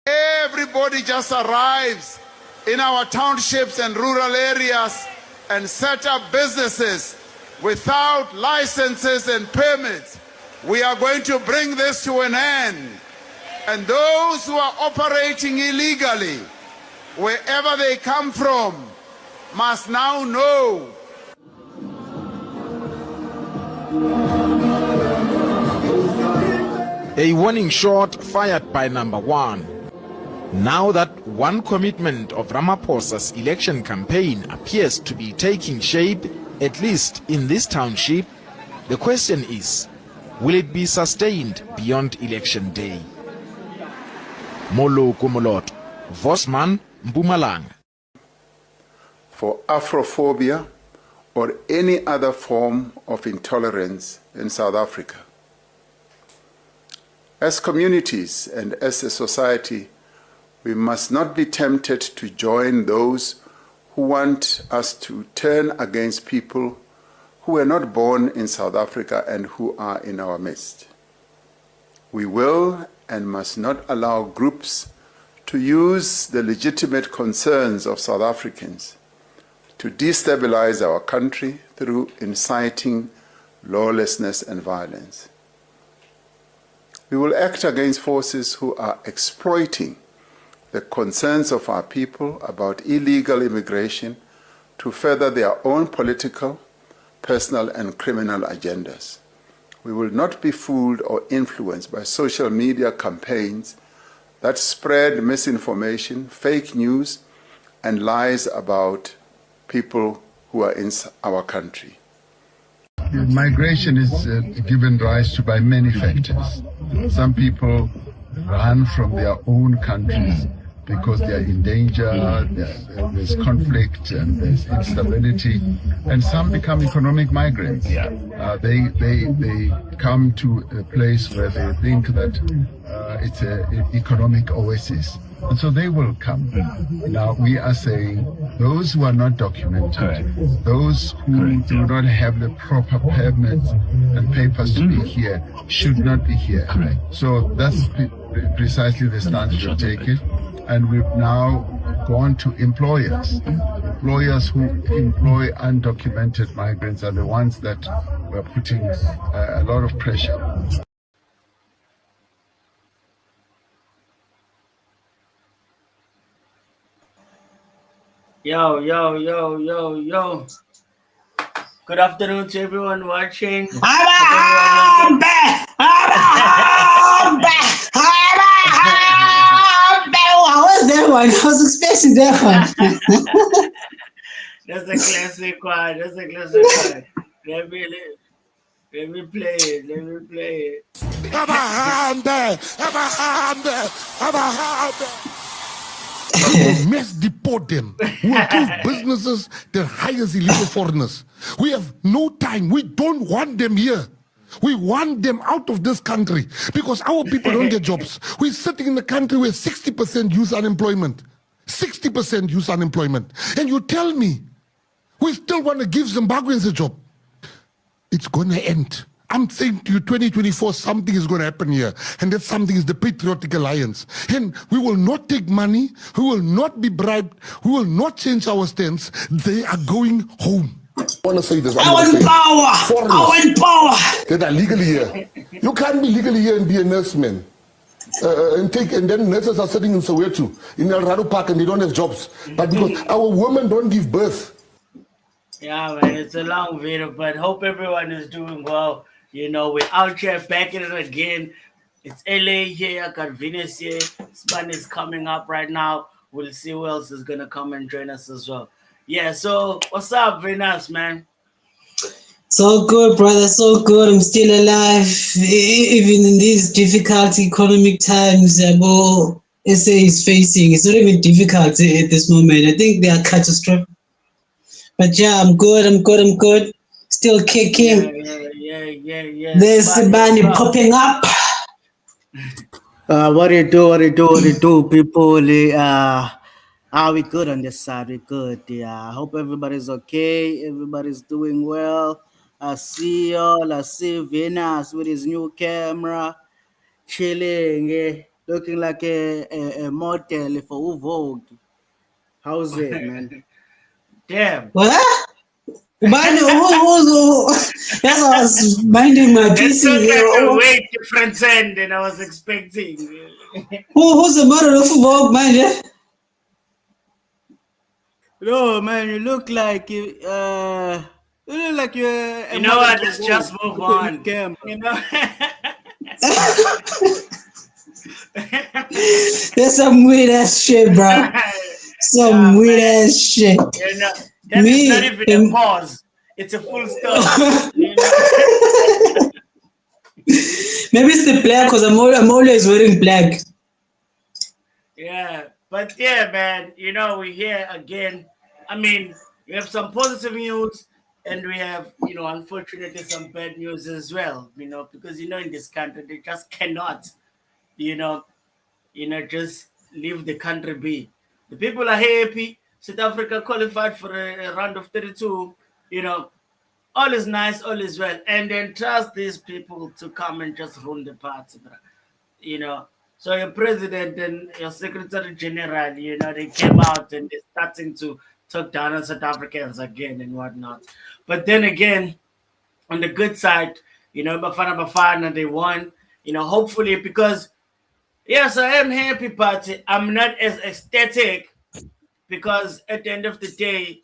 Everybody just arrives in our townships and rural areas and set up businesses without licenses and permits. We are going to bring this to an end. And those who are operating illegally, wherever they come from, must now know. A warning shot fired by number one. Now that one commitment of Ramaphosa's election campaign appears to be taking shape, at least in this township, the question is, will it be sustained beyond election day? Molo Kumolot, Vosman, Mpumalanga. For Afrophobia or any other form of intolerance in South Africa. As communities and as a society, we must not be tempted to join those who want us to turn against people who were not born in South Africa and who are in our midst. We will and must not allow groups to use the legitimate concerns of South Africans to destabilize our country through inciting lawlessness and violence. We will act against forces who are exploiting the concerns of our people about illegal immigration to further their own political, personal, and criminal agendas. We will not be fooled or influenced by social media campaigns that spread misinformation, fake news, and lies about people who are in our country. Migration is given rise to by many factors. Some people run from their own countries because they are in danger, there's conflict and there's instability, and some become economic migrants. They come to a place where they think that it's an economic oasis, and so they will come. Now we are saying those who are not documented, those who do not have the proper permits and papers to be here, should not be here. So that's precisely the stance we've taken. And we've now gone to employers. Employers who employ undocumented migrants are the ones that were putting a lot of pressure. Yo. Good afternoon to everyone watching. That one. I was expecting that one. That's a classic one. Let me play it. We must deport them. We will give businesses the highest illegal foreigners. We have no time. We don't want them here. We want them out of this country because our people don't get jobs. We're sitting in a country where 60% youth unemployment. 60% youth unemployment. And you tell me, we still want to give Zimbabweans a job. It's going to end. I'm saying to you, 2024, something is going to happen here. And that something is the Patriotic Alliance. And we will not take money. We will not be bribed. We will not change our stance. They are going home. I want to say this. I want power. That are legally here. You can't be legally here and be a nurse, man. And then nurses are sitting in Soweto, in El Rado Park, and they don't have jobs. But because our women don't give birth. Yeah, man, it's a long video, but hope everyone is doing well. You know, we're out here back in it again. It's LA here, got Venus here. Span is coming up right now. We'll see who else is going to come and join us as well. Yeah, so what's up, Venus, man? So good, brother. So good. I'm still alive. Even in these difficult economic times SA is facing. It's not even difficult at this moment. I think they are catastrophic. But yeah, I'm good. Still kicking. Yeah. There's Sibani popping up. What do you do, people? Are we good on this side? We're good. Yeah. I hope everybody's okay. Everybody's doing well. I see Venus with his new camera, chilling. looking like a model for Vogue. How's it, man? Damn. What? Mind that's why I was minding my That pieces. took like a way different end than I was expecting. Who's the model of Vogue, mind? Yeah? No, man, you look like you look like you're. You know what? Let's just move on. You know. That's some weird ass shit, bro. Some weird ass shit. You know, that is not even a pause. It's a full stop. You know? Maybe it's the black because I'm always wearing black. Yeah, but yeah, man, you know, we're here again. I mean, we have some positive news and we have, you know, unfortunately some bad news as well, you know, because, you know, in this country, they just cannot, you know, just leave the country be. The people are happy. South Africa qualified for a round of 32, you know, all is nice, all is well. And then trust these people to come and just rule the party, bro. You know, so your president and your secretary-general, you know, they came out and they're starting to talk down on South Africans again and whatnot. But then again, on the good side, you know, Bafana Bafana, they won, you know, hopefully, because, yes, I am happy, but I'm not as ecstatic because at the end of the day,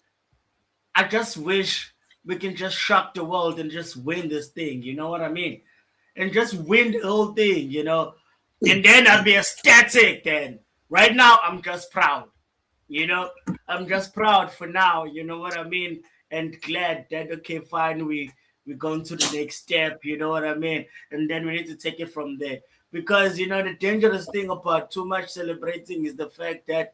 I just wish we can just shock the world and just win this thing, you know what I mean? And just win the whole thing, you know? And then I'll be ecstatic then. Right now, I'm just proud. You know, I'm just proud for now, you know what I mean? And glad that, okay, fine, we're going to the next step, you know what I mean? And then we need to take it from there. Because, you know, the dangerous thing about too much celebrating is the fact that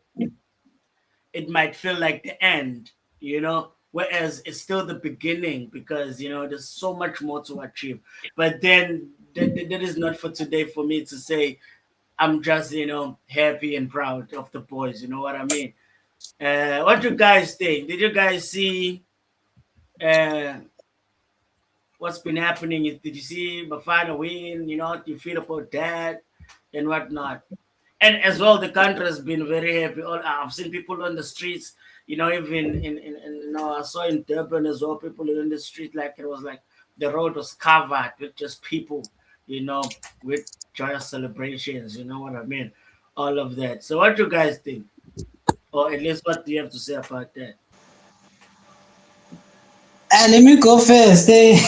it might feel like the end, you know? Whereas it's still the beginning because, you know, there's so much more to achieve. But then that is not for today for me to say I'm just, you know, happy and proud of the boys. You know what I mean? What do you guys think? Did you guys see what's been happening? Did you see Bafana win? You know, how do you feel about that and whatnot? And as well, the country has been very happy. I've seen people on the streets, you know, even in you know, I saw in Durban as well, people in the street, like it was like the road was covered with just people, you know, with joyous celebrations, you know what I mean? All of that. So what do you guys think? Or at least what do you have to say about that? Let me go first. As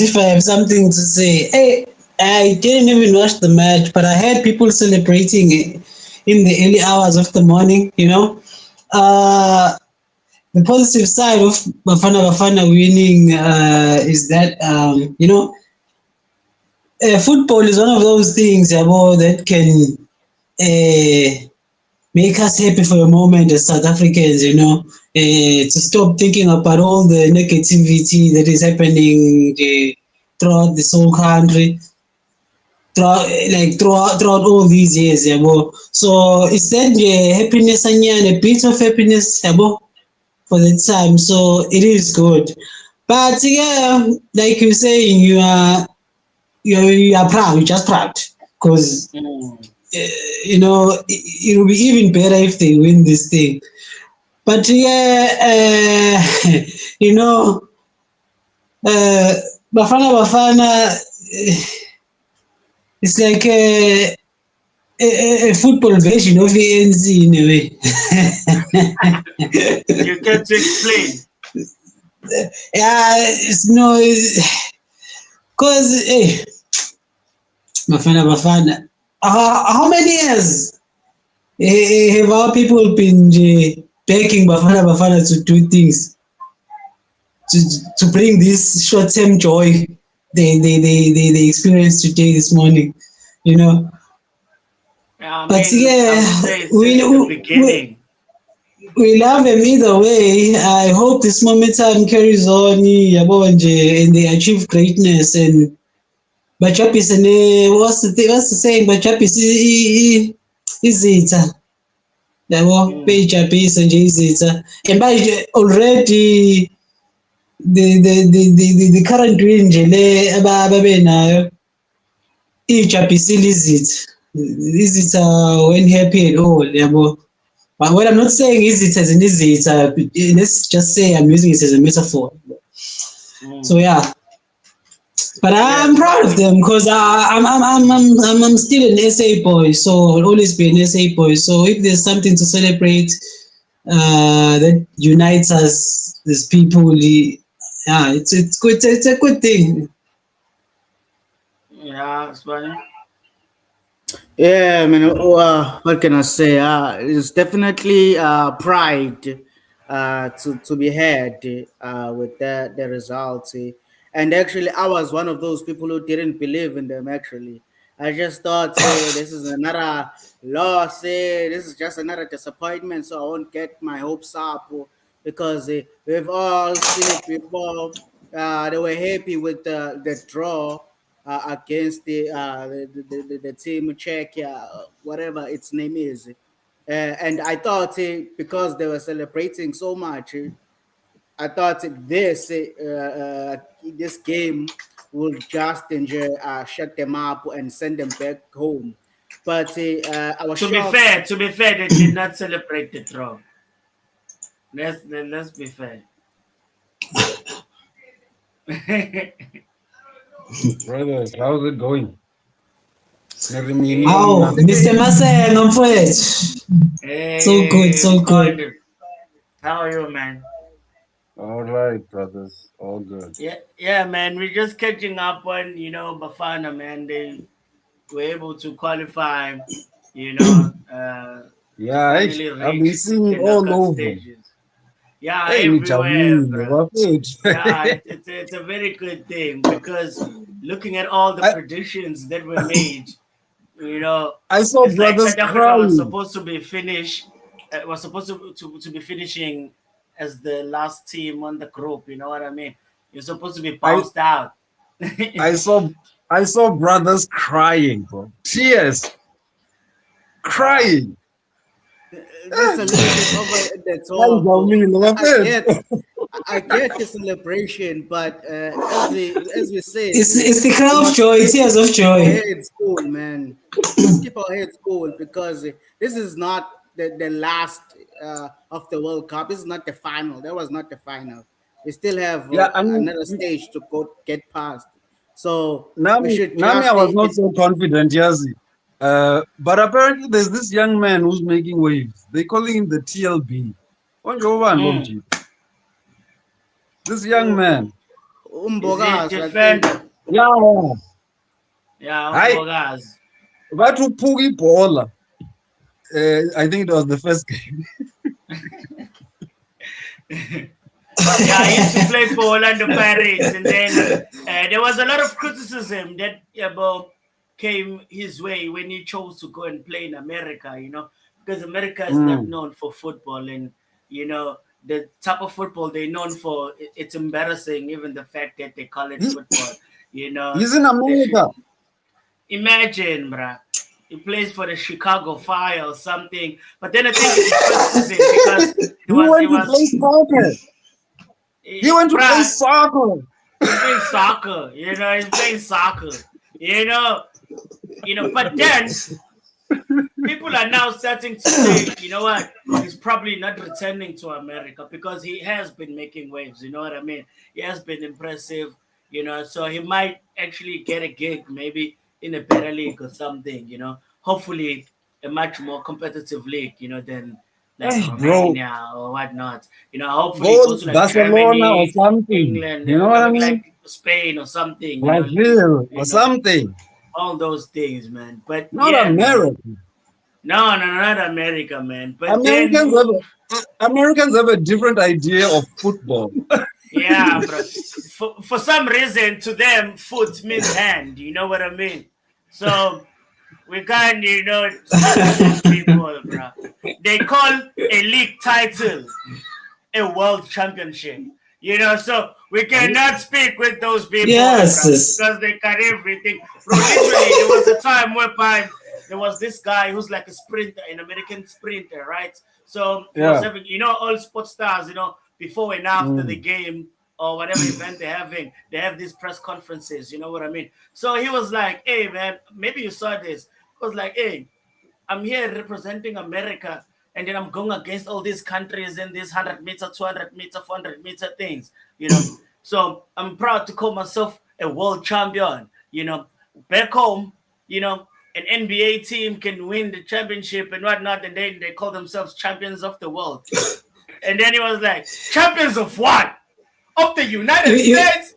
if I have something to say. Hey, I didn't even watch the match, but I heard people celebrating it in the early hours of the morning, you know. The positive side of Bafana Bafana winning is that, you know, football is one of those things that can make us happy for a moment as South Africans, you know, to stop thinking about all the negativity that is happening throughout this whole country. Throughout all these years, so it's that happiness and a bit of happiness, for that time. So it is good, but yeah, like you're saying, you are proud. You're just proud because you know it will be even better if they win this thing. But yeah, you know, Bafana Bafana. It's like a football version of the ANC in a way. You get to explain. Yeah, it's no, because Bafana. How many years have our people been begging Bafana to do things to bring this short-term joy they experienced today this morning, you know? But yeah, we love them either way. I hope this momentum carries on, and they achieve greatness. And Bachapis and what's the saying? Bachapis is it? Bachapis and is it? And by already. The current win ijabhisile izitha when happy at all, yabo. But what I'm not saying is it as an izitha, let's just say I'm using it as a metaphor. So yeah. But I'm proud of them because I'm still an SA boy, so I'll always be an SA boy. So if there's something to celebrate that unites us as people, yeah, it's good. It's a good thing. Yeah, it's funny. Yeah, I mean, what can I say? It's definitely pride to be had with the results. And actually, I was one of those people who didn't believe in them. Actually, I just thought, say, this is another loss. This is just another disappointment. So I won't get my hopes up because we've all seen it before. They were happy with the draw against the team Czechia, whatever its name is. And I thought because they were celebrating so much, I thought this game would just shut them up and send them back home. But I was To be fair, they did not celebrate the draw. Let's be fair. Brothers, how's it going? Oh, Mr. Masengo mfowethu. So good, so good. How are you, man? All right, brothers, all good. Yeah, man. We're just catching up on, Bafana, man. They were able to qualify, Yeah, finally I've been reach seeing the it all knockout over. stages. Yeah, Hey, everywhere, Michabune, bro. Yeah, bafethu. it's a very good thing because looking at all the predictions that were made, I saw it's like brothers South Africa was crying. supposed to be finished, was supposed to be finishing as the last team on the group. You know what I mean? You're supposed to be bounced out. I saw brothers crying, bro. Tears. Crying. That's a little bit over the top. I get the celebration, but as we say, It's the crowd of joy, tears of joy. Heads cool, man. Let's keep our heads cool because this is not the last of the World Cup. This is not the final. That was not the final. We still have another stage to get past. So we should Nami, I was not so confident, Yazi. But apparently there's this young man who's making waves. They calling him the TLB. This young man. Defender. Yeah. Yeah, But to Pugi Bola. I think it was the first game. Yeah, I used to play for Orlando Pirates, and then there was a lot of criticism that came his way when he chose to go and play in America, because America is not known for football, and the type of football they're known for, it's embarrassing, even the fact that they call it football. He's in America. Imagine, bruh. He plays for the Chicago Fire or something, but then I think it's first season because he went to play soccer. He went to play soccer. He's playing soccer, he's playing soccer, but then people are now starting to say, you know what, he's probably not returning to America because he has been making waves, you know what I mean? He has been impressive, so he might actually get a gig maybe in a better league or something, hopefully a much more competitive league, than like Romania or whatnot. Hopefully go to like Barcelona Germany, or something. England, You know what I mean? like Spain or something. Brazil or something. All those things, man. But not America. No, not America, man. But Americans have a different idea of football. Yeah, bro. For some reason, to them, foot means hand. You know what I mean? So we can't, these people, bro. They call a league title a world championship. So we cannot speak with those people, yes, because they carry everything. Bro, literally, there was a time whereby there was this guy who's like a sprinter, an American sprinter, right? So he was having, all sports stars, before and after the game or whatever event they're having, they have these press conferences, you know what I mean? So he was like, hey man, maybe you saw this. He was like, hey, I'm here representing America, and then I'm going against all these countries in these 100-meter, 200-meter, 400-meter things, you know. So I'm proud to call myself a world champion, you know. Back home, you know, an NBA team can win the championship and whatnot, and then they call themselves champions of the world. And then he was like, champions of what? Of the United States?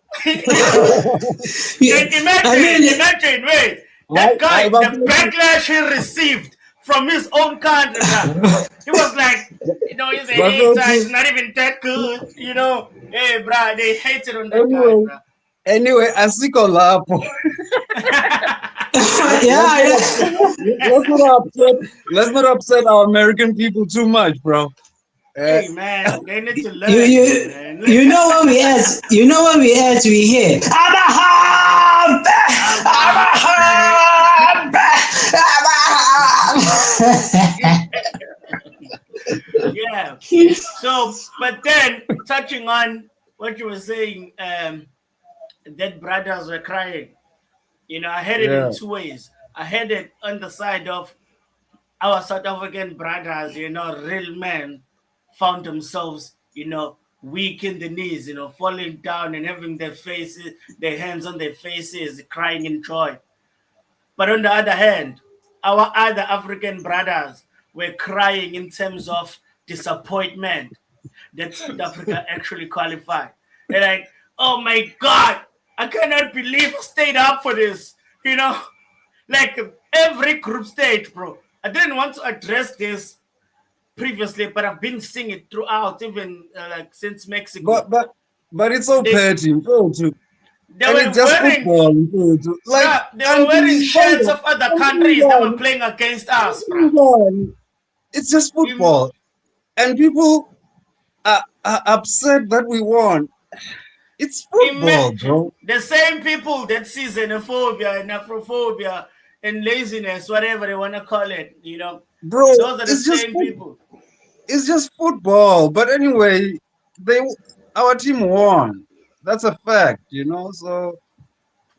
Imagine, wait. That guy, the backlash he received from his own country, he was like, you know, he's a hater, he's not even that good, you know. Hey, bro, they hated on that guy, bro. Anyway, asiko lapo. Let's not upset our American people too much, bro. Hey man, they need to learn. You know what we ask? You know what we ask? We hear. Yeah. So, but then touching on what you were saying, that brothers were crying. You know, I had it in two ways. I had it on the side of our South African brothers, you know, real men found themselves, you know, weak in the knees, you know, falling down and having their faces, their hands on their faces, crying in joy. But on the other hand, our other African brothers were crying in terms of disappointment that South Africa actually qualified. They're like, oh my God, I cannot believe I stayed up for this, you know, like every group stage, bro. I didn't want to address this previously, but I've been seeing it throughout, even like since Mexico. But it's so petty. They were wearing, like, they were wearing shirts of other countries that were playing against us, bro. It's just football, and people are upset that we won. It's football, bro. The same people that see xenophobia and Afrophobia and laziness, whatever they want to call it, you know, bro, those are the same people. It's just football. But anyway, our team won. That's a fact, you know. So,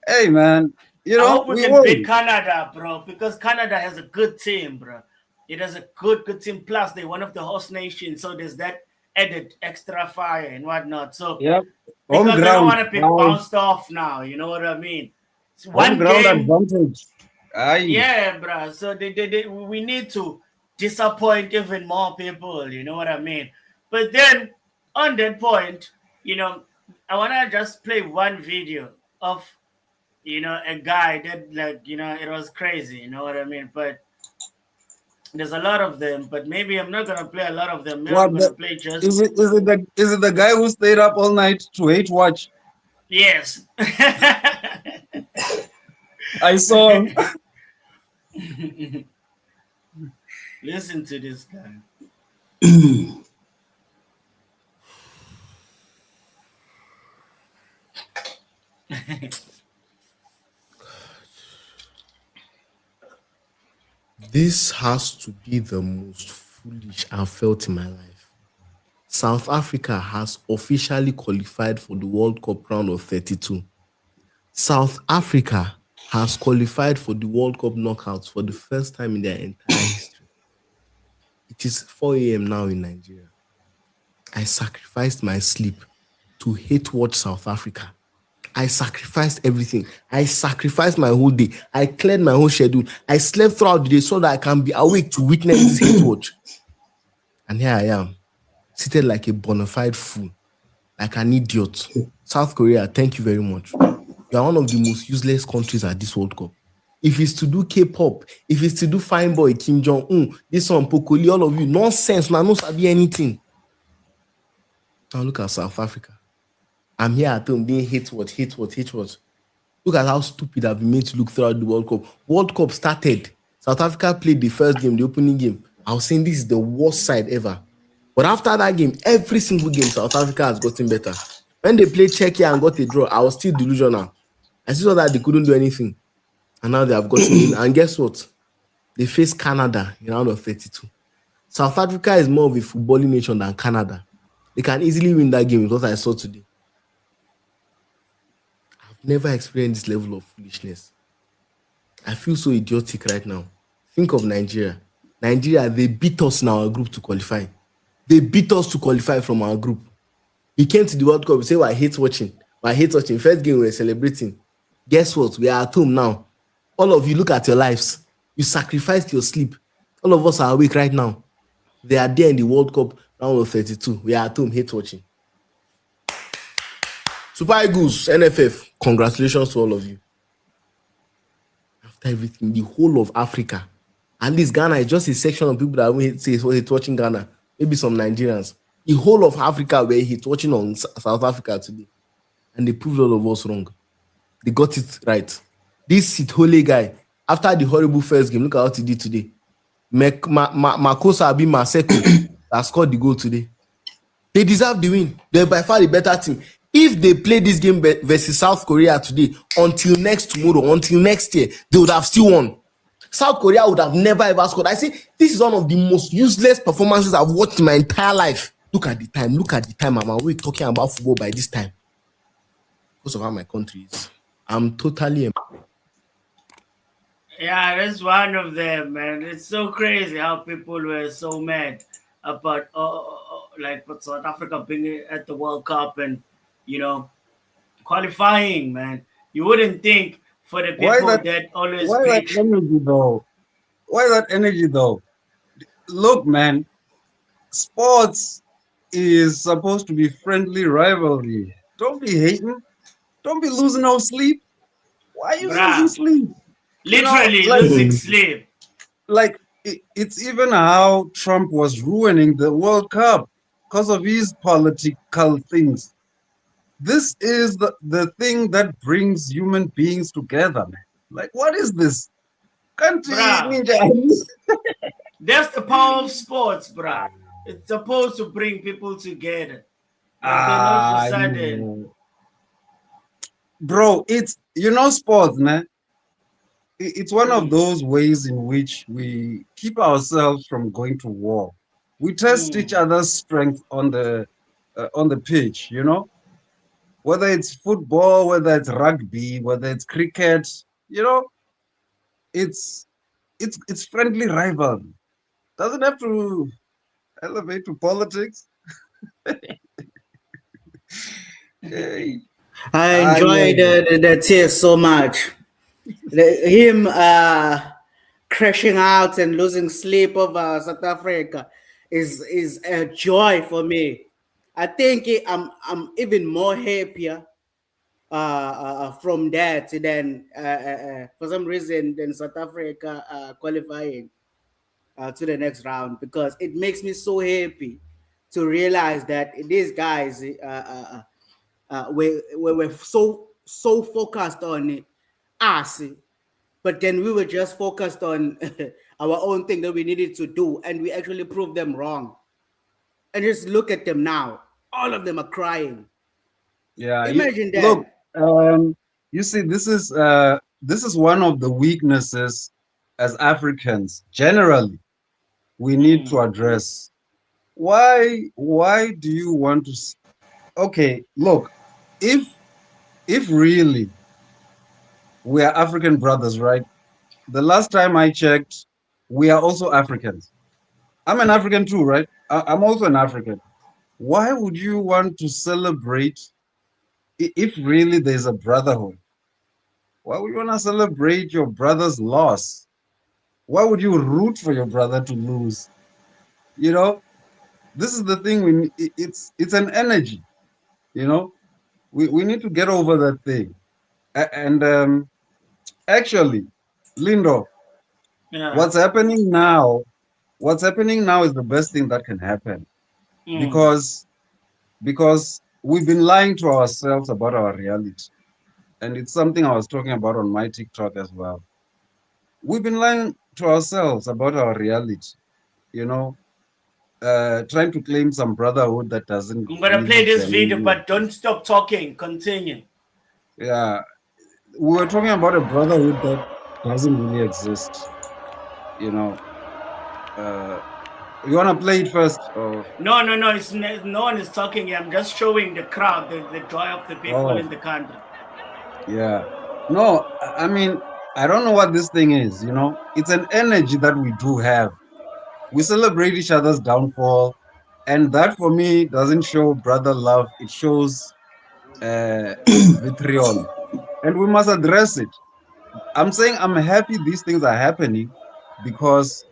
hey, man, you know, I hope we can beat Canada, bro, because Canada has a good team, bro. It has a good team. Plus, they're one of the host nations, so there's that added extra fire and whatnot. So, because they don't want to be bounced off now, you know what I mean? It's one ground game advantage. Yeah, bro. So we need to disappoint even more people, you know what I mean? But then on that point, you know, I want to just play one video of, you know, a guy that, like, you know, it was crazy, you know what I mean? But there's a lot of them, but maybe I'm not going to play a lot of them. Maybe I'm going to play just... Is it the guy who stayed up all night to hate watch? Yes. I saw him. Listen to this guy. This has to be the most foolish I've felt in my life. South Africa has officially qualified for the World Cup round of 32. South Africa has qualified for the World Cup knockouts for the first time in their entire history. It is 4 a.m. now in Nigeria. I sacrificed my sleep to hate watch South Africa. I sacrificed everything. I sacrificed my whole day. I cleared my whole schedule. I slept throughout the day so that I can be awake to witness this hate watch. And here I am, seated like a bona fide fool, like an idiot. South Korea, thank you very much. You are one of the most useless countries at this World Cup. If it's to do K-pop, if it's to do Fine Boy, Kim Jong-un, this one, Pokoli, all of you, nonsense, now no sabi anything. Now look at South Africa. I'm here at home being hate what. Look at how stupid I've been made to look throughout the World Cup. World Cup started. South Africa played the first game, the opening game. I was saying this is the worst side ever. But after that game, every single game, South Africa has gotten better. When they played Czechia and got a draw, I was still delusional. I still saw that they couldn't do anything. And now they have gotten in. And guess what? They face Canada in round of 32. South Africa is more of a footballing nation than Canada. They can easily win that game, because I saw today. never experienced this level of foolishness. I feel so idiotic right now. Think of Nigeria. Nigeria, they beat us in our group to qualify. They beat us to qualify from our group. We came to the World Cup, we say, well, I hate watching. I hate watching. First game, we were celebrating. Guess what? We are at home now. All of you, look at your lives. You sacrificed your sleep. All of us are awake right now. They are there in the World Cup round of 32. We are at home, hate watching. Super Eagles, NFF, congratulations to all of you. After everything, the whole of Africa, at least Ghana is just a section of people that hate watching Ghana. Maybe some Nigerians. The whole of Africa were hate watching on South Africa today. And they proved all of us wrong. They got it right. This Sithole guy, after the horrible first game, look at what he did today. Makosa Abi Maseko that scored the goal today. They deserve the win. They're by far the better team. If they play this game versus South Korea today, until next tomorrow, until next year, they would have still won. South Korea would have never ever scored. I say this is one of the most useless performances I've watched in my entire life. Look at the time, Mama. We're talking about football by this time. Because of how my country is. I'm totally... Yeah, that's one of them, man. It's so crazy how people were so mad about like South Africa being at the World Cup and, you know, qualifying, man. You wouldn't think for the people that always why preach. that energy though? Why that energy though? Look, man, sports is supposed to be friendly rivalry. Don't be hating. Don't be losing no sleep. Why are you losing sleep? Literally losing sleep. Like it's even how Trump was ruining the World Cup because of his political things. This is the thing that brings human beings together, man. Like, what is this? Country ninja. That's the power of sports, bruh. It's supposed to bring people together. But then all of a sudden... Bro, it's, sports, man. It's one of those ways in which we keep ourselves from going to war. We test each other's strength on the pitch, whether it's football, whether it's rugby, whether it's cricket, it's friendly rivalry. Doesn't have to elevate to politics. Hey. I enjoyed the tears so much. Him crashing out and losing sleep over South Africa is a joy for me. I think I'm even more happier from that than for some reason than South Africa qualifying to the next round, because it makes me so happy to realize that these guys we're so focused on us, but then we were just focused on our own thing that we needed to do, and we actually proved them wrong. And just look at them now. All of them are crying. Yeah, imagine that. Look, you see, this is one of the weaknesses as Africans generally we need to address. Why do you want to? Okay, look, if really we are African brothers, right? The last time I checked, we are also Africans. I'm an African too, right? I'm also an African. Why would you want to celebrate if really there's a brotherhood? Why would you want to celebrate your brother's loss? Why would you root for your brother to lose? This is the thing. It's an energy. We need to get over that thing. And actually, Lindo, what's happening now is the best thing that can happen, because we've been lying to ourselves about our reality, and it's something I was talking about on my TikTok as well. We've been lying to ourselves about our reality, trying to claim some brotherhood that doesn't. I'm gonna play this video, but don't stop talking. Continue. Yeah, we were talking about a brotherhood that doesn't really exist. You want to play it first? Or? No. No one is talking. I'm just showing the crowd, the joy of the people in the country. Yeah. No, I mean, I don't know what this thing is, you know. It's an energy that we do have. We celebrate each other's downfall, and that for me doesn't show brother love. It shows vitriol, and we must address it. I'm saying I'm happy these things are happening because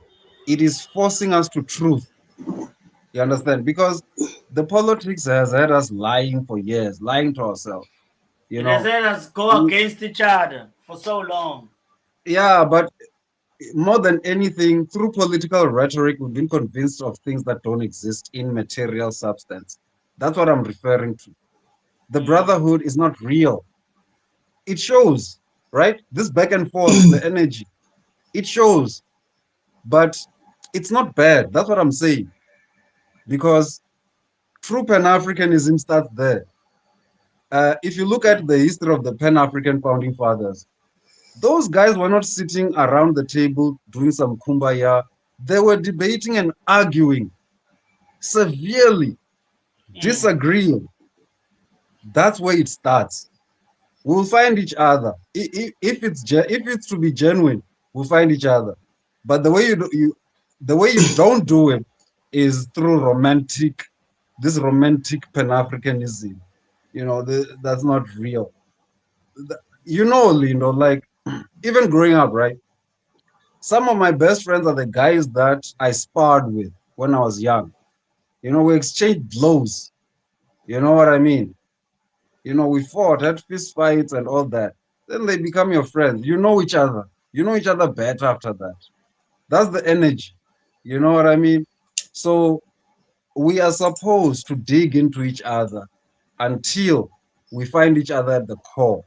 it is forcing us to truth. You understand? Because the politics has had us lying for years, lying to ourselves. You It has know, let us go against each other for so long. yeah, but more than anything, through political rhetoric, we've been convinced of things that don't exist in material substance. That's what I'm referring to. The brotherhood is not real. It shows, right? This back and forth, the energy, it shows, but it's not bad. That's what I'm saying. Because true Pan Africanism starts there. If you look at the history of the Pan African founding fathers, those guys were not sitting around the table doing some kumbaya. They were debating and arguing severely, disagreeing. That's where it starts. We'll find each other. If it's to be genuine, we'll find each other. But the way you don't do it is through this romantic Pan-Africanism. You know, that's not real. You know, Lindo, like even growing up, right? Some of my best friends are the guys that I sparred with when I was young. You know, we exchanged blows. You know what I mean? You know, we fought, had fist fights and all that. Then they become your friends. You know each other. You know each other better after that. That's the energy. You know what I mean? So we are supposed to dig into each other until we find each other at the core.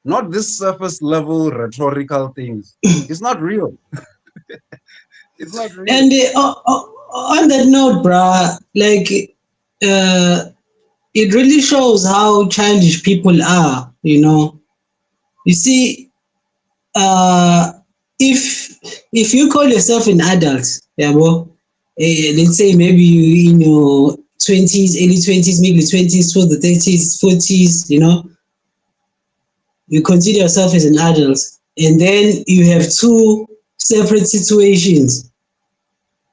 Not this surface level rhetorical things. It's not real. It's not real. And on that note, bruh, like, it really shows how childish people are, you know. You see, uh, if you call yourself an adult, yeah, bro, let's say maybe you in your 20s, early 20s, maybe 20s, to the 30s, 40s, you know, you consider yourself as an adult, and then you have two separate situations.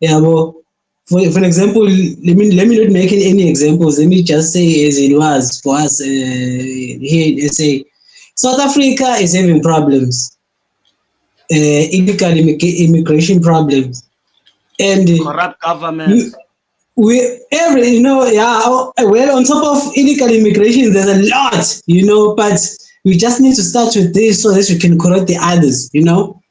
Yeah, well, for example, let me not make any examples. Let me just say as it was for us here in SA. South Africa is having problems, illegal immigration problems, and Corrupt government. you know, yeah, well, on top of illegal immigration, there's a lot, you know, but we just need to start with this so that we can correct the others, you know.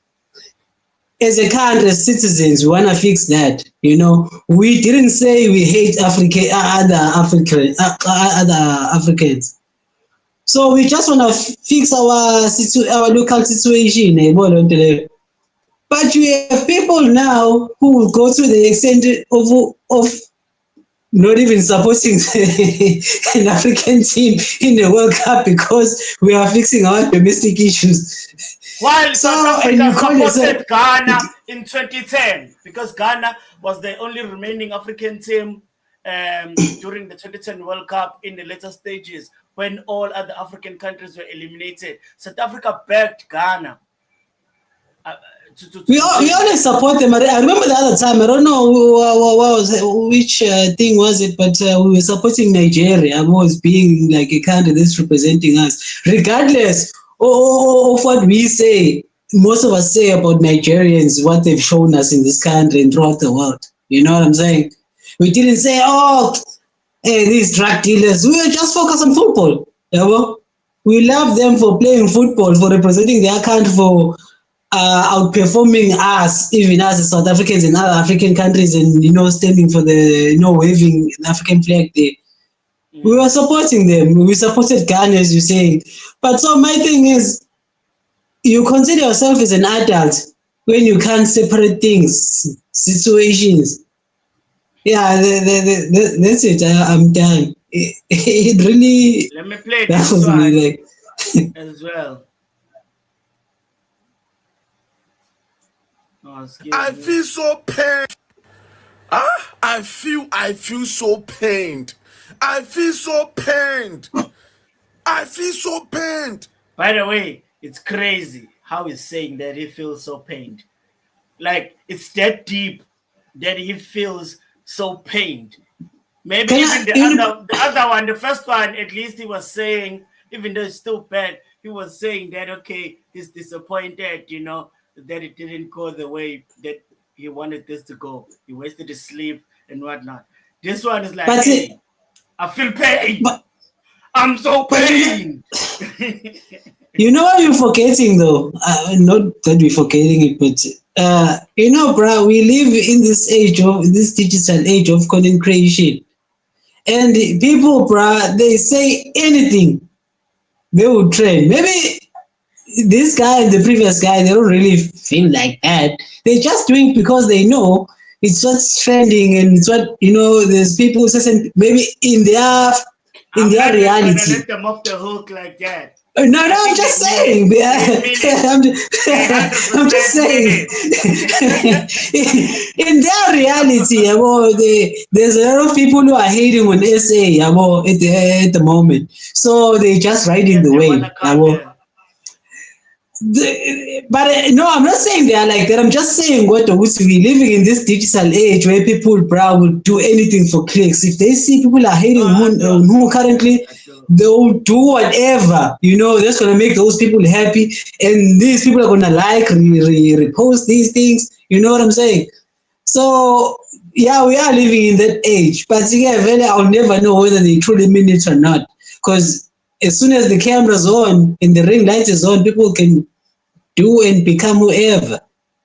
As a country, as citizens, we want to fix that. You know, we didn't say we hate other Africans. So we just want to fix our local situation. But we have people now who will go to the extent of not even supporting an African team in the World Cup because we are fixing our domestic issues. While South Africa supported Ghana in 2010 because Ghana was the only remaining African team during the 2010 World Cup in the later stages when all other African countries were eliminated. South Africa backed Ghana. We always support them. I remember the other time, I don't know which thing was it, but we were supporting Nigeria as being like a country that's representing us. Regardless of what we say, most of us say about Nigerians, what they've shown us in this country and throughout the world. You know what I'm saying? We didn't say, hey, these drug dealers. We were just focused on football. You know? We love them for playing football, for representing their country, for outperforming us, even us as South Africans and other African countries, and, you know, standing for the, you know, waving the African flag there. We were supporting them. We supported Ghana, as you're saying. But so my thing is, you consider yourself as an adult when you can't separate things, situations. Yeah, that's it. I'm done. It really. Let me play that this was one me, like, as well. Oh, I feel so pained. I feel so pained. I feel so pained. I feel so pained. By the way, it's crazy how he's saying that he feels so pained. Like it's that deep that he feels so pained. Maybe Can even I even the other one, the first one, at least he was saying, even though it's still bad, he was saying that okay, he's disappointed, that it didn't go the way that he wanted this to go. He wasted his sleep and whatnot. This one is like, but hey, I feel pain. but I'm so but pained. you know what you're forgetting though? Not that we're forgetting it, but bro, we live in this digital age of content creation. And people, bruh, they say anything, they will trend. Maybe this guy and the previous guy, they don't really feel like that. They're just doing it because they know it's what's trending and it's what, there's people who say maybe in I'm their not just gonna reality. let them off the hook like that. No, I I'm think just they mean saying. it. They mean it. They I'm just 100% mean saying. it. In their reality, there's a lot of people who are hating on SA at the moment. So they just riding Yes, the they wanna wave. come there. But no, I'm not saying they are like that. I'm just saying what we living in this digital age where people, bro, will do anything for clicks. If they see people are No, hating I do who agree with that. currently, I do. they'll do whatever. That's gonna make those people happy, and these people are gonna like repost these things. You know what I'm saying? So yeah, we are living in that age. But yeah, really, I'll never know whether they truly mean it or not. Because as soon as the camera's on and the ring light is on, people can do and become whoever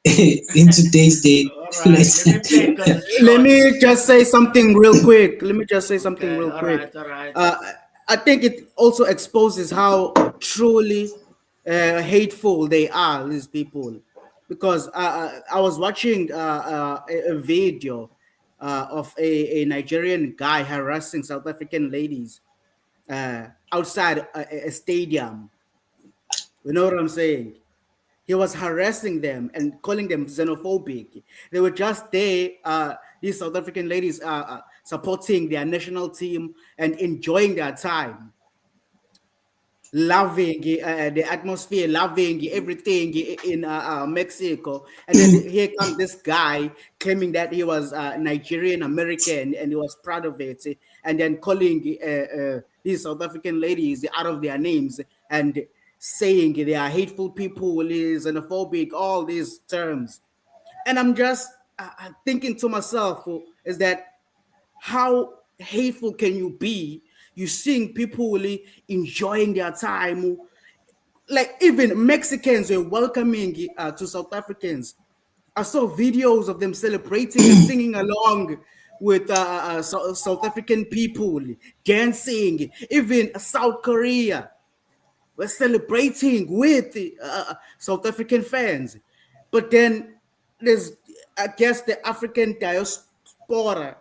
in today's day. All right, let me play because it's Let short. me just say something real quick. Let me just say something Okay, real all right, quick. all right. Uh, I think it also exposes how truly hateful they are, these people. Because I was watching a video of a Nigerian guy harassing South African ladies outside a stadium. You know what I'm saying? He was harassing them and calling them xenophobic. They were just there, these South African ladies supporting their national team and enjoying their time, loving the atmosphere, loving everything in Mexico. And then here comes this guy claiming that he was Nigerian American and he was proud of it, and then calling these South African ladies out of their names and saying they are hateful people, xenophobic, all these terms. And I'm just thinking to myself, is that how hateful can you be? You seeing people really enjoying their time, like even Mexicans were welcoming to South Africans. I saw videos of them celebrating and singing along with South African people, dancing. Even South Korea were celebrating with South African fans. But then there's, I guess, the African diaspora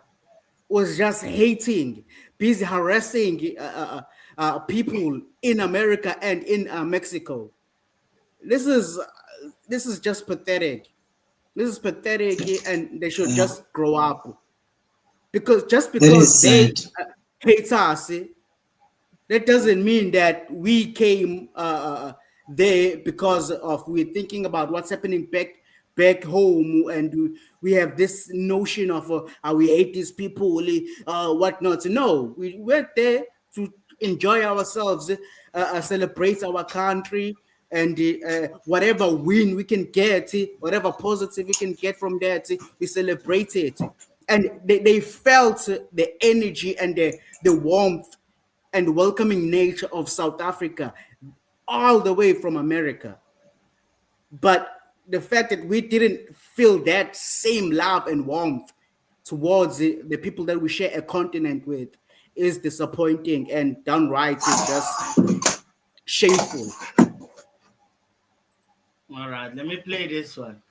was just hating, busy harassing people in America and in Mexico. This is just pathetic. This is pathetic, and they should Yeah, just grow up. Because just that because is they sad. hate us, that doesn't mean that we came there because of we're thinking about what's happening back home, and we have this notion of we hate these people, whatnot. No, we went there to enjoy ourselves, celebrate our country, and whatever win we can get, whatever positive we can get from that, we celebrate it. And they felt the energy and the warmth and welcoming nature of South Africa all the way from America. But the fact that we didn't feel that same love and warmth towards the people that we share a continent with is disappointing and downright just shameful. All right, let me play this one.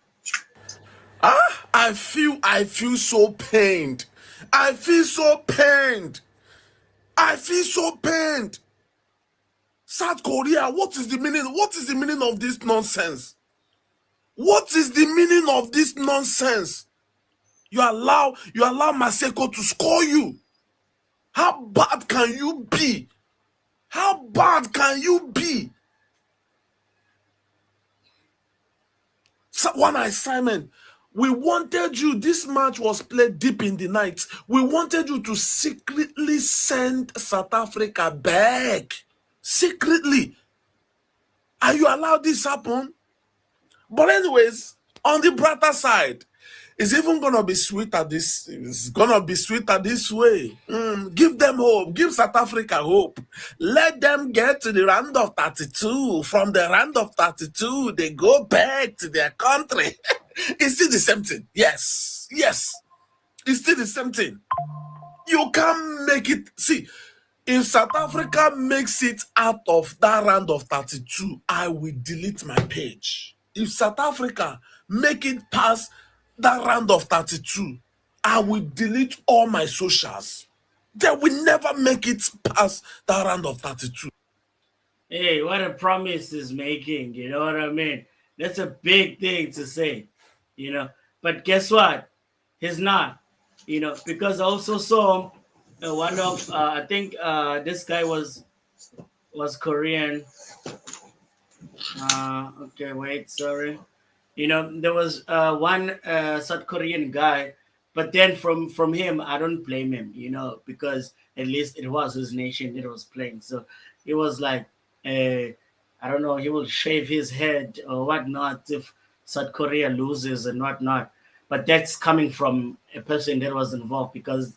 I feel so pained. I feel so pained. I feel so pained. South Korea, what is the meaning? What is the meaning of this nonsense? What is the meaning of this nonsense? You allow Maseko to score you. How bad can you be? How bad can you be? one assignment. We wanted you, this match was played deep in the night. We wanted you to secretly send South Africa back. Secretly. Are you allowed this happen? But anyways, on the brighter side, it's even gonna be sweeter it's gonna be sweeter this way. Give them hope, give South Africa hope. Let them get to the round of 32. From the round of 32, they go back to their country. It's still the same thing. Yes. It's still the same thing. You can't make it. See, if South Africa makes it out of that round of 32, I will delete my page. If South Africa make it past that round of 32, I will delete all my socials. They will never make it past that round of 32. Hey, what a promise is making, you know what I mean? That's a big thing to say, you know. But guess what? He's not, you know, because I also saw one of, I think this guy was Korean. Okay, wait, sorry. You know, there was one South Korean guy, but then from him, I don't blame him, you know, because at least it was his nation that was playing. So it was like, I don't know, he will shave his head or whatnot if South Korea loses and whatnot. But that's coming from a person that was involved because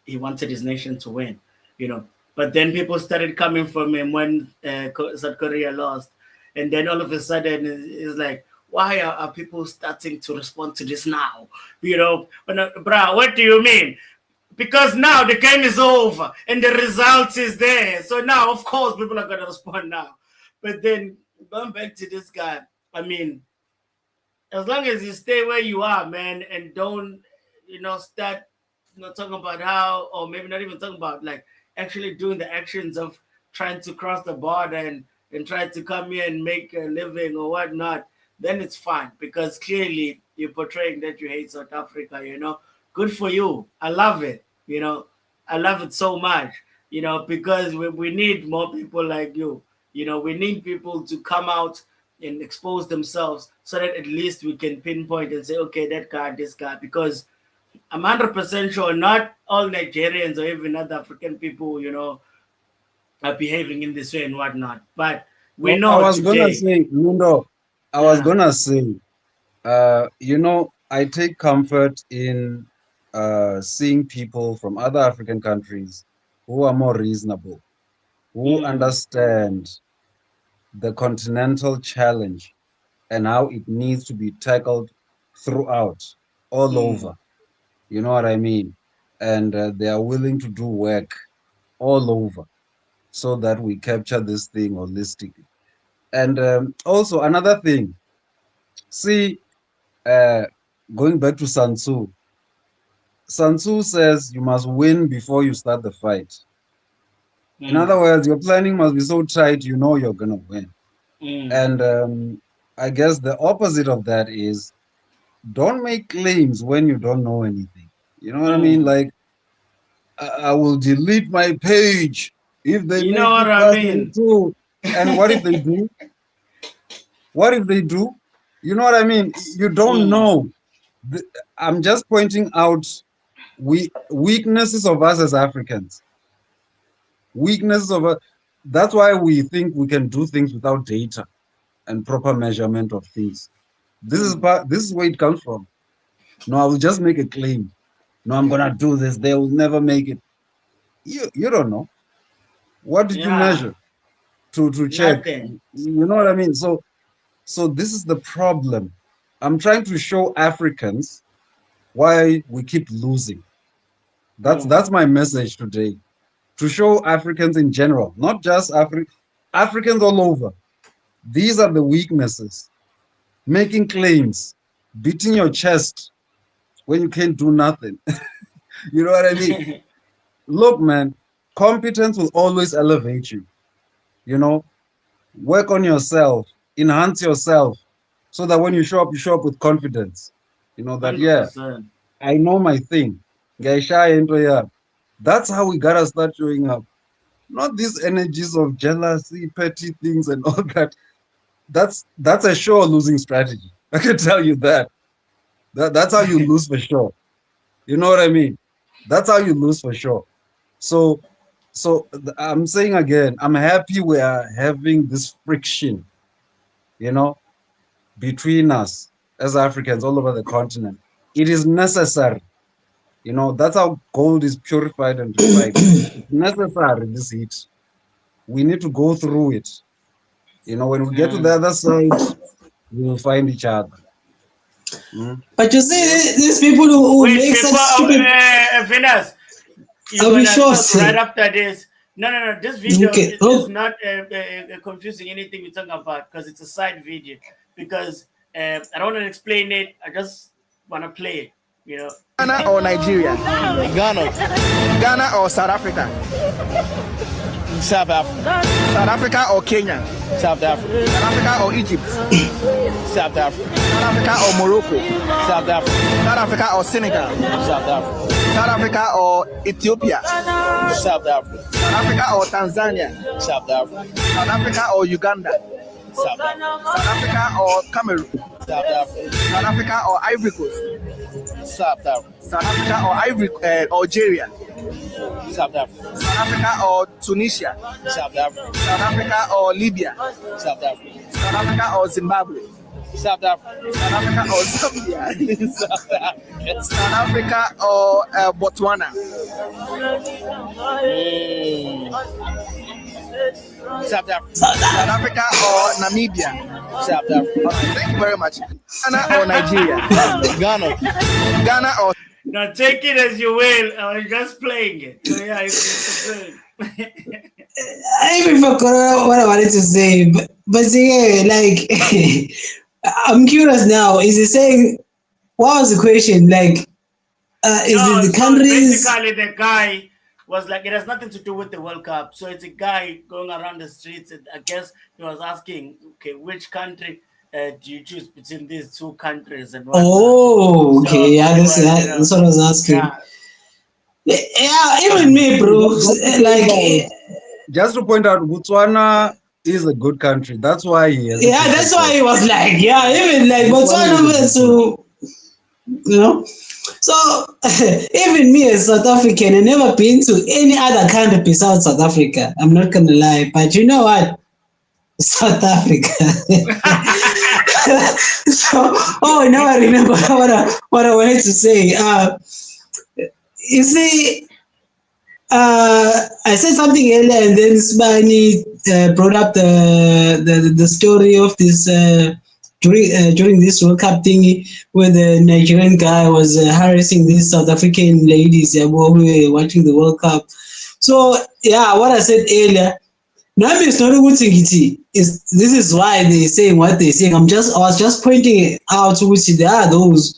he wanted his nation to win, you know. But then people started coming from him when South Korea lost. And then all of a sudden, it's like, why are people starting to respond to this now? You know, bruh, what do you mean? Because now the game is over and the result is there. So now, of course, people are going to respond now. But then going back to this guy, I mean, as long as you stay where you are, man, and don't, you know, start, you know, talking about how, or maybe not even talking about, like, actually doing the actions of trying to cross the border and try to come here and make a living or whatnot, then it's fine, because clearly you're portraying that you hate South Africa, you know. Good for you. I love it, you know. I love it so much, you know, because we need more people like you. You know, we need people to come out and expose themselves so that at least we can pinpoint and say, okay, that guy, this guy, because I'm 100% sure not all Nigerians or even other African people, you know, are behaving in this way and whatnot. But we know I was gonna say, Lundo, I was gonna say, you know, I take comfort in seeing people from other African countries who are more reasonable, who understand the continental challenge and how it needs to be tackled throughout, all over. You know what I mean? And they are willing to do work all over so that we capture this thing holistically. And also another thing, see, going back to Sun Tzu, Sun Tzu says you must win before you start the fight. In other words, your planning must be so tight you know you're going to win. And I guess the opposite of that is don't make claims when you don't know anything. You know what I mean? Like, I will delete my page if they you make know what it I past mean? 32. And what if they do? What if they do? You know what I mean? You don't know. I'm just pointing out weaknesses of us as Africans. Weaknesses of us. That's why we think we can do things without data and proper measurement of things. This is where it comes from. No, I will just make a claim. No, I'm gonna do this. They will never make it. You don't know. What did you measure to check? Nothing. You know what I mean? So this is the problem. I'm trying to show Africans why we keep losing. That's my message today. To show Africans in general, not just Africans all over. These are the weaknesses. Making claims, beating your chest when you can't do nothing. You know what I mean? Look, man, competence will always elevate you. You know, work on yourself, enhance yourself, so that when you show up with confidence. You know that, 100%. I know my thing. That's how we gotta start showing up. Not these energies of jealousy, petty things, and all that. That's a sure losing strategy. I can tell you that. That's how you lose for sure. You know what I mean? That's how you lose for sure. So I'm saying again, I'm happy we are having this friction, you know, between us as Africans all over the continent. It is necessary. You know, that's how gold is purified and refined. It's necessary, this heat. We need to go through it. You know, when we get to the other side, we will find each other. But you see, these people who make such stupid... Venus, you're gonna talk right after this. No. This video is not confusing anything we're talking about, because it's a side video. Because I don't want to explain it. I just want to play it. You know, Ghana or Nigeria? Ghana or South Africa? South Africa. South Africa or Kenya? South Africa. South Africa or Egypt? South Africa. South Africa or Morocco? South Africa. South Africa or Senegal? South Africa. South Africa or Ethiopia? South Africa. South Africa or Tanzania? South Africa. South Africa or Uganda? South Africa. South Africa or Cameroon? South Africa. South Africa or Ivory Coast? South Africa. South Africa or Algeria? South Africa. South Africa or Tunisia? South Africa. South Africa or Libya? South Africa. South Africa or Zimbabwe? South Africa. South Africa or Zambia? South Africa. South Africa or Botswana? South Africa. South Africa or Namibia? South Africa. Okay, thank you very much. Ghana or Nigeria? Ghana or... Now take it as you will. I was just playing it. So yeah, it's good. I even forgot what I wanted to say, but yeah, like I'm curious now. Is he saying, what was the question? Like, is it the countries? Basically, the guy was like, it has nothing to do with the World Cup. So it's a guy going around the streets, and I guess he was asking, okay, which country do you choose between these two countries? And oh, okay, yeah, that's what I was asking. Yeah, even me, bro. Like, just to point out, Botswana is a good country. That's why he has. Yeah, that's why he was like, yeah, even like Botswana. So, you know, so even me as South African, I've never been to any other country besides South Africa. I'm not gonna lie, but you know what? South Africa. So, now I remember what I wanted to say. You see, I said something earlier, and then Sibani brought up the story of this during this World Cup thingy, where the Nigerian guy was harassing these South African ladies who were watching the World Cup. So yeah, what I said earlier. Now it's not a good thing. This is why they're saying what they're saying. I was just pointing out which there are those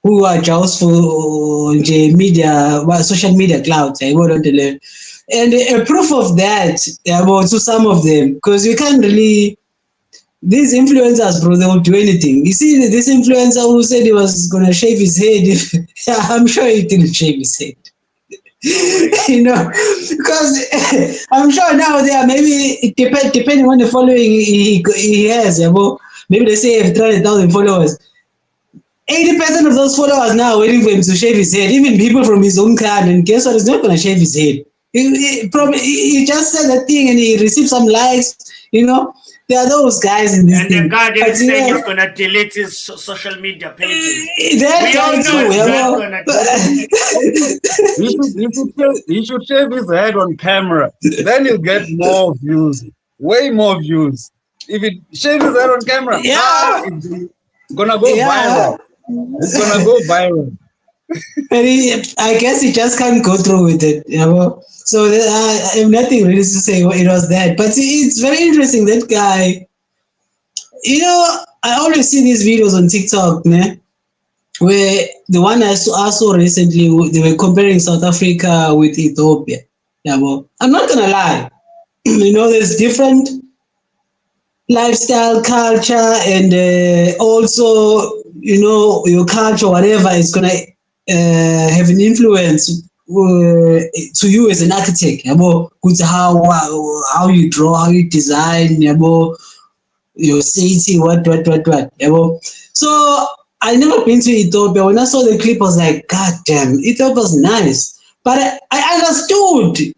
who are just for media, social media clout. I go on the left, and a proof of that to some of them, because you can't really. These influencers, bro, they will do anything. You see, this influencer who said he was gonna shave his head. I'm sure he didn't shave his head. You know, because I'm sure now there maybe depending on the following he has, maybe they say 300,000 followers. 80% of those followers now waiting for him to shave his head. Even people from his own clan, and guess what? He's not gonna shave his head. He just said that thing and he received some likes. You know, there are those guys in this and thing. And the guy didn't say he's gonna delete his social media pages. That's he should shave his head on camera. Then he'll get more views, way more views. If he shaves his head on camera, it's gonna go viral. It's gonna go viral. I guess he just can't go through with it, So I have nothing really to say. It was that, but it's very interesting. That guy, I always see these videos on TikTok, where the one I saw recently, they were comparing South Africa with Ethiopia. I'm not gonna lie, there's different lifestyle, culture, and also, your culture, whatever, is gonna have an influence to you as an architect. How you draw, how you design, your city, what. So I never been to Ethiopia. When I saw the clip, I was like, God damn, Ethiopia's nice. But I understood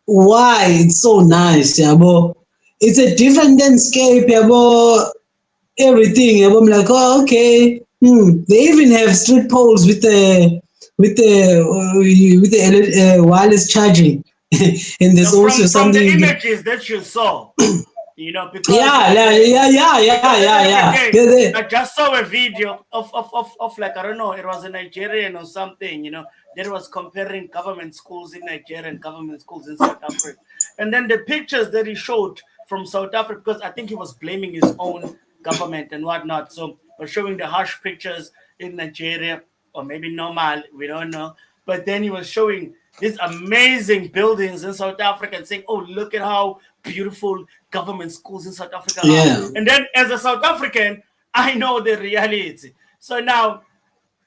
why it's so nice, yabo. It's a different landscape, yabo. Everything, yabo. I'm like, oh, okay. They even have street poles with the wireless charging, and there's So also from the something. images that you saw, because Yeah. the other day They- I just saw a video of like, I don't know, it was a Nigerian or something, that was comparing government schools in Nigeria and government schools in South Africa. And then the pictures that he showed from South Africa, because I think he was blaming his own government and whatnot. So was showing the harsh pictures in Nigeria, or maybe normal, we don't know. But then he was showing these amazing buildings in South Africa and saying, oh, look at how beautiful government schools in South Africa are. Yeah. And then as a South African, I know the reality. So now,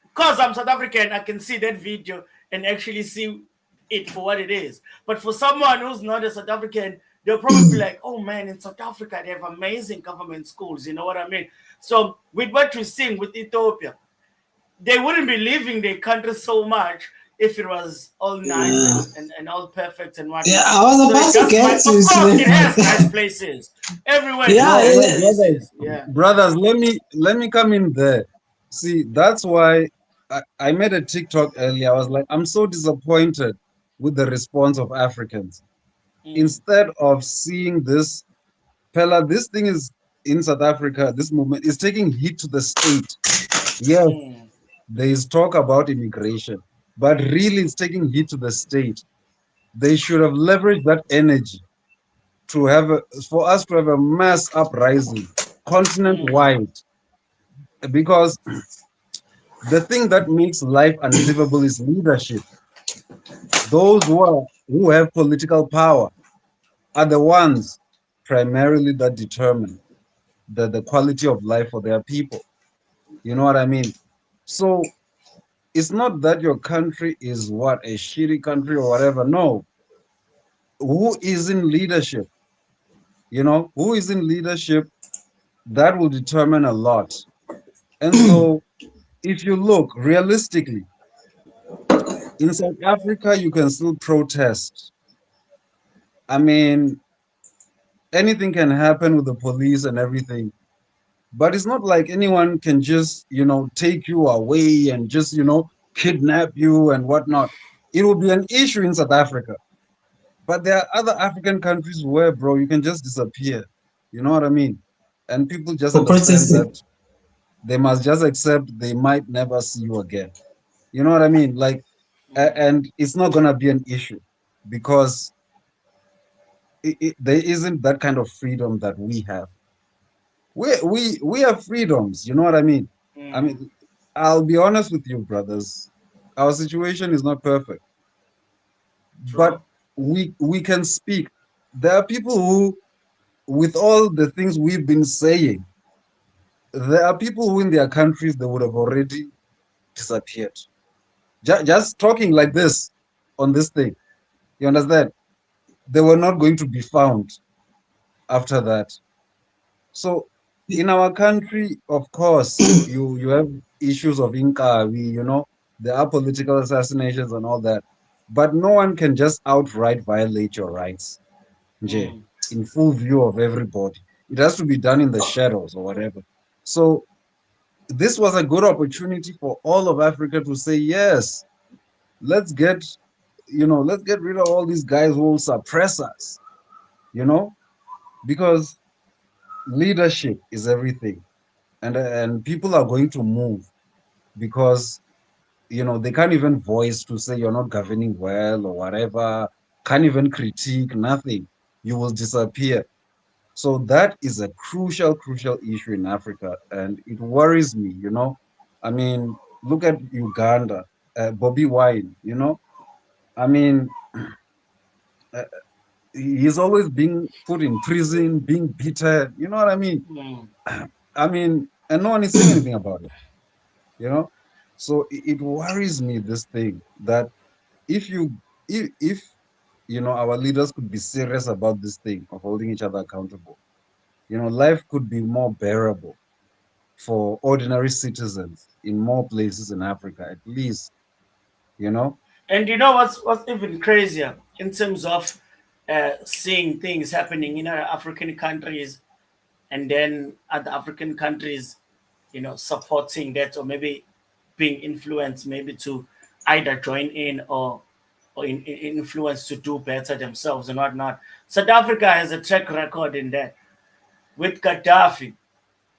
because I'm South African, I can see that video and actually see it for what it is. But for someone who's not a South African, they'll probably be like, oh man, in South Africa, they have amazing government schools. You know what I mean? So with what you're seeing with Ethiopia, they wouldn't be leaving their country so much if it was all nice and all perfect and whatnot. Yeah, I was about to get Of course, it has nice places everywhere. Yeah, there's yeah. nice places. Yeah. Brothers, let me come in there. See, that's why I made a TikTok earlier. I was like, I'm so disappointed with the response of Africans. Instead of seeing this, fella, this thing is in South Africa, this movement is taking heat to the state. Yes, there is talk about immigration, but really it's taking heat to the state. They should have leveraged that energy to for us to have a mass uprising continent-wide, because the thing that makes life unlivable is leadership. Those who have political power are the ones primarily that determine the quality of life for their people. You know what I mean? So it's not that your country is a shitty country or whatever. No. Who is in leadership? Who is in leadership, that will determine a lot. And so if you look realistically, in South Africa, you can still protest. I mean, anything can happen with the police and everything, but it's not like anyone can just, take you away and just, kidnap you and whatnot. It will be an issue in South Africa. But there are other African countries where, bro, you can just disappear. You know what I mean? And people just For understand protesting. that they must just accept they might never see you again. You know what I mean? Like, and it's not gonna be an issue because there isn't that kind of freedom that we have. We have freedoms. You know what I mean? I mean, I'll be honest with you, brothers. Our situation is not perfect, but we can speak. There are people who, with all the things we've been saying, there are people who in their countries they would have already disappeared. Just talking like this on this thing, you understand? They were not going to be found after that. So in our country, of course, you have issues of inkawi, there are political assassinations and all that, but no one can just outright violate your rights, nje, in full view of everybody. It has to be done in the shadows or whatever. So this was a good opportunity for all of Africa to say, yes, let's get rid of all these guys who will suppress us, because leadership is everything. And people are going to move because, they can't even voice to say you're not governing well or whatever, can't even critique, nothing. You will disappear. So that is a crucial issue in Africa, and it worries me, I mean, look at Uganda, Bobby Wine, I mean, he's always being put in prison, being beaten, you know what I mean? I mean, and no one is saying anything about it, So it worries me, this thing, that if our leaders could be serious about this thing of holding each other accountable, life could be more bearable for ordinary citizens in more places in Africa, at least, you know. And you know what's even crazier in terms of seeing things happening in other African countries, and then other African countries, you know, supporting that, or maybe being influenced, maybe to either join in or influence to do better themselves and whatnot. South Africa has a track record in that. With Gaddafi,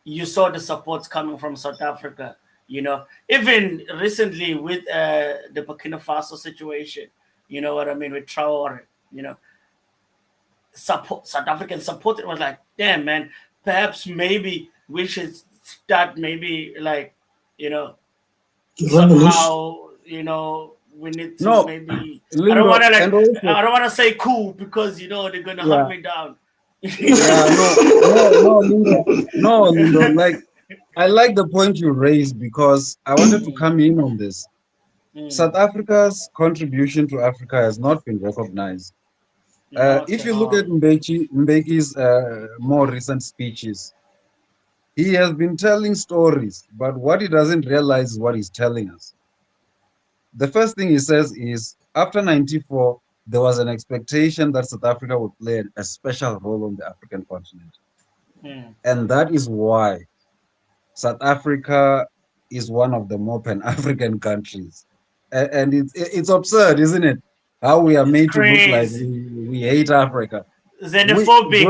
you saw the support coming from South Africa. You know, even recently with the Burkina Faso situation, you know what I mean, with Traore, you know, South African support. It was like, damn, man, perhaps maybe we should start, maybe like, you know, somehow, you know, we need to maybe. Lindo, I don't want to like. also, I don't want to say cool because you know they're gonna hunt me down. no, Lindo. Like, I like the point you raised because I wanted to come in on this. South Africa's contribution to Africa has not been recognized. If you look at Mbeki's more recent speeches, he has been telling stories, but what he doesn't realize is what he's telling us. The first thing he says is, after 94, there was an expectation that South Africa would play a special role on the African continent. And that is why South Africa is one of the more Pan-African countries. And it's absurd, isn't it? How we are made to look like we hate Africa. Xenophobic,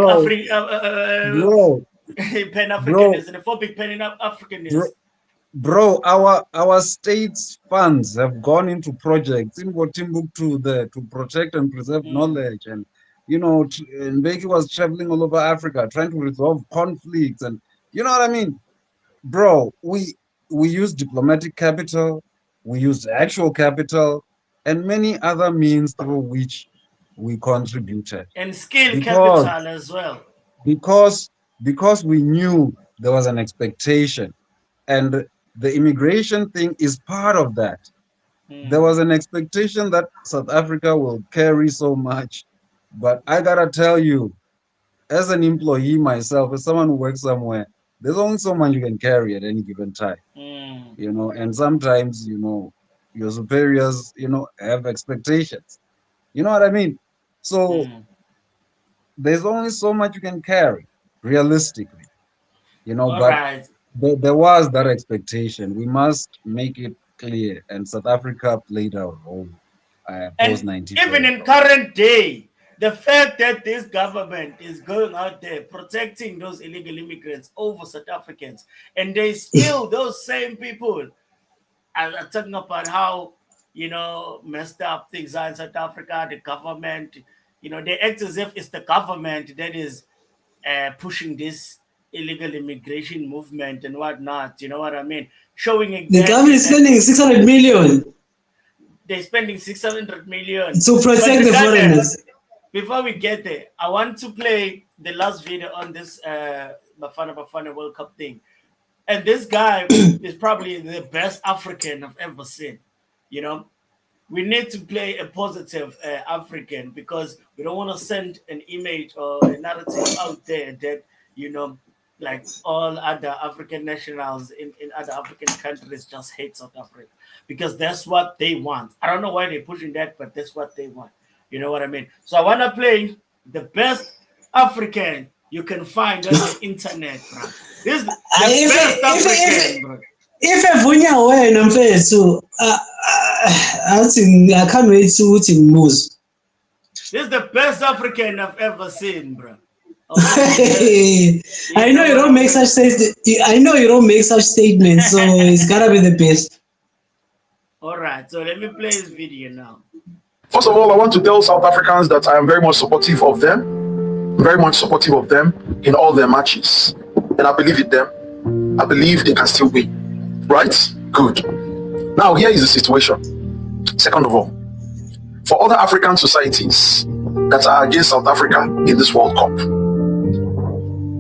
Pan-Africanism, xenophobic Pan-Africanism. Bro, our state's funds have gone into projects in Timbuktu to protect and preserve knowledge. And, you know, Mbeki was traveling all over Africa trying to resolve conflicts. And, you know what I mean? Bro, we use diplomatic capital, we use actual capital, and many other means through which we contributed. And skill capital as well. Because we knew there was an expectation. And the immigration thing is part of that. There was an expectation that South Africa will carry so much. But I gotta tell you, as an employee myself, as someone who works somewhere, there's only so much you can carry at any given time. You know, and sometimes, you know, your superiors, you know, have expectations. You know what I mean? So there's only so much you can carry, realistically. You know, there was that expectation. We must make it clear, and South Africa played a role post-94. Even in current day, the fact that this government is going out there protecting those illegal immigrants over South Africans, and they still, those same people are talking about how, you know, messed up things are in South Africa, the government, you know, they act as if it's the government that is pushing this illegal immigration movement and whatnot, you know what I mean? Showing exactly the government is spending 600 million. They're spending 600 million to protect the foreigners. Before we get there, I want to play the last video on this Bafana Bafana World Cup thing. And this guy is probably the best African I've ever seen. You know, we need to play a positive African, because we don't want to send an image or a narrative out there that, you know, like all other African nationals in other African countries just hate South Africa, because that's what they want. I don't know why they're pushing that, but that's what they want. You know what I mean? So I want to play the best African you can find on the internet, bro. This is the best African, bro. If evunya wena mfethu I can't wait to moose. This is the best African I've ever seen, bro. Okay. I know you don't make such statements. I know you don't make such statements, so it's gotta be the best. All right, so let me play this video now. First of all, I want to tell South Africans that I am very much supportive of them, in all their matches. And I believe in them. I believe they can still win. Right? Good. Now, here is the situation. Second of all, for other African societies that are against South Africa in this World Cup,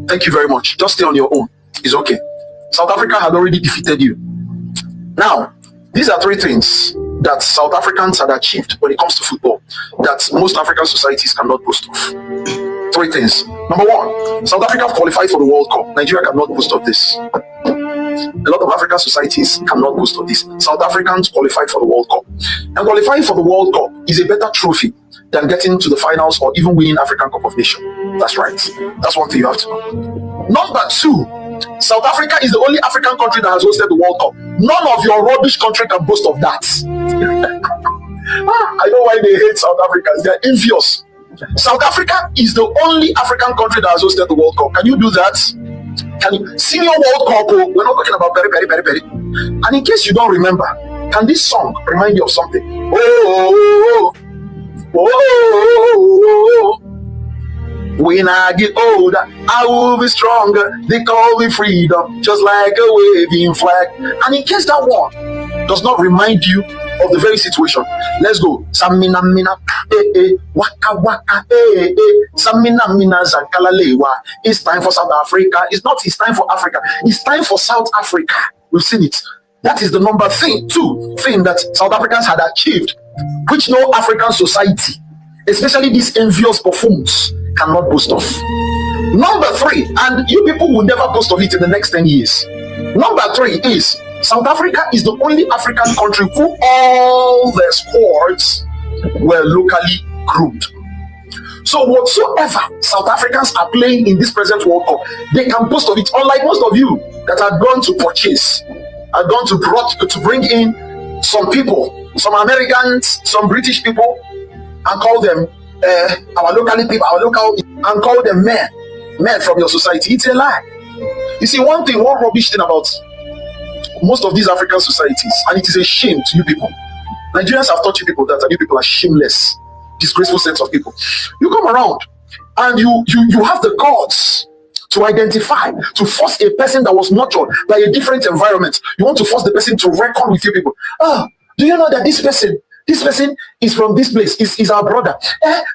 thank you very much. Just stay on your own. It's okay. South Africa had already defeated you. Now, these are three things that South Africans had achieved when it comes to football that most African societies cannot boast of. Three things. Number one, South Africa qualified for the World Cup. Nigeria cannot boast of this. A lot of African societies cannot boast of this. South Africans qualified for the World Cup. And qualifying for the World Cup is a better trophy than getting to the finals or even winning African Cup of Nations. That's right. That's one thing you have to know. Number two, South Africa is the only African country that has hosted the World Cup. None of your rubbish country can boast of that. I know why they hate South Africans. They're envious. South Africa is the only African country that has hosted the World Cup. Can you do that? Can you? Senior World Cup, we're not talking about very. And in case you don't remember, can this song remind you of something? Oh, when I get older, I will be stronger. They call me freedom, just like a waving flag. And in case that one does not remind you of the very situation, let's go. Samina mina, waka waka, Samina mina zankalalewa. It's time for South Africa. It's not. It's time for Africa. It's time for South Africa. We've seen it. That is the number two thing that South Africans had achieved, which no African society, especially these envious buffoons, cannot boast of. Number three, and you people will never boast of it in the next 10 years. Number three is South Africa is the only African country who all their squads were locally groomed. So whatsoever South Africans are playing in this present World Cup, they can boast of it. Unlike most of you that are going to purchase, are going to bring in some people, some Americans, some British people, and call them our local people, and call them men from your society. It's a lie. You see, one rubbish thing about most of these African societies, and it is a shame to you people. Nigerians have taught you people that you people are shameless, disgraceful sets of people. You come around and you have the guts to identify, to force a person that was nurtured by a different environment. You want to force the person to reckon with you people. Do you know that this person is from this place, is our brother?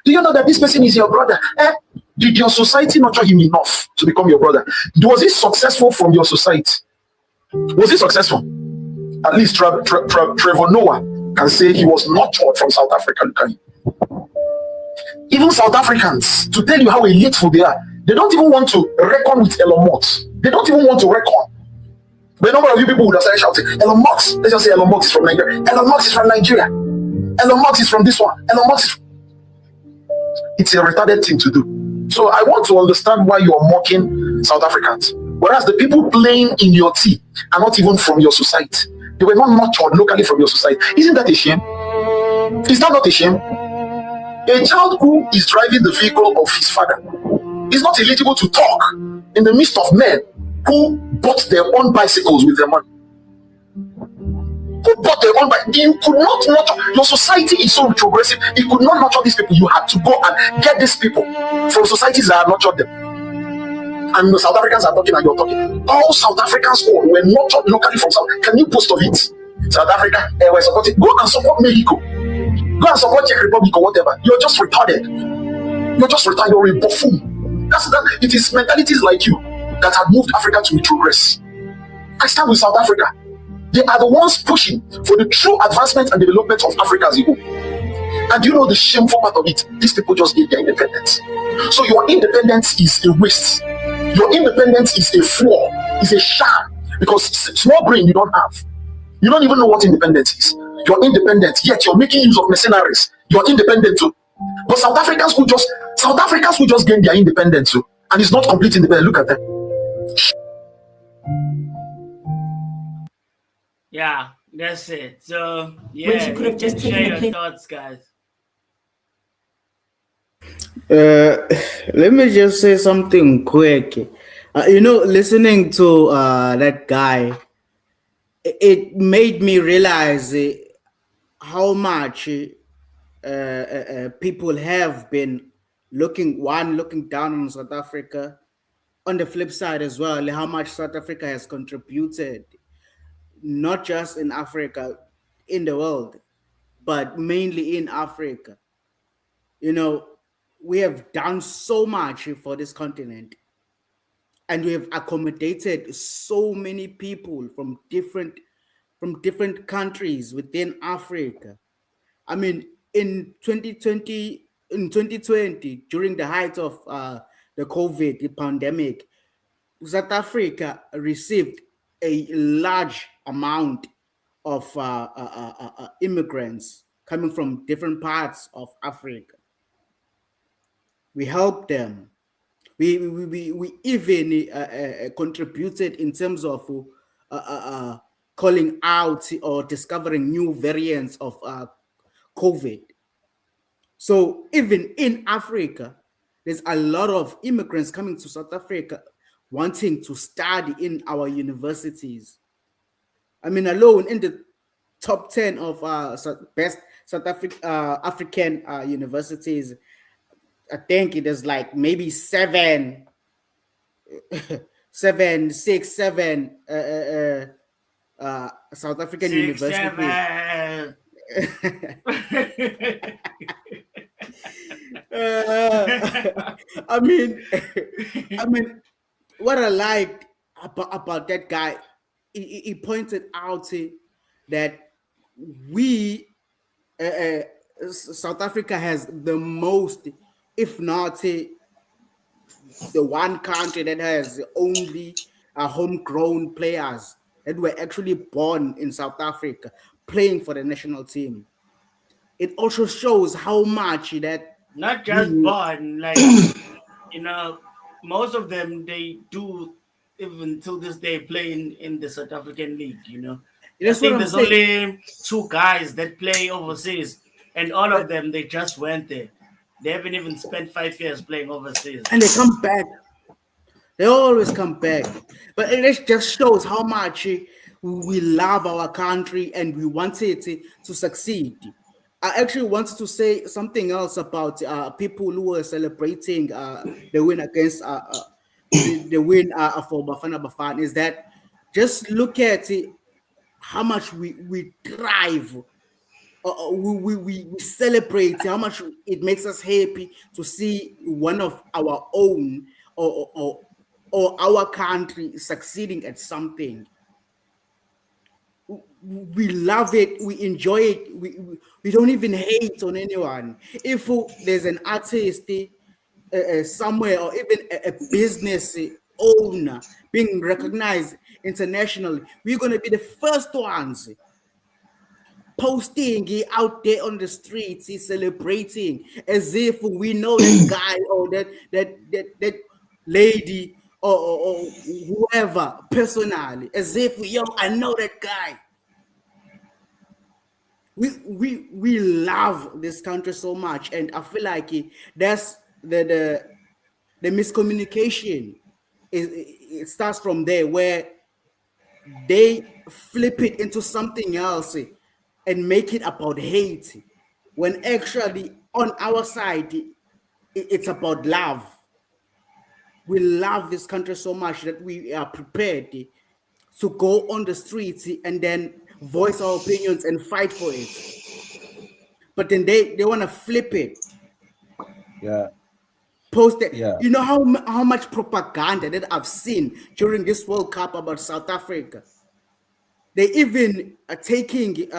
Do you know that this person is your brother? Did your society nurture him enough to become your brother? Was he successful from your society? Was he successful? At least Trevor Noah can say he was nurtured from South Africa. Look at him. Even South Africans, to tell you how eliteful they are, they don't even want to reckon with Elon Musk. They don't even want to reckon. But a number of you people would have started shouting, Elon Musk. Let's just say Elon Musk is from Nigeria. Elon Musk is from Nigeria. Elon Musk is from this one. Elon Musk is... It's a retarded thing to do. So I want to understand why you are mocking South Africans. Whereas the people playing in your team are not even from your society. They were not nurtured locally from your society. Isn't that a shame? Is that not a shame? A child who is driving the vehicle of his father is not eligible to talk in the midst of men who bought their own bicycles with their money. Who bought their own bicycles? You could not nurture. Your society is so retrogressive. It could not nurture these people. You had to go and get these people from societies that have nurtured them. And the South Africans are talking and you're talking. All South Africans were nurtured locally from South. Can you boast of it? South Africa, we're supporting. Go and support Mexico. Go and support Czech Republic or whatever. You're just retarded. You're just retarded. You're a buffoon. It is mentalities like you that have moved Africa to retrogress. I stand with South Africa. They are the ones pushing for the true advancement and development of Africa as a whole. And you know the shameful part of it? These people just need their independence. So your independence is a waste. Your independence is a flaw, is a sham, because small brain you don't have. You don't even know what independence is. You're independent, yet you're making use of mercenaries. You're independent too. But South Africans who just gain their independence too, and it's not complete independence. Look at them. Yeah, that's it. So yeah, you could have just share your thoughts, guys. Let me just say something quick. Listening to that guy, it made me realize how much people have been looking down on South Africa. On the flip side as well, how much South Africa has contributed, not just in Africa, in the world, but mainly in Africa. We have done so much for this continent, and we have accommodated so many people from different countries within Africa. I mean, in 2020, during the height of the COVID pandemic, South Africa received a large amount of immigrants coming from different parts of Africa. We help them. We even contributed in terms of calling out or discovering new variants of COVID. So even in Africa, there's a lot of immigrants coming to South Africa wanting to study in our universities. I mean, alone in the top 10 of best African universities, I think it is like maybe seven, six, seven South African 6, universities. 7. I mean, what I liked about that guy, he pointed out that we, South Africa has the most, if not the one country that has only homegrown players that were actually born in South Africa playing for the national team. It also shows how much that not just born, like most of them, they do even till this day play in the South African league. That's I think what I'm there's saying. only 2 guys that play overseas, and all of them, they just went there. They haven't even spent 5 years playing overseas, and they come back. They always come back. But it just shows how much we love our country and we want it to succeed. I actually wanted to say something else about people who were celebrating the win against the win for Bafana Bafana. Is that just look at how much we thrive. We celebrate how much it makes us happy to see one of our own or our country succeeding at something. We love it, we enjoy it, we don't even hate on anyone. If there's an artist somewhere, or even a business owner being recognized internationally, we're going to be the first ones posting out there on the streets, celebrating as if we know that guy or that lady or whoever personally, as if I know that guy. We love this country so much, and I feel like that's the miscommunication. It starts from there, where they flip it into something else and make it about hate, when actually on our side it's about love. We love this country so much that we are prepared to go on the streets and then voice our opinions and fight for it. But then they want to flip it. Yeah. Post it. Yeah. You know how much propaganda that I've seen during this World Cup about South Africa. They even are taking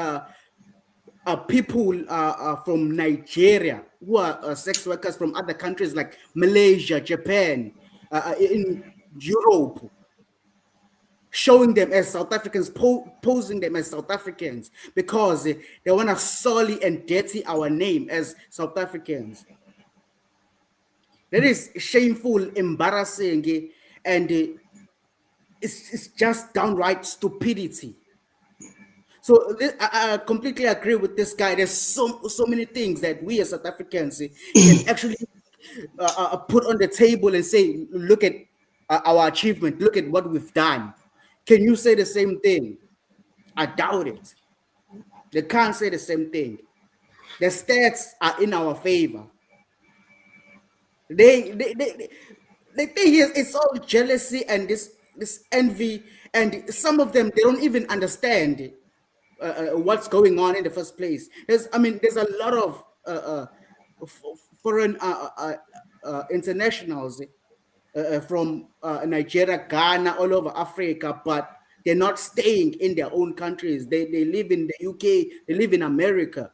people from Nigeria who are sex workers from other countries like Malaysia, Japan, in Europe, showing them as South Africans, posing them as South Africans, because they want to sully and dirty our name as South Africans. That is shameful, embarrassing, and it's just downright stupidity. So I completely agree with this guy. There's so many things that we as South Africans can actually put on the table and say, look at our achievement, look at what we've done. Can you say the same thing? I doubt it. They can't say the same thing. The stats are in our favor. They think it's all jealousy and this envy, and some of them, they don't even understand what's going on in the first place. There's a lot of foreign internationals from Nigeria, Ghana, all over Africa, but they're not staying in their own countries. They live in the UK, they live in America,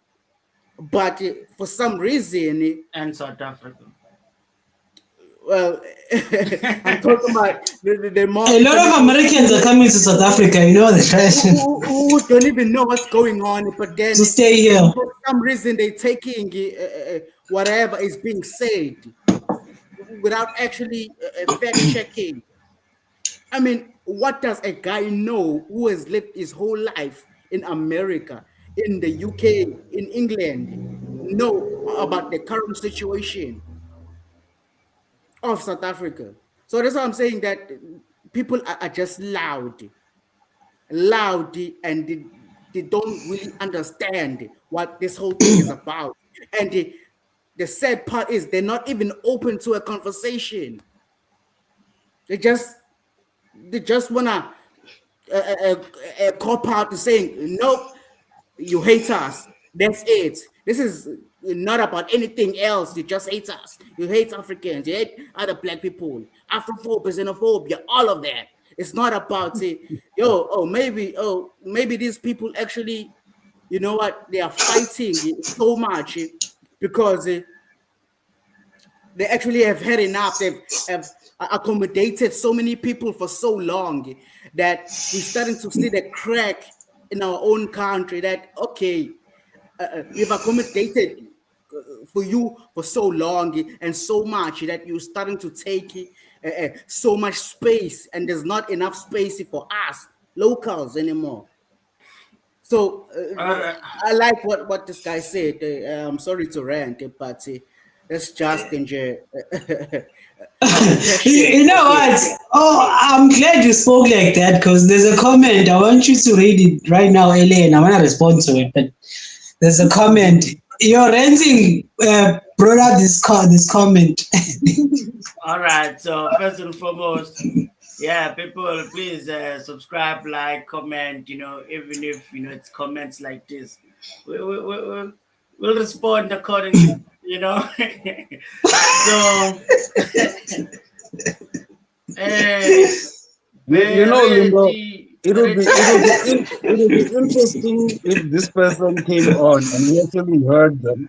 but for some reason, and South Africa. Well, I'm talking about the more. A lot of Americans are coming to South Africa, you know, who don't even know what's going on, but then to stay here. For some reason they're taking whatever is being said without actually fact checking. I mean, what does a guy know who has lived his whole life in America, in the UK, in England, know about the current situation of South Africa? So that's why I'm saying that people are just loud, and they don't really understand what this whole thing is about. And the sad part is they're not even open to a conversation. They just wanna cop out to saying, nope, you hate us. That's it. This is not about anything else. You just hate us. You hate Africans. You hate other black people. Afrophobia, xenophobia, all of that. It's not about maybe these people actually, you know what, they are fighting so much because they actually have had enough. They've accommodated so many people for so long that we're starting to see the crack in our own country that, okay, we've accommodated for you for so long and so much that you're starting to take so much space, and there's not enough space for us locals anymore. So I like what this guy said. I'm sorry to rant, but that's just danger. You know what? Oh, I'm glad you spoke like that, because there's a comment. I want you to read it right now, LA, and I want to respond to it. But there's a comment. Your ranting brought up this comment. All right. So first and foremost, yeah, people, please subscribe, like, comment. You know, even if it's comments like this, we'll respond accordingly. You know, so Limbo, it would be interesting if this person came on and we actually heard them.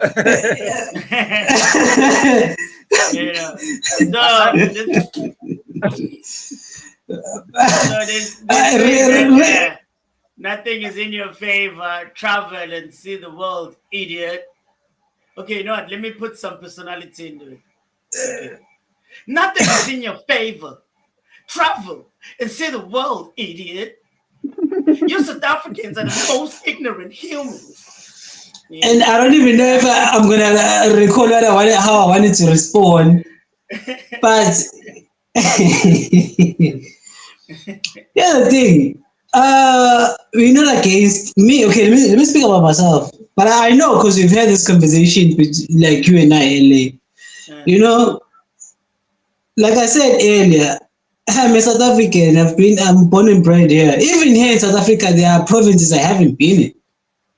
Nothing is in your favor. Travel and see the world, idiot. Okay, you know what? Let me put some personality into it. Okay. Nothing is in your favor. Travel and see the world, idiot. You South Africans are the most ignorant humans. Yeah. And I don't even know if I'm gonna recall how I wanted to respond. But yeah, the thing, we're not against me. Okay, let me speak about myself. But I know, because we've had this conversation with, like, you and I, LA. You know, like I said earlier, I'm a South African. I'm born and bred here. Even here in South Africa, there are provinces I haven't been in.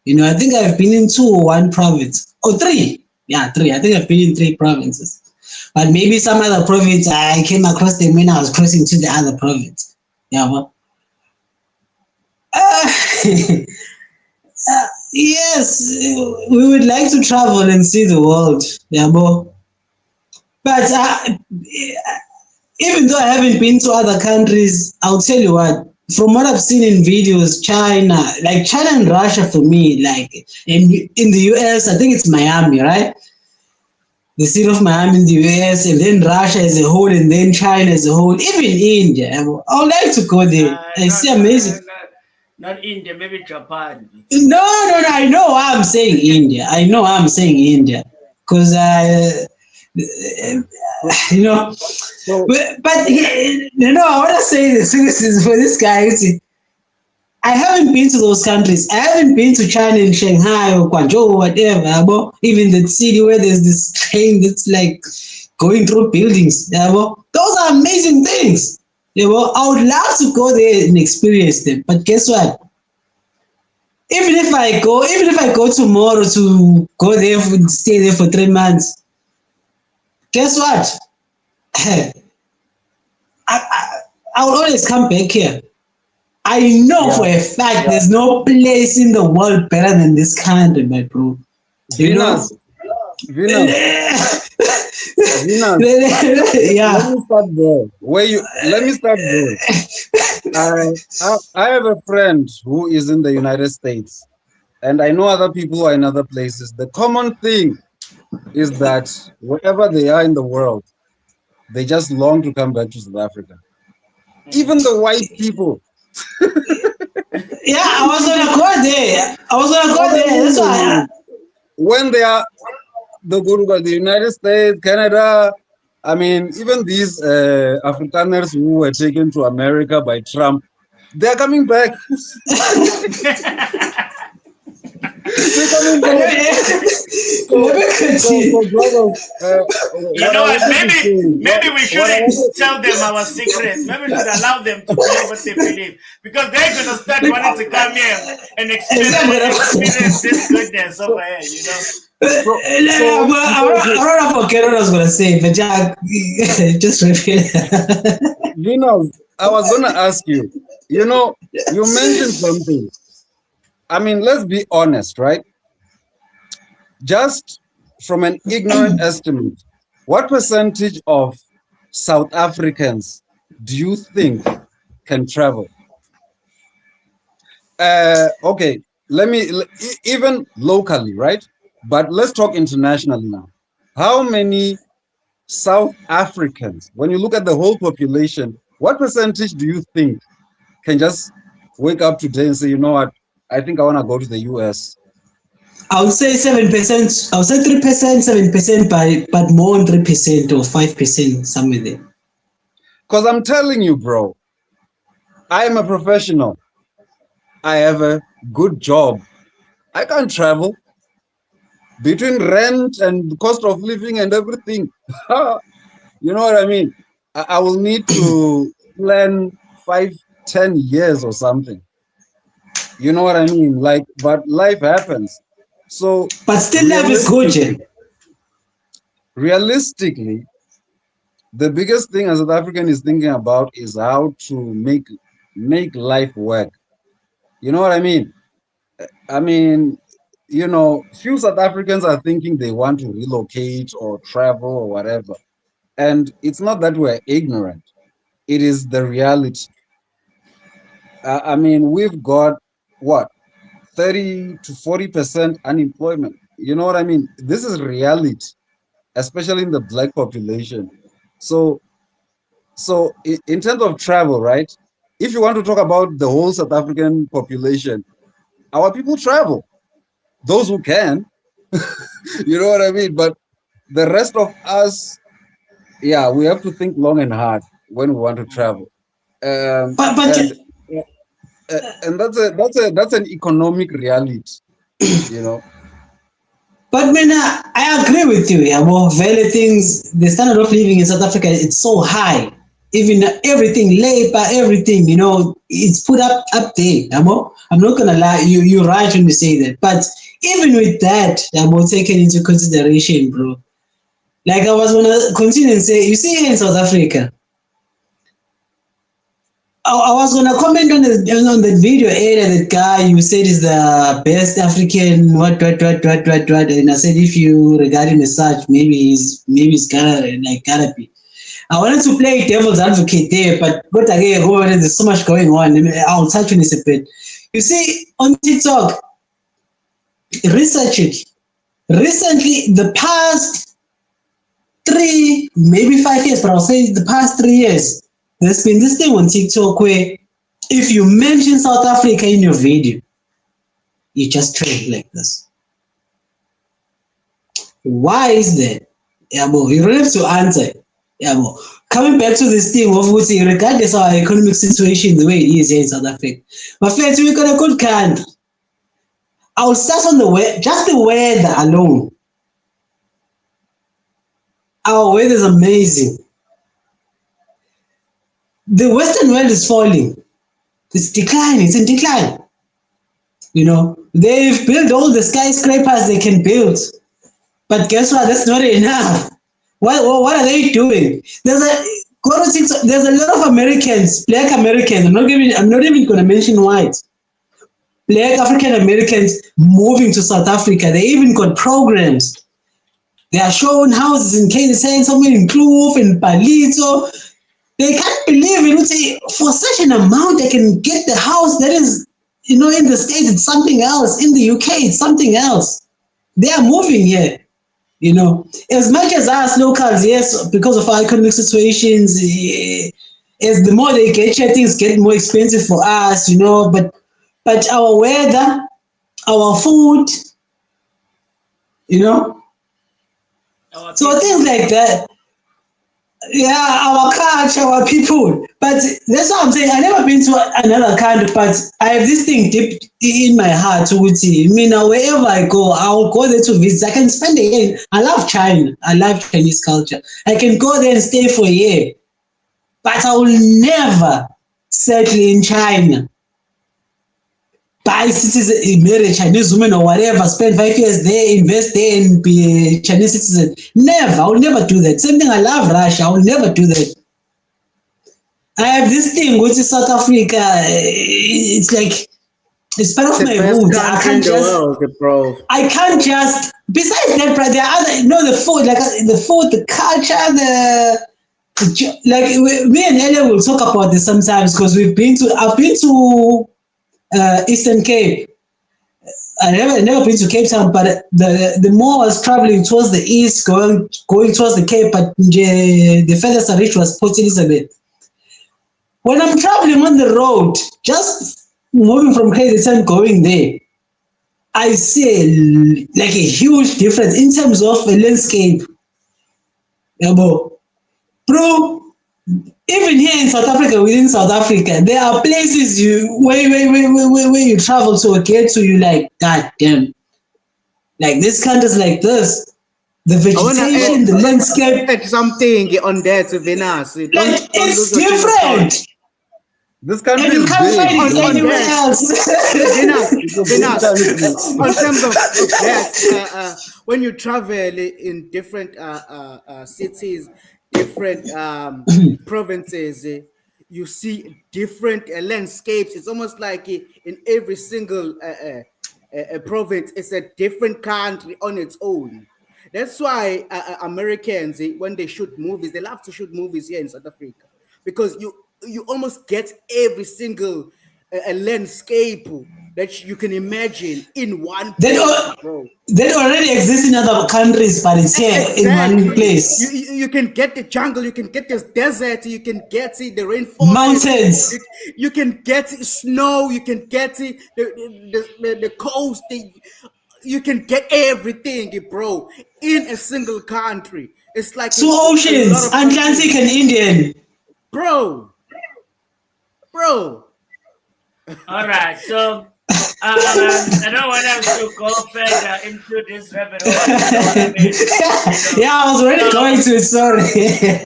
You know, I think I've been in 2 or 1 province. Or 3. Yeah, 3. I think I've been in 3 provinces. But maybe some other province, I came across them when I was crossing to the other province. Yeah, but yes, we would like to travel and see the world. Yeah, but even though I haven't been to other countries, I'll tell you what, from what I've seen in videos, China and Russia for me, like in the US, I think it's Miami, right? The city of Miami in the US, and then Russia as a whole, and then China as a whole, even India. I would like to go there. I see amazing. Not India, maybe Japan. No, I know why I'm saying India. Because you know, but you know, I want to say this for this guy. I haven't been to those countries. I haven't been to China and Shanghai or Guangzhou or whatever. Even the city where there's this train that's like going through buildings. Those are amazing things. I would love to go there and experience them. But guess what? Even if I go tomorrow to go there, stay there for 3 months, guess what? I will always come back here. I know for a fact there's no place in the world better than this country, my bro. You know? Venus, Yeah. let me start there. Let me start there. I have a friend who is in the United States, and I know other people who are in other places. The common thing is that wherever they are in the world, they just long to come back to South Africa. Even the white people. Yeah, I was gonna go there. That's why. When they are the United States, Canada, I mean, even these Afrikaners who were taken to America by Trump, they are coming back. They're coming back. You know what? Maybe we shouldn't tell them our secrets. Maybe we should allow them to believe what they believe, because they're gonna start wanting to come here and experience this goodness over here. You know. I don't forget what I was gonna say, but just repeat. You know, I was gonna ask you. You know, you mentioned something. I mean, let's be honest, right? Just from an ignorant estimate, what percentage of South Africans do you think can travel? Okay, even locally, right? But let's talk internationally now. How many South Africans, when you look at the whole population, what percentage do you think can just wake up today and say, you know what, I think I want to go to the US? I would say 7%. I would say 3%, 7%, but more than 3% or 5%, somewhere there. Because I'm telling you, bro, I am a professional. I have a good job. I can't travel. Between rent and cost of living and everything. You know what I mean? I will need to plan 5-10 years or something. You know what I mean? Like, but life happens. So, but still life is good. Realistically, the biggest thing a South African is thinking about is how to make life work. You know what I mean? I mean, you know, few South Africans are thinking they want to relocate or travel or whatever. And it's not that we're ignorant. It is the reality. I mean, we've got, what, 30 to 40% unemployment. You know what I mean? This is reality, especially in the black population. So in terms of travel, right? If you want to talk about the whole South African population, our people travel. Those who can, you know what I mean? But the rest of us, yeah, we have to think long and hard when we want to travel. And that's an economic reality, you know. But man, I agree with you. Yeah, well, valid things. The standard of living in South Africa, it's so high. Even everything, labor, everything, you know, it's put up there. I'm not gonna lie. You're right when you say that. But even with that, I'm taken into consideration, bro. Like I was gonna continue and say, you see here in South Africa, I was gonna comment on the video earlier. That guy you said is the best African. What? And I said if you regard him as such, maybe he's gotta be. I wanted to play devil's advocate there, but again, there's so much going on. I'll touch on this a bit. You see, on TikTok, research it. Recently, the past 3, maybe 5 years, but I'll say the past 3 years, there's been this thing on TikTok where if you mention South Africa in your video, you just trend like this. Why is that? Yeah, well, you don't have to answer. Yeah, well, coming back to this thing of regardless of our economic situation, the way it is here in South Africa, my friends, we've got a good country. I'll start on just the weather alone. Our weather is amazing. The Western world is falling. It's declining. It's in decline. You know, they've built all the skyscrapers they can build. But guess what? That's not enough. What are they doing? There's a lot of Americans, black Americans. I'm not even going to mention white. Black African Americans moving to South Africa. They even got programs. They are shown houses in KZN, somewhere in Kloof, in Palito. They can't believe it. For such an amount, they can get the house that is, in the States, it's something else. In the UK, it's something else. They are moving here. As much as us locals, yes, because of our economic situations, as the more they get here, things get more expensive for us, but our weather, our food, so things like that. Yeah, our culture, our people. But that's what I'm saying. I've never been to another country, but I have this thing deep in my heart. Wherever I go, I'll go there to visit. I can spend a year. I love China. I love Chinese culture. I can go there and stay for a year. But I will never settle in China. Buy citizen, marry a Chinese woman or whatever, spend 5 years there, invest there and be a Chinese citizen. Never, I will never do that. Same thing, I love Russia, I will never do that. I have this thing which is South Africa, it's like, it's part of my roots. I can't just, besides that, there are other, the food, the culture, me and Elia will talk about this sometimes because I've been to Eastern Cape. I've never been to Cape Town, but the more I was traveling towards the east, going towards the Cape, but the furthest I reached was Port Elizabeth. When I'm traveling on the road, just moving from KZN going there, I see a huge difference in terms of a landscape. Bro, even here in South Africa, within South Africa, there are places where you travel to or get to, you like, God damn. Like this country's like this. The vegetation, the landscape. Something on that, Venus. It's different. This country and you can't find it anywhere else. On terms of that, when you travel in different cities, different provinces, you see different landscapes. It's almost like in every single province, it's a different country on its own. That's why Americans, when they shoot movies, they love to shoot movies here in South Africa, because you almost get every single landscape that you can imagine in one place. That already exists in other countries, but it's here in one place. You can get the jungle, you can get the desert, you can get the rainforest, mountains, you can get snow, you can get the coast, you can get everything, bro, in a single country. It's like two oceans, Atlantic and Indian. Bro. All right, so I don't want us to go further into this rabbit hole. Yeah, I was already going to it, sorry.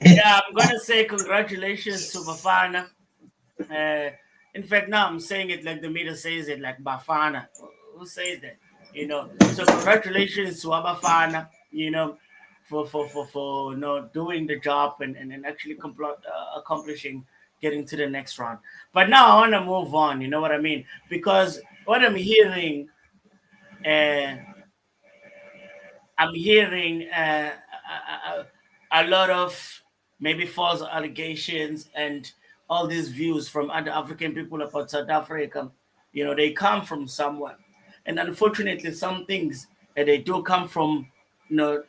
Yeah, I'm going to say congratulations to Bafana. In fact, now I'm saying it like the media says it, like Bafana. Who says that? So congratulations to Bafana, for doing the job and actually accomplishing getting to the next round. But now I want to move on, you know what I mean? Because what I'm hearing, a lot of maybe false allegations and all these views from other African people about South Africa. They come from somewhere. And unfortunately, some things, they do come from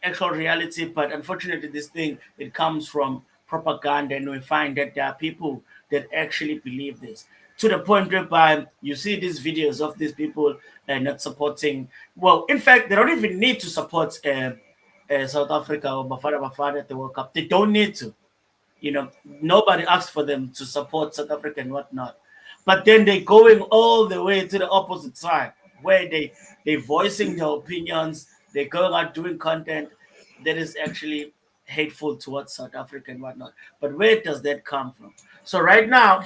actual reality, but unfortunately, this thing, it comes from propaganda, and we find that there are people that actually believe this, to the point whereby you see these videos of these people not supporting. Well, in fact, they don't even need to support South Africa or Bafana Bafana at the World Cup. They don't need to. Nobody asked for them to support South Africa and whatnot. But then they're going all the way to the opposite side, where they're voicing their opinions, they're going out doing content that is actually hateful towards South Africa and whatnot. But where does that come from? So right now,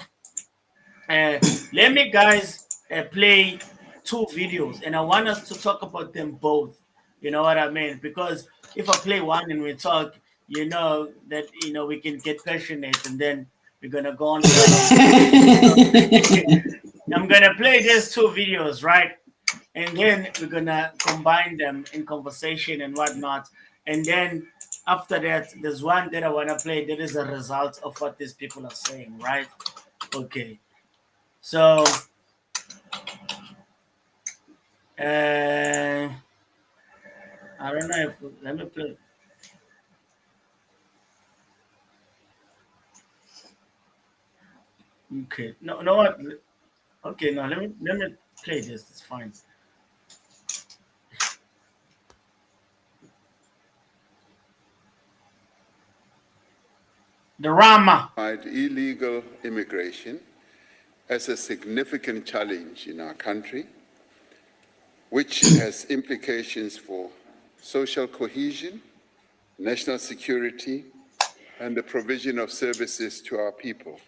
let me guys play two videos, and I want us to talk about them both. You know what I mean? Because if I play one and we talk, that we can get passionate, and then we're gonna go on. I'm gonna play these two videos, right? And then we're gonna combine them in conversation and whatnot. And then after that, there's one that I want to play. That is a result of what these people are saying, right? Okay. So, I don't know if, let me play. Okay. No what? Okay, no, let me play this. It's fine. The Rama. Illegal immigration as a significant challenge in our country, which has implications for social cohesion, national security, and the provision of services to our people.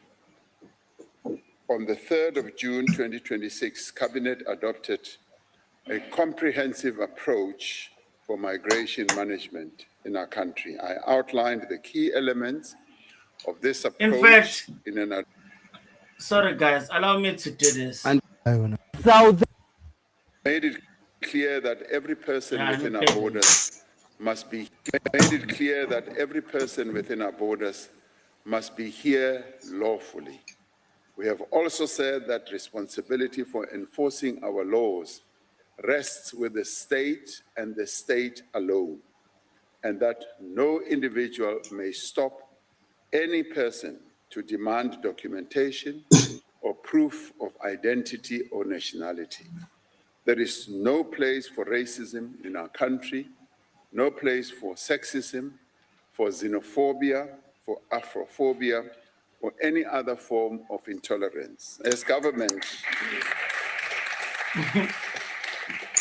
On the 3rd of June 2026, Cabinet adopted a comprehensive approach for migration management in our country. I outlined the key elements of this approach. In fact, sorry guys, allow me to do this. And made it clear that every person within our borders must be here lawfully. We have also said that responsibility for enforcing our laws rests with the state and the state alone, and that no individual may stop any person to demand documentation or proof of identity or nationality. There is no place for racism in our country, no place for sexism, for xenophobia, for Afrophobia, or any other form of intolerance. As government,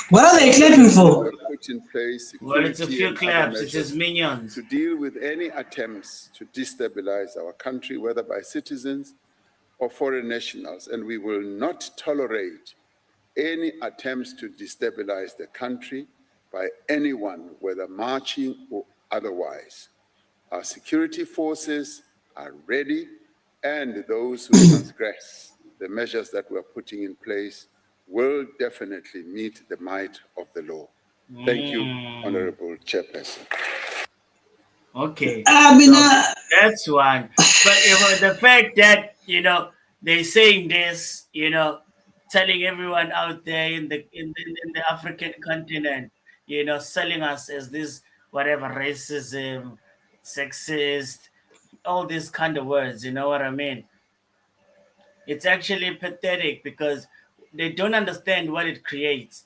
what are they clapping for? Put in place well, it's a few claps, it is minions. To deal with any attempts to destabilize our country, whether by citizens or foreign nationals, and we will not tolerate any attempts to destabilize the country by anyone, whether marching or otherwise. Our security forces are ready, and those who transgress the measures that we're putting in place will definitely meet the might of the law. Thank you, Honorable Chairperson. Okay. I mean, that's one. But the fact that, they're saying this, telling everyone out there in the African continent, selling us as this whatever racism, sexist, all these kind of words, you know what I mean? It's actually pathetic because they don't understand what it creates.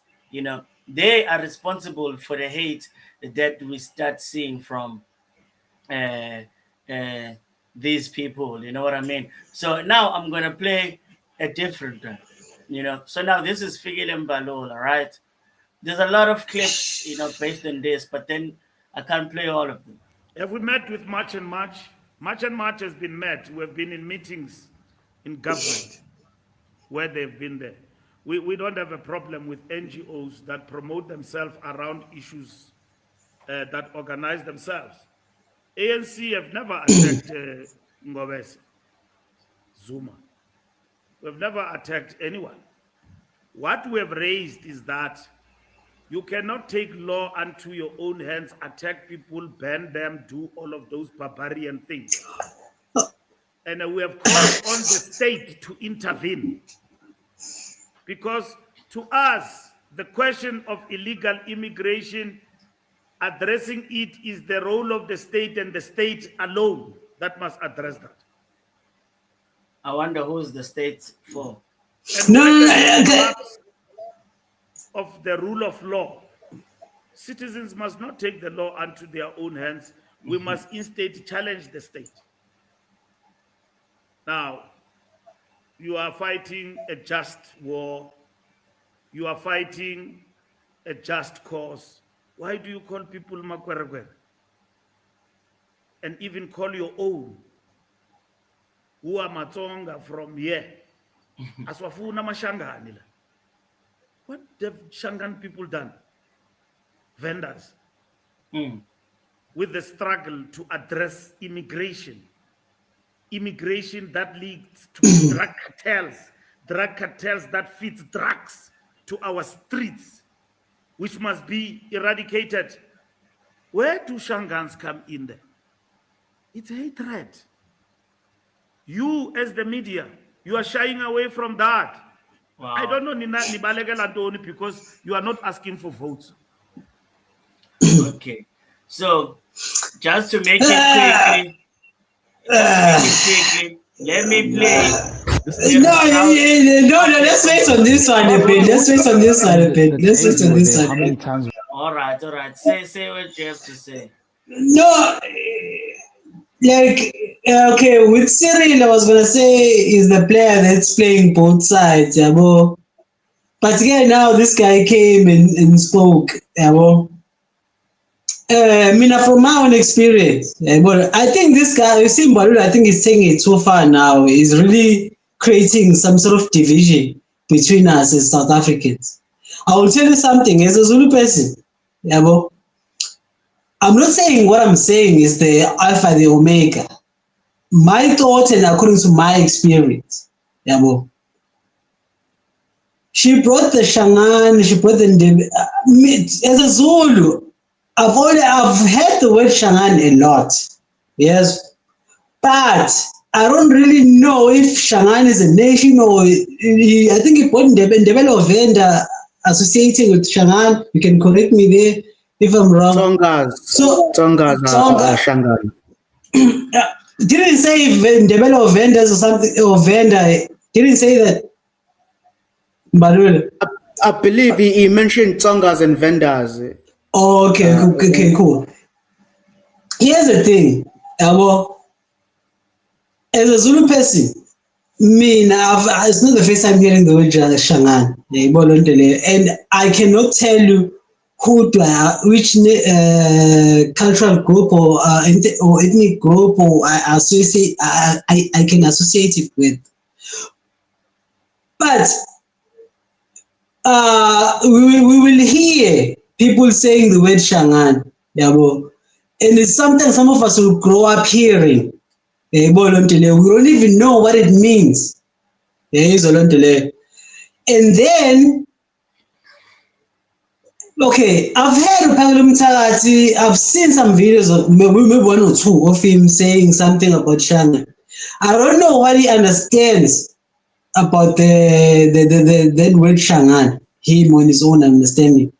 They are responsible for the hate that we start seeing from these people, you know what I mean? So now I'm gonna play a different one, So now this is Fikile Mbalula, right? There's a lot of clips, based on this, but then I can't play all of them. Have we met with March and March? March and March has been met. We've been in meetings in government where they've been there. We don't have a problem with NGOs that promote themselves around issues that organize themselves. ANC have never attacked Ngobese, Zuma. We've never attacked anyone. What we have raised is that you cannot take law unto your own hands, attack people, ban them, do all of those barbarian things. And we have called on the state to intervene. Because to us, the question of illegal immigration, addressing it is the role of the state and the state alone that must address that. I wonder who's the state for. Of the rule of law, citizens must not take the law unto their own hands. We must instead challenge the state. Now, you are fighting a just war. You are fighting a just cause. Why do you call people Makwerekwe? And even call your own, who are Matsonga from here? Aswafuna Mashangani. What have Shangan people done? Vendors. With the struggle to address immigration. Immigration that leads to drug cartels that feeds drugs to our streets, which must be eradicated. Where do Shangans come in there? It's hatred. You, as the media, you are shying away from that. Wow. I don't know because you are not asking for votes. Okay. So, just to make it quickly, let me play. No, let's wait on this one a bit. Let's wait on this one a bit. Let's wait on this one a bit. All right. Say what you have to say. No, like, okay, with Cyril, I was going to say is the player that's playing both sides, yeah, but again, now this guy came and spoke, yeah, from my own experience, but I think this guy, you see, Mbalula, I think he's taking it so far now. He's really creating some sort of division between us as South Africans. I will tell you something, as a Zulu person, yeah, I'm not saying what I'm saying is the alpha, the omega. My thought and according to my experience, yeah, she brought the Shangan, she brought the as a Zulu. I've heard the word Shangan a lot, yes, but I don't really know if Shangan is a nation or I think it wasn't develop vendor associating with Shangan. You can correct me there if I'm wrong. Tongas are Shangan. Didn't say develop vendors or something or vendor. Didn't say that. But I believe he mentioned Tongas and vendors. Oh, okay, cool. Here's the thing, as a Zulu person, it's not the first time hearing the word Shangan, and I cannot tell you which cultural group or ethnic group or I can associate it with, but we will hear people saying the word Shangan, and it's something some of us will grow up hearing. We don't even know what it means. And then, okay, I've heard I've seen some videos of maybe one or two of him saying something about Shangan. I don't know what he understands about that word Shangan. Him on his own understanding.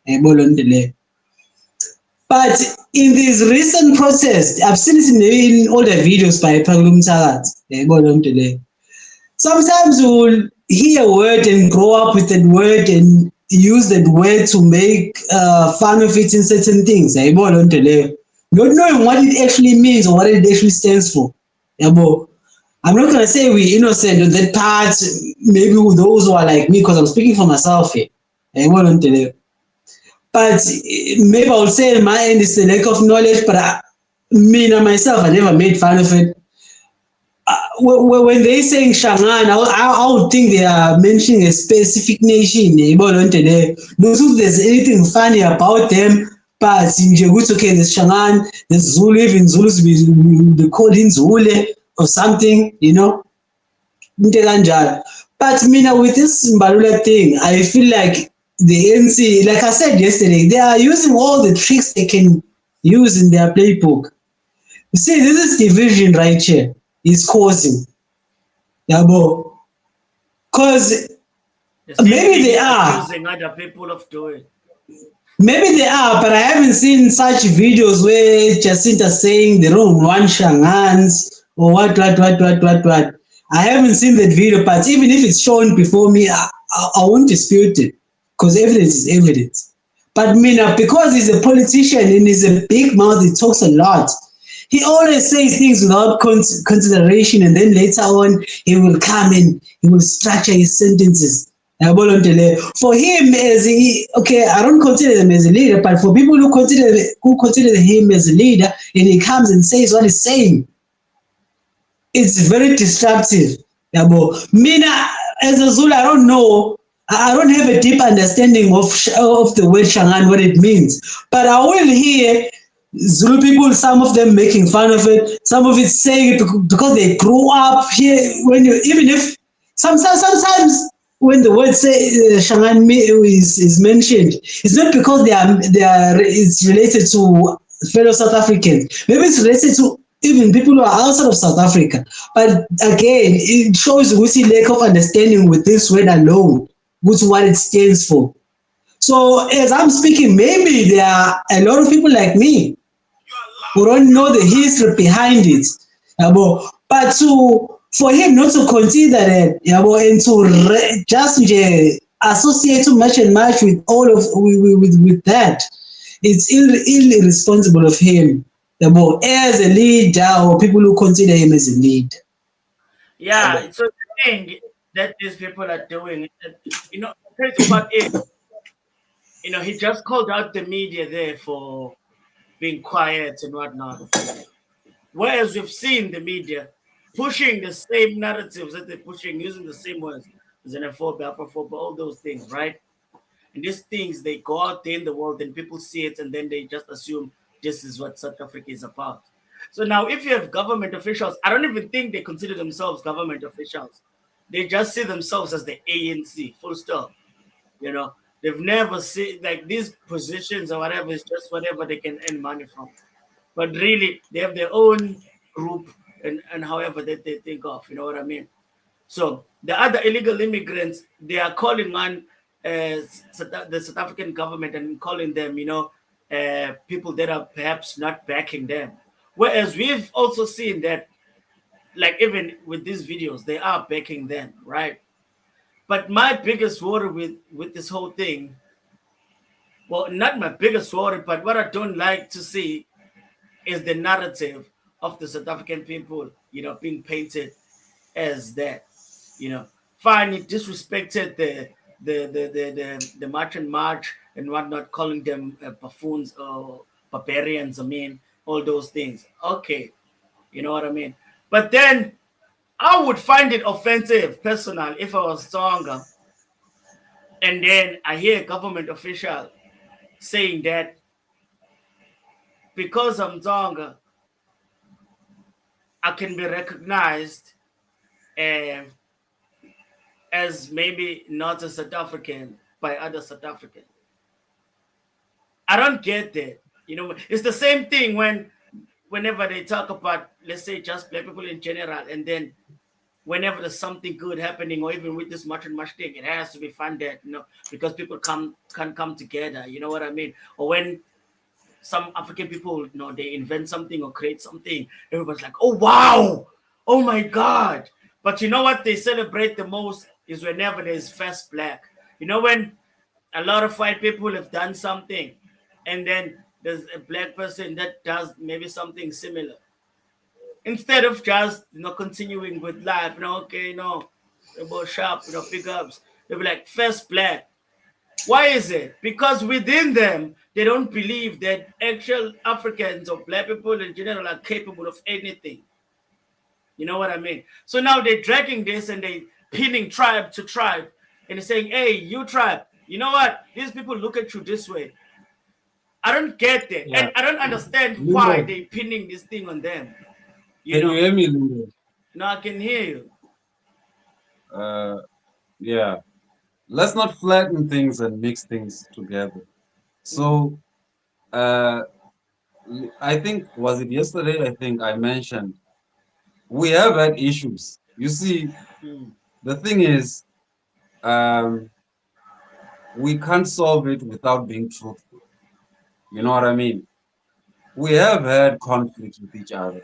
But in this recent process, I've seen it in all the videos by Pagulum Talat. Sometimes we will hear a word and grow up with that word and use that word to make fun of it in certain things. Not knowing what it actually means or what it actually stands for. I'm not going to say we're innocent on that part. Maybe those who are like me, because I'm speaking for myself here. But maybe I'll say on my end it's a lack of knowledge, but myself, I never made fun of it. When they're saying Shangan, I would think they are mentioning a specific nation. Not if there's anything funny about them, but okay, there's Shangan, there's Zulu, even Zulus be called in Zulu or something, But with this Mbalula thing, I feel like the ANC, like I said yesterday, they are using all the tricks they can use in their playbook. You see, this is division right here is causing. Because maybe they are. Accusing other people of doing. Maybe they are, but I haven't seen such videos where Jacinta saying they don't want Shangans or what. I haven't seen that video, but even if it's shown before me, I won't dispute it. Because evidence is evidence. But because he's a politician and he's a big mouth, he talks a lot. He always says things without consideration, and then later on, he will come and he will structure his sentences. For him, I don't consider him as a leader, but for people who consider him as a leader, and he comes and says what he's saying, it's very disruptive. As a Zulu, I don't know. I don't have a deep understanding of the word Shangan, what it means. But I will hear Zulu people, some of them making fun of it, some of it saying it because they grew up here. Sometimes when the word Shangan is mentioned, it's not because it's related to fellow South Africans. Maybe it's related to even people who are outside of South Africa. But again, it shows we see lack of understanding with this word alone, which what it stands for. So as I'm speaking, maybe there are a lot of people like me who don't know the history behind it. But for him not to consider it, and to just associate too much and much with all of with that, it's irresponsible of him. As a leader or people who consider him as a leader. Yeah, so the thing that these people are doing, the crazy part is, he just called out the media there for being quiet and whatnot. Whereas we've seen the media pushing the same narratives that they're pushing, using the same words, xenophobia, Afrophobia, all those things, right? And these things, they go out there in the world and people see it and then they just assume this is what South Africa is about. So now if you have government officials, I don't even think they consider themselves government officials. They just see themselves as the ANC, full stop. They've never seen like these positions or whatever, it's just whatever they can earn money from. But really, they have their own group and however that they think of, you know what I mean? So the other illegal immigrants, they are calling on the South African government and calling them, people that are perhaps not backing them. Whereas we've also seen that, like even with these videos, they are backing them, right? But my biggest worry with this whole thing, well, not my biggest worry, but what I don't like to see is the narrative of the South African people, being painted as that. Fine, it disrespected the March and March and whatnot, calling them buffoons or barbarians. I mean, all those things. Okay, you know what I mean. But then I would find it offensive, personal, if I was stronger, and then I hear a government official saying that because I'm stronger, I can be recognized as maybe not a South African by other South Africans. I don't get that. It's the same thing whenever they talk about, let's say, just black people in general, and then whenever there's something good happening, or even with this much and much thing, it has to be funded, because people can come together. You know what I mean? Or when some African people, they invent something or create something, everybody's like, oh, wow, oh my God. But you know what they celebrate the most is whenever there's first black. When a lot of white people have done something and then there's a black person that does maybe something similar. Instead of just, continuing with life, about sharp, pickups, they'll be like, first black. Why is it? Because within them, they don't believe that actual Africans or black people in general are capable of anything. You know what I mean? So now they're dragging this and they pinning tribe to tribe and they're saying, hey, you tribe, you know what? These people look at you this way. I don't get that. Yeah. And I don't understand why they're pinning this thing on them. Can you hear me, Lindo? No, I can hear you. Yeah. Let's not flatten things and mix things together. So, I think, was it yesterday? I think I mentioned we have had issues. You see, the thing is, we can't solve it without being truthful. You know what I mean? We have had conflict with each other.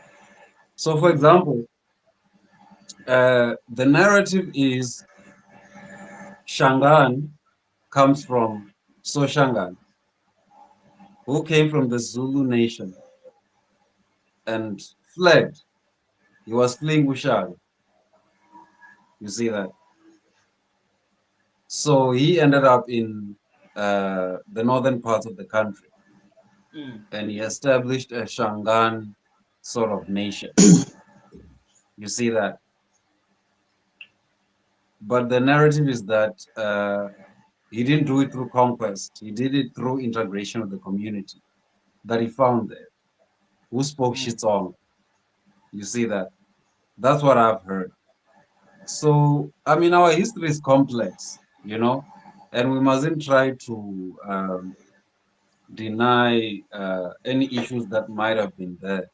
So, for example, the narrative is Shangan comes from Soshangan, who came from the Zulu nation and fled. He was fleeing Ushag. You see that? So he ended up in the northern parts of the country. And he established a Shangan sort of nation. You see that? But the narrative is that he didn't do it through conquest. He did it through integration of the community that he found there, who spoke Xitsonga. You see that? That's what I've heard. So, I mean, our history is complex, and we mustn't try to deny any issues that might have been there.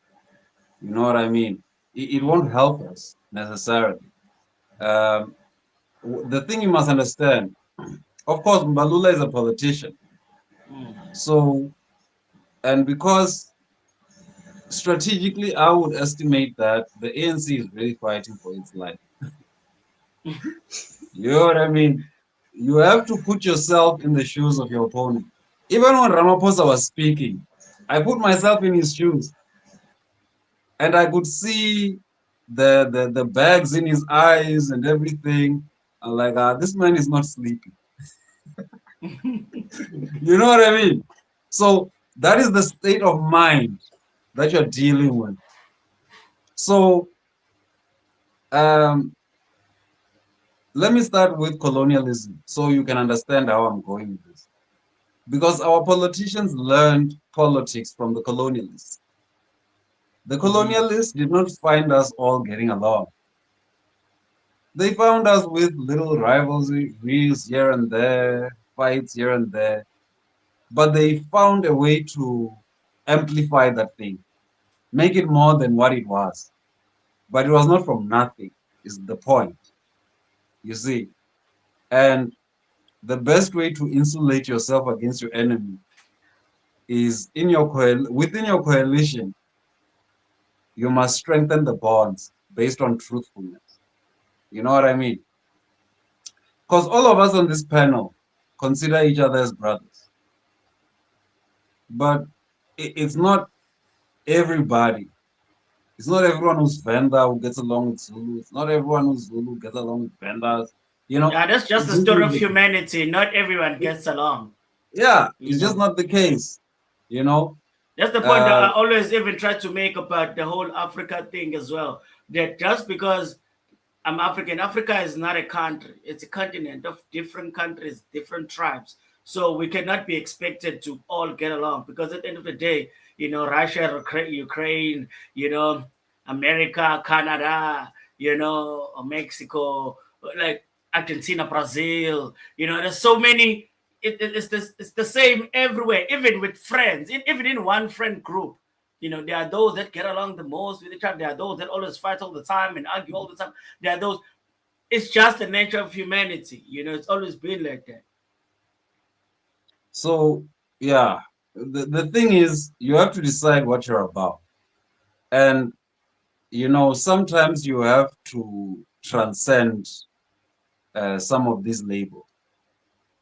You know what I mean? It won't help us necessarily. Um, the thing you must understand, of course, Mbalula is a politician. So, and because strategically, I would estimate that the ANC is really fighting for its life. You know what I mean? You have to put yourself in the shoes of your opponent. Even when Ramaphosa was speaking, I put myself in his shoes and I could see the bags in his eyes and everything. I'm like, this man is not sleeping. You know what I mean? So that is the state of mind that you're dealing with. So let me start with colonialism so you can understand how I'm going with this. Because our politicians learned politics from the colonialists. The colonialists did not find us all getting along. They found us with little rivalries here and there, fights here and there, but they found a way to amplify that thing, make it more than what it was. But it was not from nothing, is the point, you see. And the best way to insulate yourself against your enemy is within your coalition, you must strengthen the bonds based on truthfulness. You know what I mean? Because all of us on this panel consider each other as brothers. But it's not everybody. It's not everyone who's Venda who gets along with Zulu. It's not everyone who's Zulu gets along with Vendas. You know, Yeah, that's just the story of humanity. Not everyone gets along. Yeah, it's just not the case. You know, that's the point that I always even try to make about the whole Africa thing as well. That just because I'm African, Africa is not a country. It's a continent of different countries, different tribes. So we cannot be expected to all get along because at the end of the day, you know, Russia, Ukraine, you know, America, Canada, you know, Mexico, like Argentina, Brazil, you know, there's so many. It's the same everywhere, even with friends, even in one friend group. You know, there are those that get along the most with each other. There are those that always fight all the time and argue all the time. There are those. It's just the nature of humanity. You know, it's always been like that. So, yeah, the thing is, you have to decide what you're about. And, you know, sometimes you have to transcend some of these labels.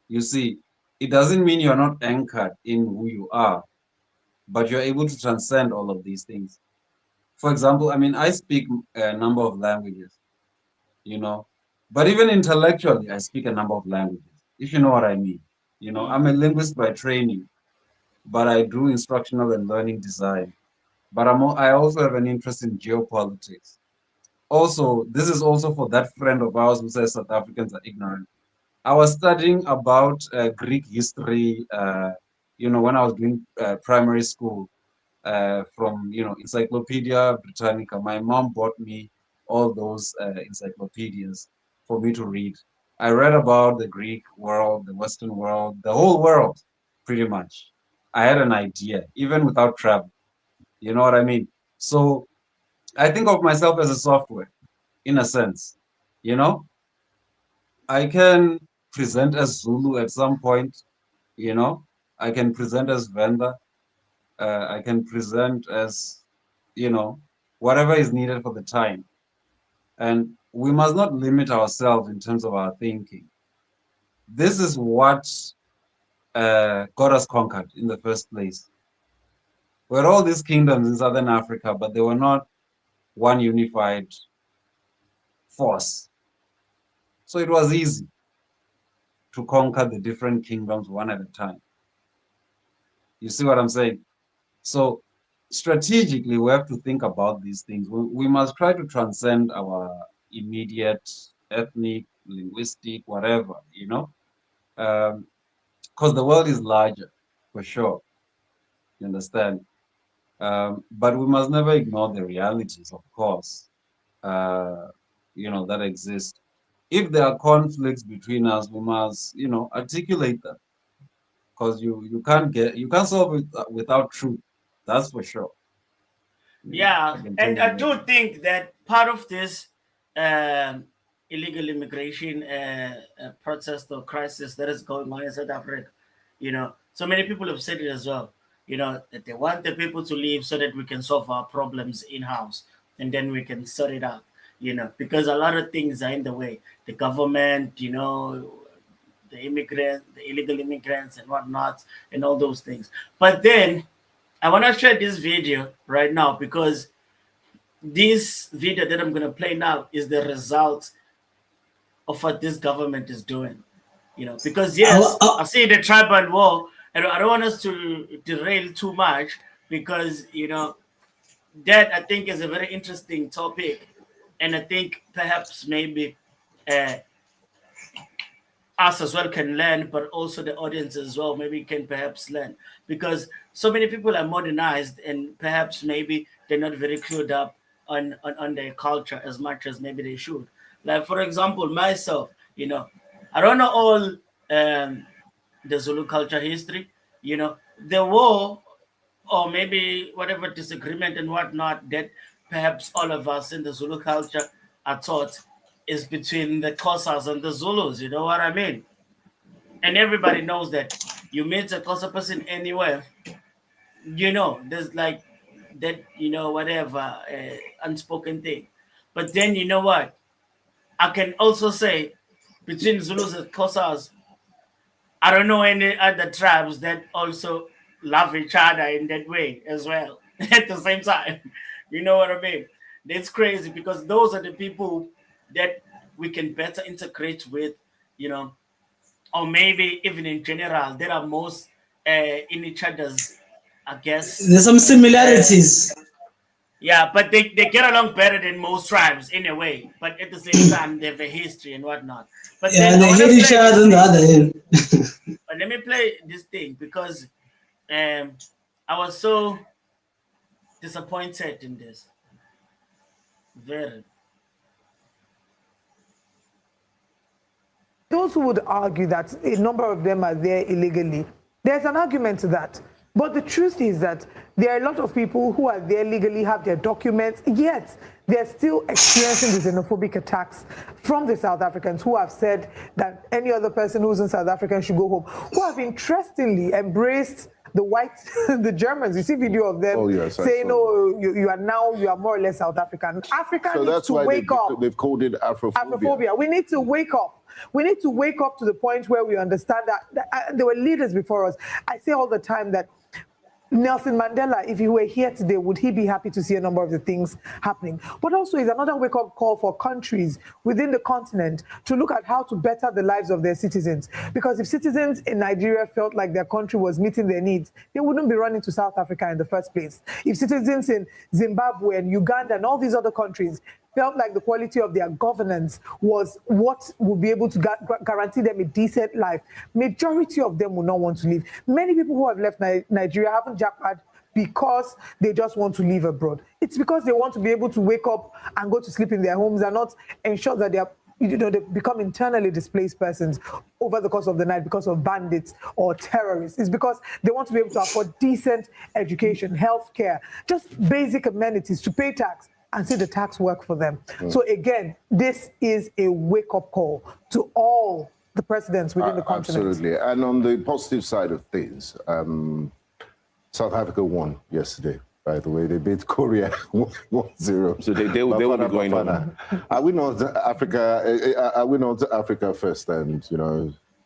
You see, it doesn't mean you're not anchored in who you are, but you're able to transcend all of these things. For example, I mean, I speak a number of languages, you know, but even intellectually, I speak a number of languages, if you know what I mean. You know, I'm a linguist by training, but I do instructional and learning design. But I also have an interest in geopolitics. Also, this is also for that friend of ours who says South Africans are ignorant. I was studying about Greek history, you know, when I was doing primary school. From Encyclopedia Britannica. My mom bought me all those encyclopedias for me to read. I read about the Greek world, the Western world, the whole world, pretty much. I had an idea, even without travel. You know what I mean? So I think of myself as a software, in a sense. You know, I can present as Zulu at some point. You know, I can present as Venda. I can present as, you know, whatever is needed for the time. And we must not limit ourselves in terms of our thinking. This is what got us conquered in the first place. We had all these kingdoms in Southern Africa, but they were not one unified force. So it was easy to conquer the different kingdoms one at a time. You see what I'm saying? So strategically, we have to think about these things. We must try to transcend our immediate ethnic, linguistic, whatever, you know, because the world is larger, for sure. You understand? But we must never ignore the realities, of course, you know, that exist. If there are conflicts between us, we must, you know, articulate them. because you can't solve it without truth. That's for sure. Yeah, I can tell and you I that. do think that part of this illegal immigration protest or crisis that is going on in South Africa, so many people have said it as well, that they want the people to leave so that we can solve our problems in-house and then we can sort it out, because a lot of things are in the way. The government, the immigrants, the illegal immigrants and whatnot, and all those things. But then I want to share this video right now because this video that I'm going to play now is the result of what this government is doing. Because yes, I see the tribal war, and I don't want us to derail too much because, that I think is a very interesting topic. And I think perhaps maybe us as well can learn, but also the audience as well maybe can perhaps learn, because so many people are modernized and perhaps maybe they're not very clued up on their culture as much as maybe they should. Like for example, myself, I don't know all the Zulu culture history, the war or maybe whatever disagreement and whatnot that perhaps all of us in the Zulu culture are taught is between the Xhosas and the Zulus, you know what I mean? And everybody knows that you meet a Xhosa person anywhere, there's like that, whatever unspoken thing. But then you know what? I can also say between Zulus and Xhosas, I don't know any other tribes that also love each other in that way as well at the same time. You know what I mean? It's crazy because those are the people that we can better integrate with, or maybe even in general, there are most in each other's, I guess. There's some similarities. Yeah, but they get along better than most tribes in a way. But at the same time, they have a history and whatnot. But Yeah, then they hate each other on the other end. But let me play this thing because I was so disappointed in this. Very. Those who would argue that a number of them are there illegally, there's an argument to that. But the truth is that there are a lot of people who are there legally, have their documents, yet they're still experiencing the xenophobic attacks from the South Africans who have said that any other person who's in South Africa should go home, who have interestingly embraced the whites, the Germans. You see video of them saying, "Oh, you are more or less South African." Africa needs to wake up. They've called it Afrophobia. We need to wake up. We need to wake up to the point where we understand that there were leaders before us. I say all the time that Nelson Mandela, if he were here today, would he be happy to see a number of the things happening? But also is another wake-up call for countries within the continent to look at how to better the lives of their citizens. Because if citizens in Nigeria felt like their country was meeting their needs, they wouldn't be running to South Africa in the first place. If citizens in Zimbabwe and Uganda and all these other countries felt like the quality of their governance was what would be able to guarantee them a decent life, majority of them will not want to leave. Many people who have left Nigeria haven't jackpot because they just want to live abroad. It's because they want to be able to wake up and go to sleep in their homes and not ensure that they become internally displaced persons over the course of the night because of bandits or terrorists. It's because they want to be able to afford decent education, healthcare, just basic amenities, to pay tax and see the tax work for them. So again, this is a wake-up call to all the presidents within the continent. Absolutely. And on the positive side of things, South Africa won yesterday. By the way, they beat Korea 1-0. So they will be going on. Are we not Africa? Are we not Africa first? And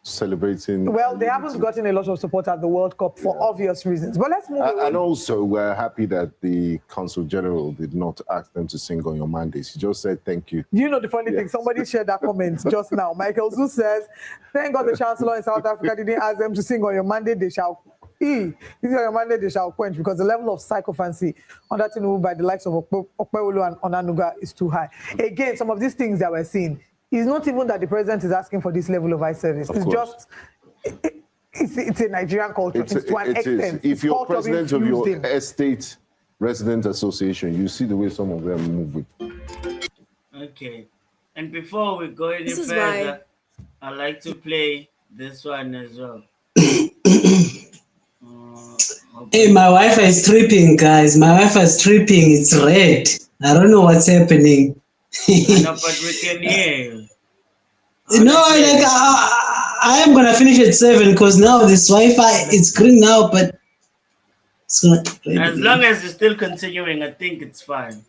celebrating. Well, they haven't gotten a lot of support at the World Cup for obvious reasons. But let's move on. And also, we're happy that the Consul General did not ask them to sing on your mandates. He just said thank you. You know the funny thing, somebody shared that comment just now. Michael Zu says, thank God the Chancellor in South Africa didn't ask them to sing on your mandate, they shall your mandate they shall quench, because the level of sycophancy on that thing by the likes of Okpewolo and Onanuga is too high. Again, some of these things that we're seeing, it's not even that the president is asking for this level of eye service. It's just, it's a Nigerian culture. It's to an extent. If you're president of your estate resident association, you see the way some of them move with. Okay. And before we go any further, I'd like to play this one as well. Hey, my Wi-Fi is tripping, guys. My Wi-Fi is tripping. It's red. I don't know what's happening. No, but we can hear. No, like I am gonna finish at 7 because now this Wi-Fi it's green now, but it's gonna. As long as it's still continuing, I think it's fine.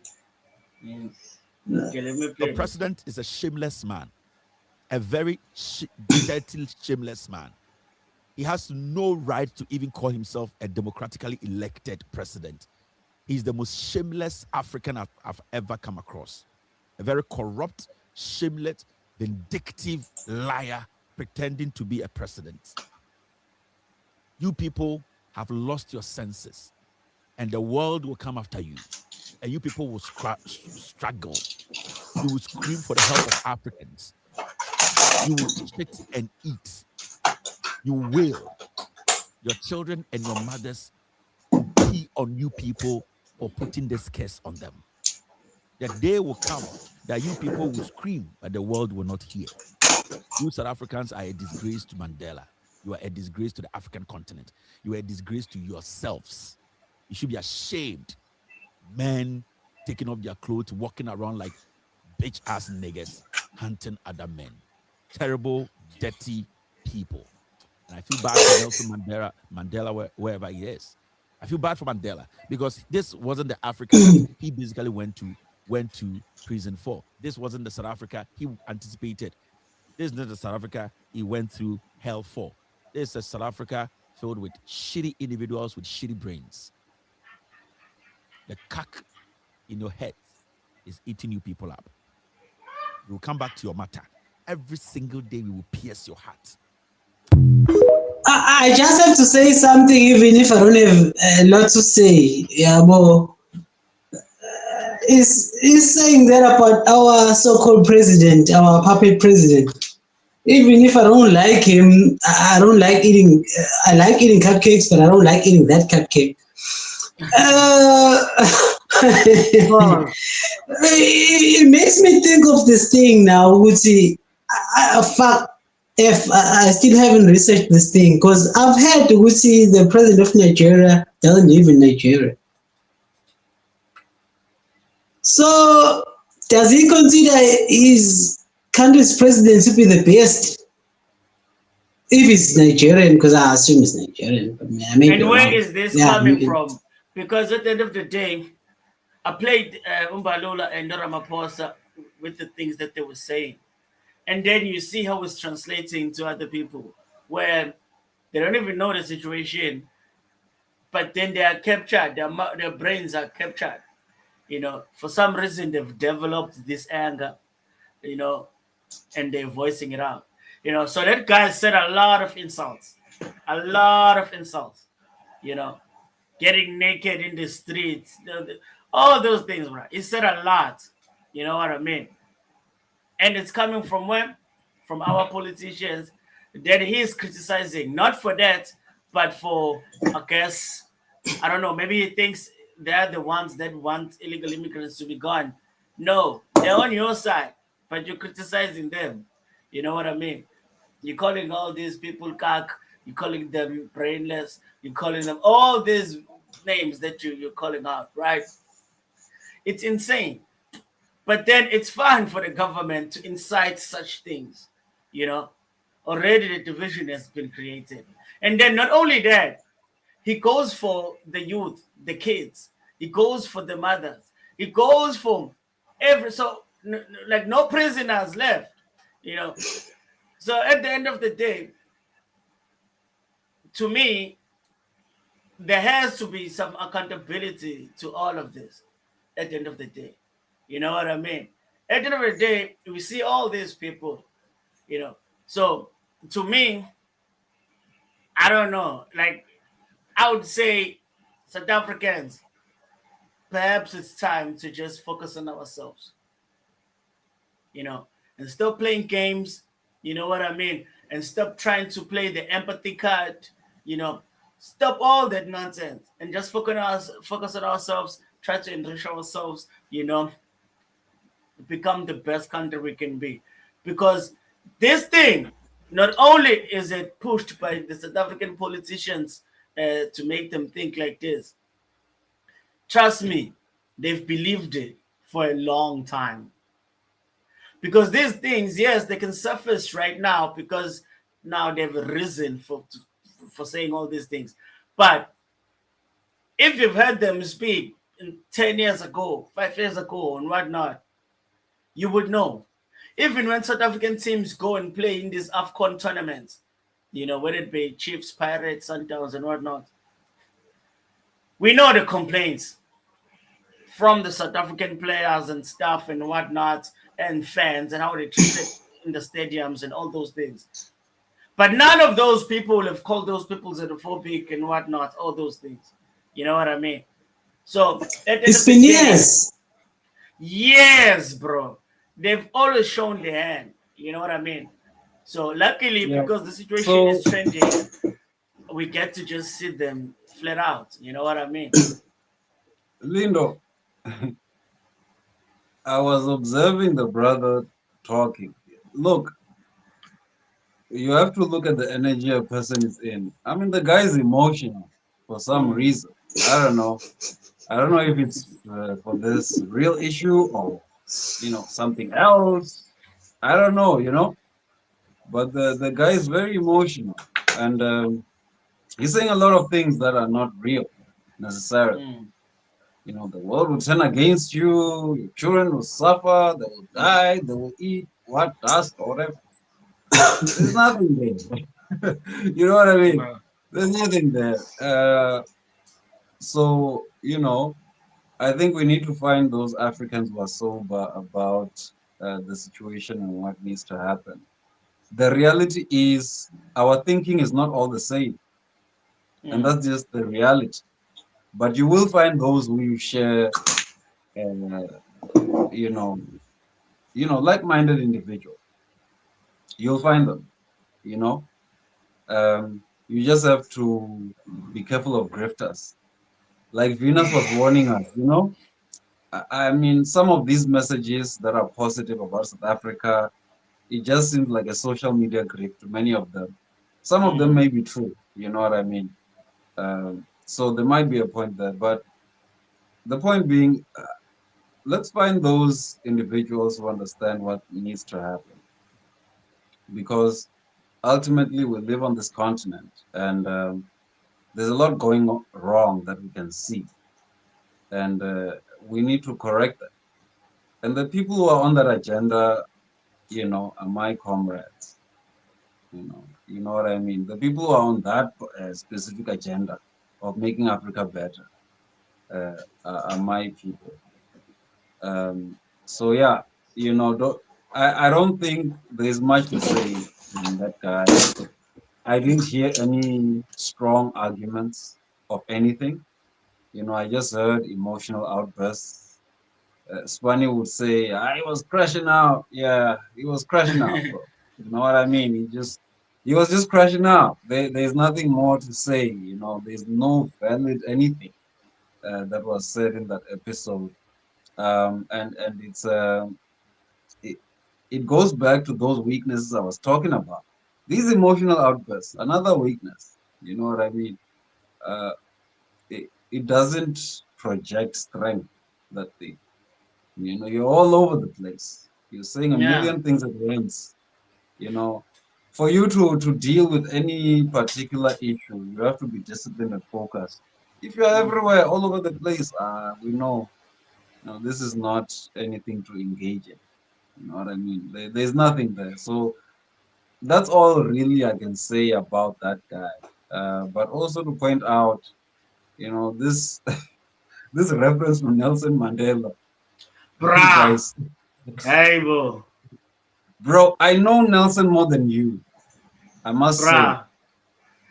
Okay, let me play. The president is a shameless man, a very dirty, shameless man. He has no right to even call himself a democratically elected president. He's the most shameless African I've ever come across. A very corrupt, shameless, vindictive liar pretending to be a president. You people have lost your senses, and the world will come after you, and you people will struggle. You will scream for the help of Africans. You will shit and eat. You will. Your children and your mothers will pee on you people for putting this curse on them. The day will come that you people will scream, but the world will not hear. You South Africans are a disgrace to Mandela. You are a disgrace to the African continent. You are a disgrace to yourselves. You should be ashamed. Men taking off their clothes, walking around like bitch-ass niggas, hunting other men. Terrible, dirty people. And I feel bad for Nelson Mandela wherever he is. I feel bad for Mandela because this wasn't the Africa that he basically went to prison for. This wasn't the South Africa he anticipated. This is not the South Africa he went through hell for. This is a South Africa filled with shitty individuals with shitty brains. The cack in your head is eating you people up. You will come back to your matter. Every single day we will pierce your heart. I just have to say something, even if I don't have a lot to say. Yeah, but he's saying that about our so-called president, our puppet president. Even if I don't like him, I don't like eating. I like eating cupcakes, but I don't like eating that cupcake. It makes me think of this thing now. Would see, fuck. If I still haven't researched this thing, because I've heard to see the president of Nigeria doesn't live in Nigeria. So does he consider his country's president to be the best? If it's Nigerian, because I assume it's Nigerian. But and where is this coming from? Because at the end of the day, I played Mbalula and Ramaphosa with the things that they were saying. And then you see how it's translating to other people, where they don't even know the situation, but then they are captured, their brains are captured. You know, for some reason they've developed this anger, you know, and they're voicing it out. You know, so that guy said a lot of insults, you know, getting naked in the streets, all those things, right? He said a lot, you know what I mean? And it's coming from where? From our politicians that he is criticizing, not for that, but for, I guess, I don't know, maybe he thinks they're the ones that want illegal immigrants to be gone. No, they're on your side, but you're criticizing them. You know what I mean? You're calling all these people cock, you're calling them brainless, you're calling them all these names that you're calling out, right? It's insane. But then it's fine for the government to incite such things, you know. Already the division has been created. And then not only that, he goes for the youth, the kids. He goes for the mothers. He goes for like no prisoners left, you know. So at the end of the day, to me, there has to be some accountability to all of this at the end of the day. You know what I mean? At the end of the day, we see all these people, you know. So to me, I don't know. Like, I would say, South Africans, perhaps it's time to just focus on ourselves, you know, and stop playing games, you know what I mean? And stop trying to play the empathy card, you know. Stop all that nonsense and just focus on ourselves, try to enrich ourselves, you know, become the best country we can be. Because this thing Not only is it pushed by the South African politicians to make them think like this, trust me, they've believed it for a long time. Because these things, yes, they can surface right now because now they've risen for saying all these things. But if you've heard them speak 10 years ago, 5 years ago, and whatnot, you would know. Even when South African teams go and play in these AFCON tournaments, whether it be Chiefs, Pirates, Sundowns, and whatnot, we know the complaints from the South African players and stuff and whatnot, and fans, and how they treated in the stadiums and all those things. But none of those people will have called those people xenophobic and whatnot, all those things. You know what I mean? So it's been years. Yes, bro. They've always shown their hand. You know what I mean? So luckily, because the situation is changing, we get to just see them flat out. You know what I mean? Lindo, I was observing the brother talking. Look, you have to look at the energy a person is in. I mean, the guy is emotional for some reason. I don't know. I don't know if it's for this real issue or, something else. I don't know, But the guy is very emotional. And he's saying a lot of things that are not real necessarily. The world will turn against you, your children will suffer, they will die, they will eat what dust or whatever. There's nothing there. You know what I mean? There's nothing there. So, I think we need to find those Africans who are sober about the situation and what needs to happen. The reality is our thinking is not all the same. And that's just the reality. But you will find those who share, like-minded individuals. You'll find them, you just have to be careful of grifters. Like Venus was warning us, I mean, some of these messages that are positive about South Africa, it just seems like a social media grift, many of them. Some of them may be true, you know what I mean? So there might be a point there, but the point being, let's find those individuals who understand what needs to happen. Because ultimately we live on this continent and there's a lot going wrong that we can see. And we need to correct that. And the people who are on that agenda, are my comrades. You know what I mean? The people who are on that specific agenda of making Africa better are my people. So yeah, I don't think there's much to say in that guy. I didn't hear any strong arguments of anything. I just heard emotional outbursts. Spani would say, he was crashing out. Yeah, he was crashing out, bro. You know what I mean? He was just crashing out. There's nothing more to say, there's no valid anything that was said in that episode. And it's it goes back to those weaknesses I was talking about. These emotional outbursts, another weakness. You know what I mean? It doesn't project strength, that thing. You're all over the place. You're saying a million things at once. For you to deal with any particular issue, you have to be disciplined and focused. If you're everywhere, all over the place, we know, this is not anything to engage in. You know what I mean? There's nothing there. So that's all really I can say about that guy. But also to point out, this this reference to Nelson Mandela. Bruh. Hey, bro, I know Nelson more than you. I must say.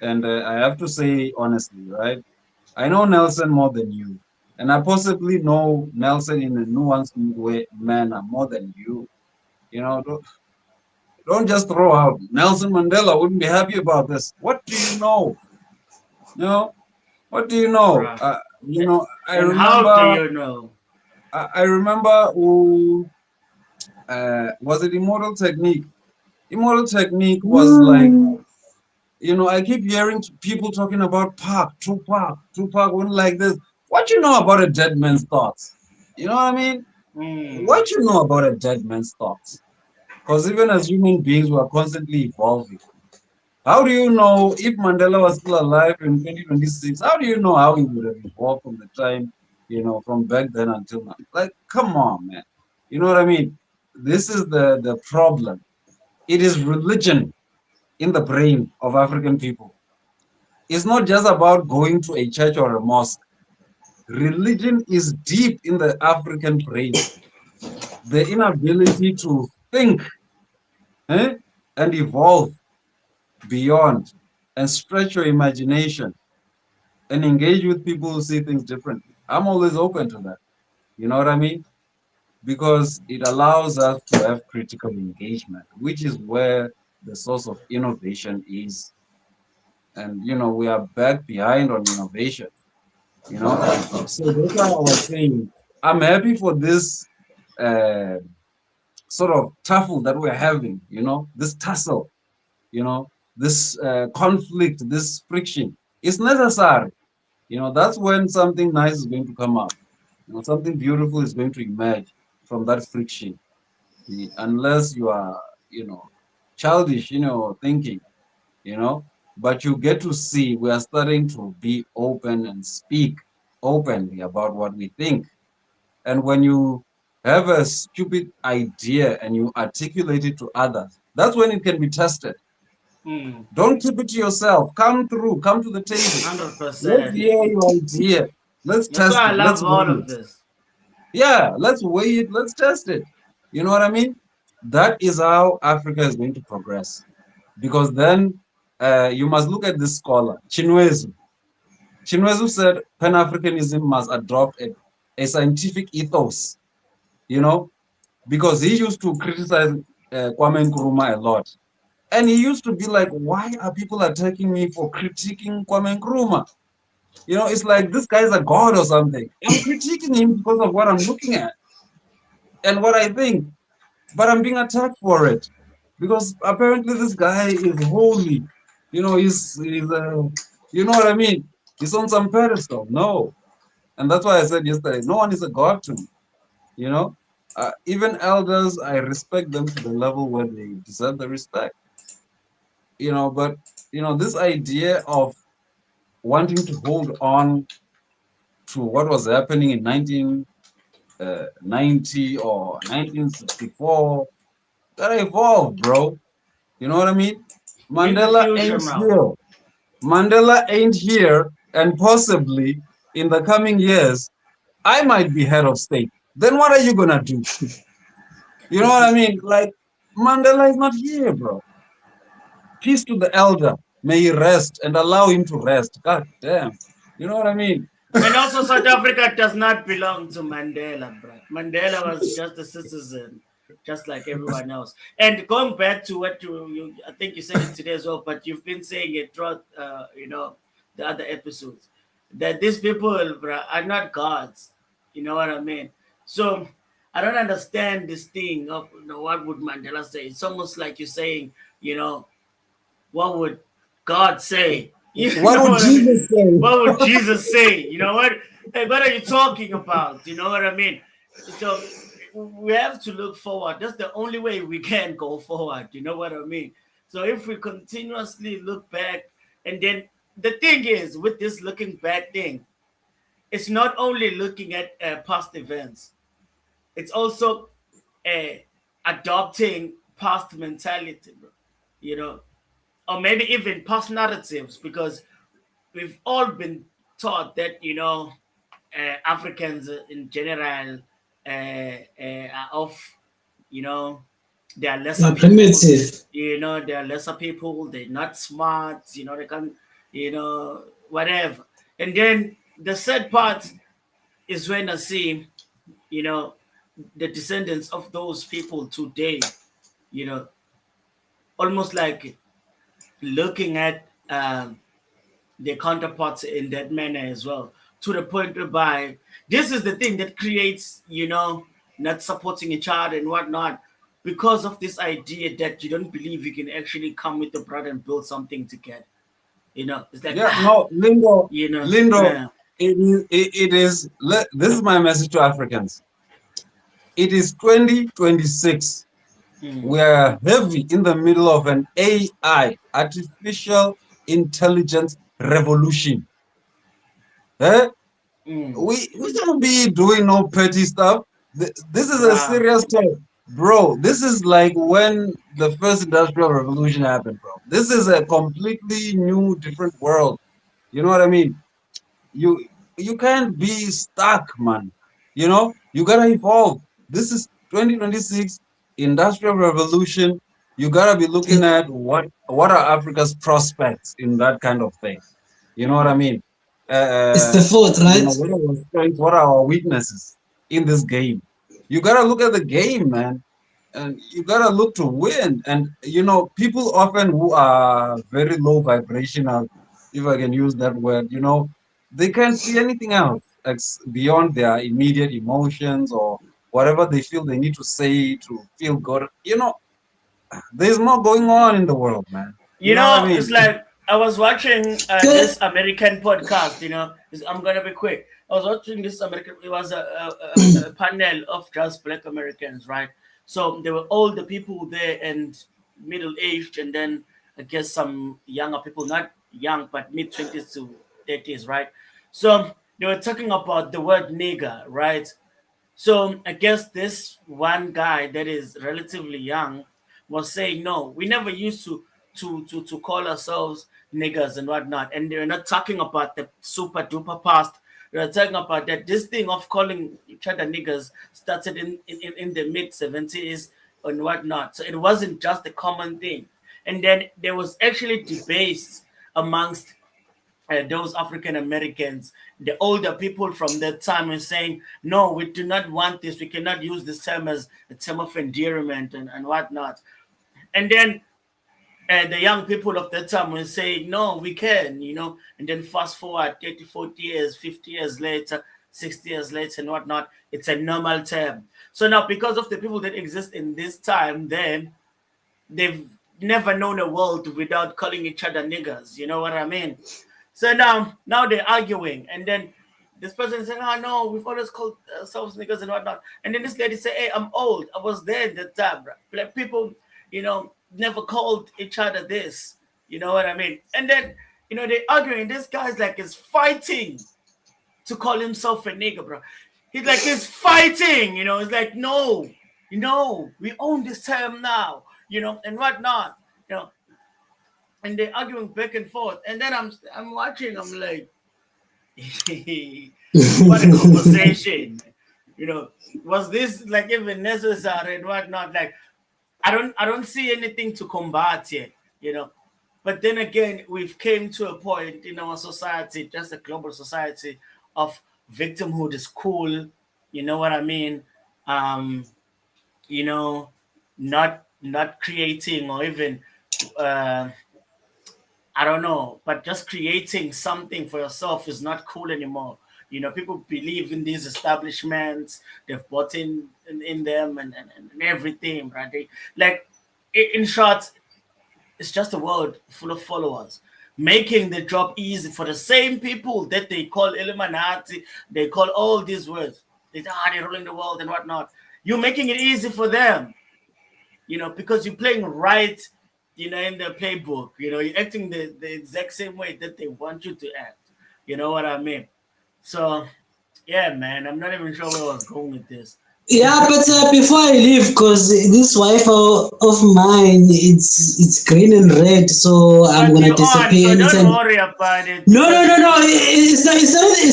And I have to say honestly, right? I know Nelson more than you. And I possibly know Nelson in a nuanced manner more than you. Don't just throw out Nelson Mandela wouldn't be happy about this. What do you know? What do you know? I remember. How do you know? I remember who was it Immortal Technique? Immoral technique was like, you know, I keep hearing people talking about Tupac went like this. What you know about a dead man's thoughts? You know what I mean? What you know about a dead man's thoughts? Because even as human beings, we are constantly evolving. How do you know if Mandela was still alive in 2026? How do you know how he would have evolved from the time, you know, from back then until now? Like, come on, man. You know what I mean? This is the problem. It is religion in the brain of African people. It's not just about going to a church or a mosque. Religion is deep in the African brain. The inability to think and evolve beyond and stretch your imagination and engage with people who see things differently. I'm always open to that. You know what I mean? Because it allows us to have critical engagement, which is where the source of innovation is. And, you know, we are back behind on innovation, you know? So that's why I was saying, I'm happy for this sort of tussle that we're having, you know, this tussle, you know, this conflict, this friction. It's necessary. You know, that's when something nice is going to come out. You know, something beautiful is going to emerge from that friction. Unless you are, you know, childish, you know, thinking, you know, but you get to see we are starting to be open and speak openly about what we think. And when you have a stupid idea and you articulate it to others, that's when it can be tested. Don't keep it to yourself. Come through, come to the table. 100%. Let's hear your idea. Let's That's test why I it. love Let's all weigh of it. this. Yeah, let's weigh it. Let's test it. You know what I mean? That is how Africa is going to progress. Because then you must look at this scholar, Chinwezu. Chinwezu said Pan-Africanism must adopt a scientific ethos, you know, because he used to criticize Kwame Nkrumah a lot. And he used to be like, why are people attacking me for critiquing Kwame Nkrumah? You know, it's like this guy's a god or something. I'm critiquing him because of what I'm looking at and what I think, but I'm being attacked for it because apparently this guy is holy. You know, he's you know what I mean? He's on some pedestal. No. And that's why I said yesterday, no one is a god to me. You know, even elders, I respect them to the level where they deserve the respect. You know, but, you know, this idea of wanting to hold on to what was happening in 1990 or 1964, that evolved, bro. You know what I mean? Mandela ain't here. Mandela ain't here, and possibly in the coming years, I might be head of state. Then what are you gonna do? You know what I mean? Like, Mandela is not here, bro. Peace to the elder. May he rest and allow him to rest. God damn. You know what I mean? And also, South Africa does not belong to Mandela, bro. Mandela was just a citizen, just like everyone else. And going back to what you I think you said it today as well, but you've been saying it throughout, you know, the other episodes, that these people, bro, are not gods. You know what I mean? So I don't understand this thing of, you know, what would Mandela say? It's almost like you're saying, you know, what would God say? You What know would what Jesus I mean? say? What would Jesus say? You know what? Hey, what are you talking about? You know what I mean? So we have to look forward. That's the only way we can go forward. You know what I mean? So if we continuously look back, and then the thing is with this looking back thing, it's not only looking at past events. It's also adopting past mentality, bro. You know, or maybe even past narratives, because we've all been taught that, you know, Africans in general are of, you know, they are lesser people. Primitive. You know, they are lesser people. They're not smart. You know, they can, you know, whatever. And then the sad part is when I see, you know, the descendants of those people today, you know, almost like looking at their counterparts in that manner as well, to the point whereby this is the thing that creates, you know, not supporting each other and whatnot. because of this idea that you don't believe you can actually come with the brother and build something together. You know, it's like, Yeah, no, Lindo, you know, Lindo, it is, this is my message to Africans. It is 2026. We are heavy in the middle of an AI, artificial intelligence revolution. We can't be doing no petty stuff. This is a serious time, bro. This is like when the first industrial revolution happened, bro. This is a completely new, different world. You know what I mean? You can't be stuck, man. You know, you gotta evolve. This is 2026 industrial revolution. You gotta be looking at what are Africa's prospects in that kind of thing. You know what I mean? It's the fourth, right? You know, what are our strengths? What are our weaknesses in this game? You gotta look at the game, man, and you gotta look to win. And you know, people often who are very low vibrational, if I can use that word, you know, they can't see anything else beyond their immediate emotions or whatever they feel they need to say to feel good. You know, there's more going on in the world, man. You know what I know, mean? it's like I was watching this American podcast. You know, I'm gonna be quick. I was watching this American. It was a panel of just Black Americans, right? So there were all the people there and middle aged, and then I guess some younger people, not young but mid-20s to 30s, right? So they were talking about the word nigger, right? So I guess this one guy that is relatively young was saying, no, we never used to call ourselves niggers and whatnot. And they're not talking about the super duper past. They're talking about that this thing of calling each other niggers started in the mid-70s and whatnot. So it wasn't just a common thing. And then there was actually debates amongst those African Americans, the older people from that time, were saying, no, we do not want this. We cannot use this term as a term of endearment and whatnot. And then the young people of that time were saying, no, we can, you know. And then fast forward 30, 40 years, 50 years later, 60 years later and whatnot, it's a normal term. So now, because of the people that exist in this time, then they've never known a world without calling each other niggers. You know what I mean? So now they're arguing, and then this person is saying, "Oh no, we've always called ourselves niggers and whatnot." And then this lady say, "Hey, I'm old. I was there at the time. Black people, you know, never called each other this." You know what I mean? And then, you know, they're arguing. This guy's like is fighting to call himself a nigger, bro. He's fighting. You know, it's like, no, you know, we own this term now. You know, and whatnot. You know. And they're arguing back and forth, and then I'm watching. I'm like, what a conversation, you know? Was this like even necessary and whatnot? Like, I don't see anything to combat yet, you know. But then again, we've came to a point in our society, just a global society, of victimhood is cool. You know what I mean? You know, not creating or even. I don't know, but just creating something for yourself is not cool anymore. You know, people believe in these establishments, they've bought in them and everything, right? In short, it's just a world full of followers, making the job easy for the same people that they call Illuminati, they call all these words. They're ruling the world and whatnot. You're making it easy for them, you know, because you're playing right, you know, in the playbook, you know, you're acting the exact same way that they want you to act. You know what I mean? So, yeah, man, I'm not even sure where I was going with this. Yeah, but before I leave, because this wife of mine, it's green and red, so I'm gonna disappear. So don't worry about it. No. It's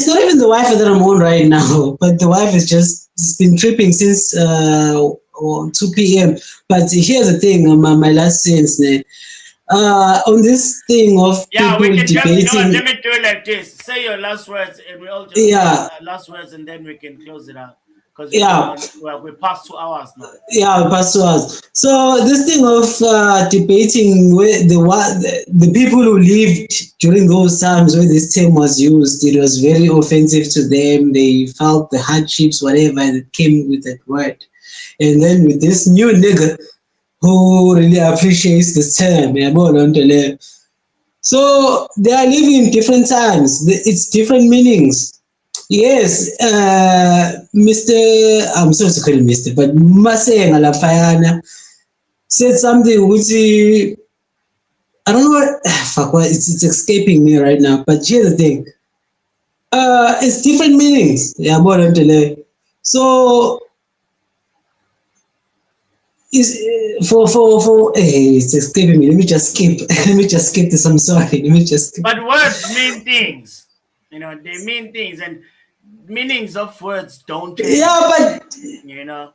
not even the wife that I'm on right now, but the wife has just been tripping since 2 p.m. But here's the thing, my last sentence, on this thing of people we can debating. just, you know, let me do it like this. Say your last words, and we all just last words, and then we can close it out. Because we passed 2 hours now. Yeah, we passed 2 hours. So this thing of debating where the people who lived during those times where this term was used, it was very offensive to them. They felt the hardships, whatever that came with that word. And then with this new nigga who really appreciates this term, so they are living in different times. It's different meanings. Yes, Mr. I'm sorry to call him Mr. But Masenga Lafayana said something which I don't know what fuck what it's escaping me right now. But here's the thing. It's different meanings. Yeah, more than delay. So is for it's escaping me. Let me just skip. Let me just skip this. I'm sorry. Let me just skip. But words mean things. You know, they mean things, and meanings of words don't change. Yeah, but you know,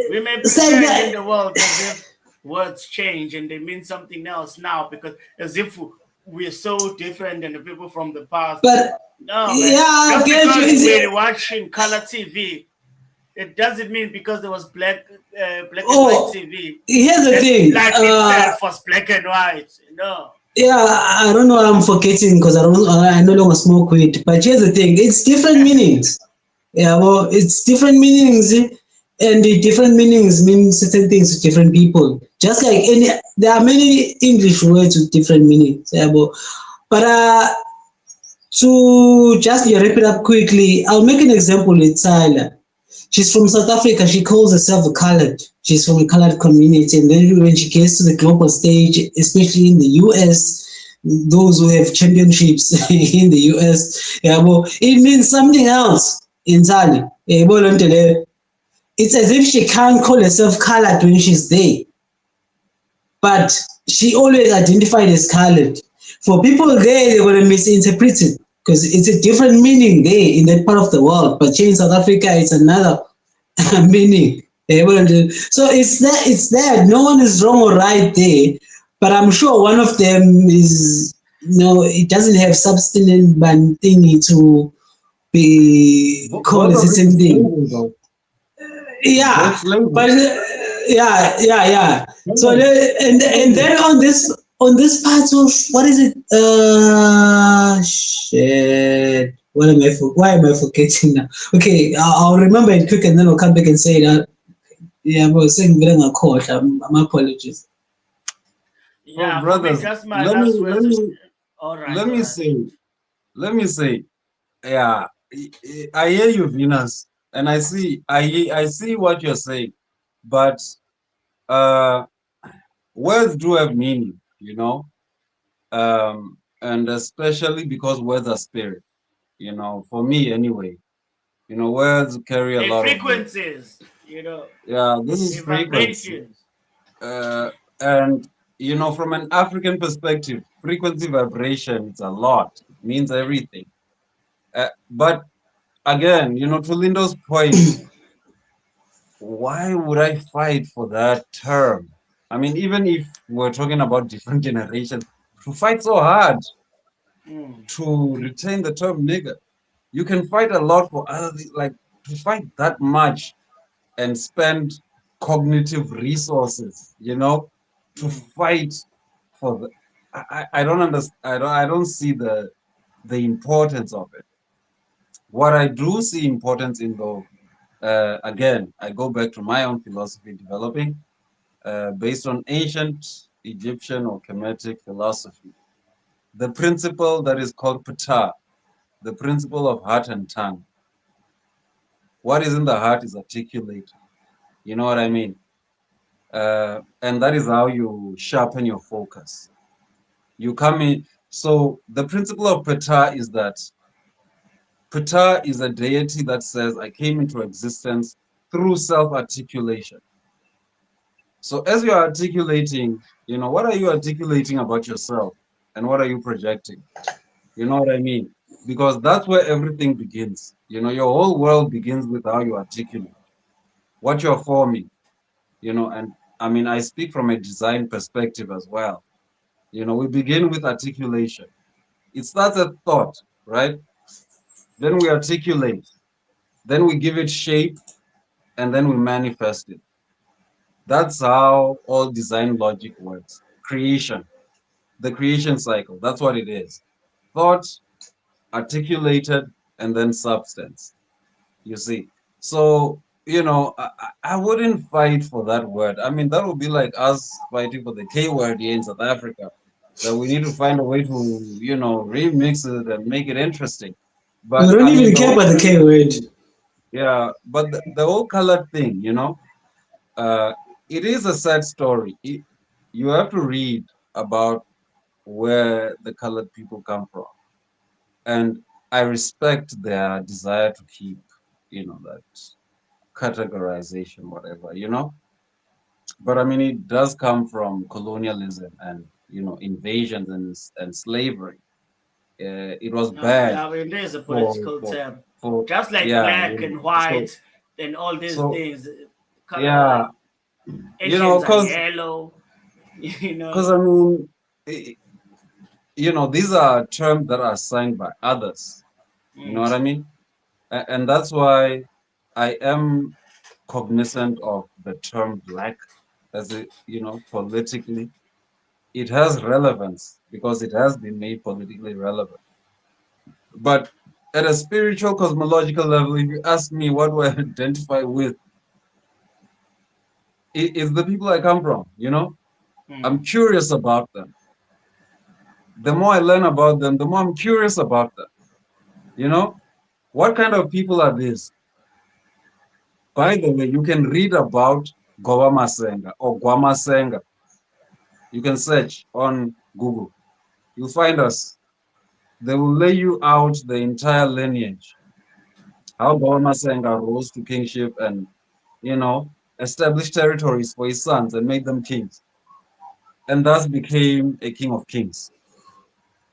we may pretend in the world as if words change and they mean something else now, because as if we're so different than the people from the past. But no, man. yeah, Just because we're watching color TV, it doesn't mean because there was black and white TV. Here's the thing. Life itself was black and white. No. Yeah, I don't know what I'm forgetting because I no longer smoke weed. But here's the thing. It's different meanings. Yeah, well, it's different meanings, and the different meanings mean certain things to different people. Just like there are many English words with different meanings. Yeah, but to just wrap it up quickly, I'll make an example with Tyler. She's from South Africa. She calls herself a colored. She's from a colored community. And then when she gets to the global stage, especially in the US, those who have championships in the US, yeah, well, it means something else entirely. It's as if she can't call herself colored when she's there. But she always identified as colored. For people there, they're going to misinterpret it because it's a different meaning there in that part of the world. But here in South Africa, it's another meaning. So it's that. No one is wrong or right there. But I'm sure one of them is, it doesn't have substance and thingy to be called the same thing. Yeah, but yeah. So and then on this part of what is it? Shit. Why am I forgetting now? Okay, I'll remember it quick and then I'll come back and say that. Yeah, I was saying a call. My apologies. Yeah, brothers, just my last words. All right. Let me say, yeah, I hear you, Venus, and I see what you're saying, but words do have meaning, and especially because words are spirit, for me anyway, words carry a lot frequencies, of yeah, this is frequency, and from an African perspective, frequency vibration, it's a lot, it means everything, but again, to Lindo's point, why would I fight for that term? I mean, even if we're talking about different generations, to fight so hard to retain the term nigger, you can fight a lot for other things, like to fight that much and spend cognitive resources, to fight for the. I don't understand. I don't see the importance of it. What I do see importance in, though, again, I go back to my own philosophy developing based on ancient Egyptian or Kemetic philosophy. The principle that is called pata, the principle of heart and tongue. What is in the heart is articulated. You know what I mean? And that is how you sharpen your focus. You come in. So the principle of pata is that Ptah is a deity that says, I came into existence through self-articulation. So as you're articulating, what are you articulating about yourself? And what are you projecting? You know what I mean? Because that's where everything begins. Your whole world begins with how you articulate, what you're forming, and I mean, I speak from a design perspective as well. We begin with articulation. It starts at thought, right? Then we articulate, then we give it shape, and then we manifest it. That's how all design logic works. Creation, the creation cycle, that's what it is. Thought, articulated, and then substance, you see. So you know, I wouldn't fight for that word. I mean, that would be like us fighting for the K word here in South Africa. That we need to find a way to, you know, remix it and make it interesting. We But don't I mean, even care about the K word. yeah, but the whole colored thing, you know, it is a sad story. You have to read about where the colored people come from. And I respect their desire to keep, you know, that categorization, whatever, you know. But I mean, it does come from colonialism and, you know, invasions and slavery. It was bad Yeah, I mean, there's a for, political for, term. for, Just like yeah, you black and know, so, white and all these so, things, color yeah, like you know, Asians are yellow, you because know. I mean, you know, these are terms that are signed by others. You know what I mean? And that's why I am cognizant of the term black as it, you know, politically. It has relevance because it has been made politically relevant. But at a spiritual, cosmological level, if you ask me what do I identify with, it's the people I come from, you know? I'm curious about them. The more I learn about them, the more I'm curious about them. You know? What kind of people are these? By the way, you can read about Gowa Masenga or Gwamasenga. You can search on Google. You'll find us. They will lay you out the entire lineage. How Gowa Masenga rose to kingship and, you know, established territories for his sons and made them kings. And thus became a king of kings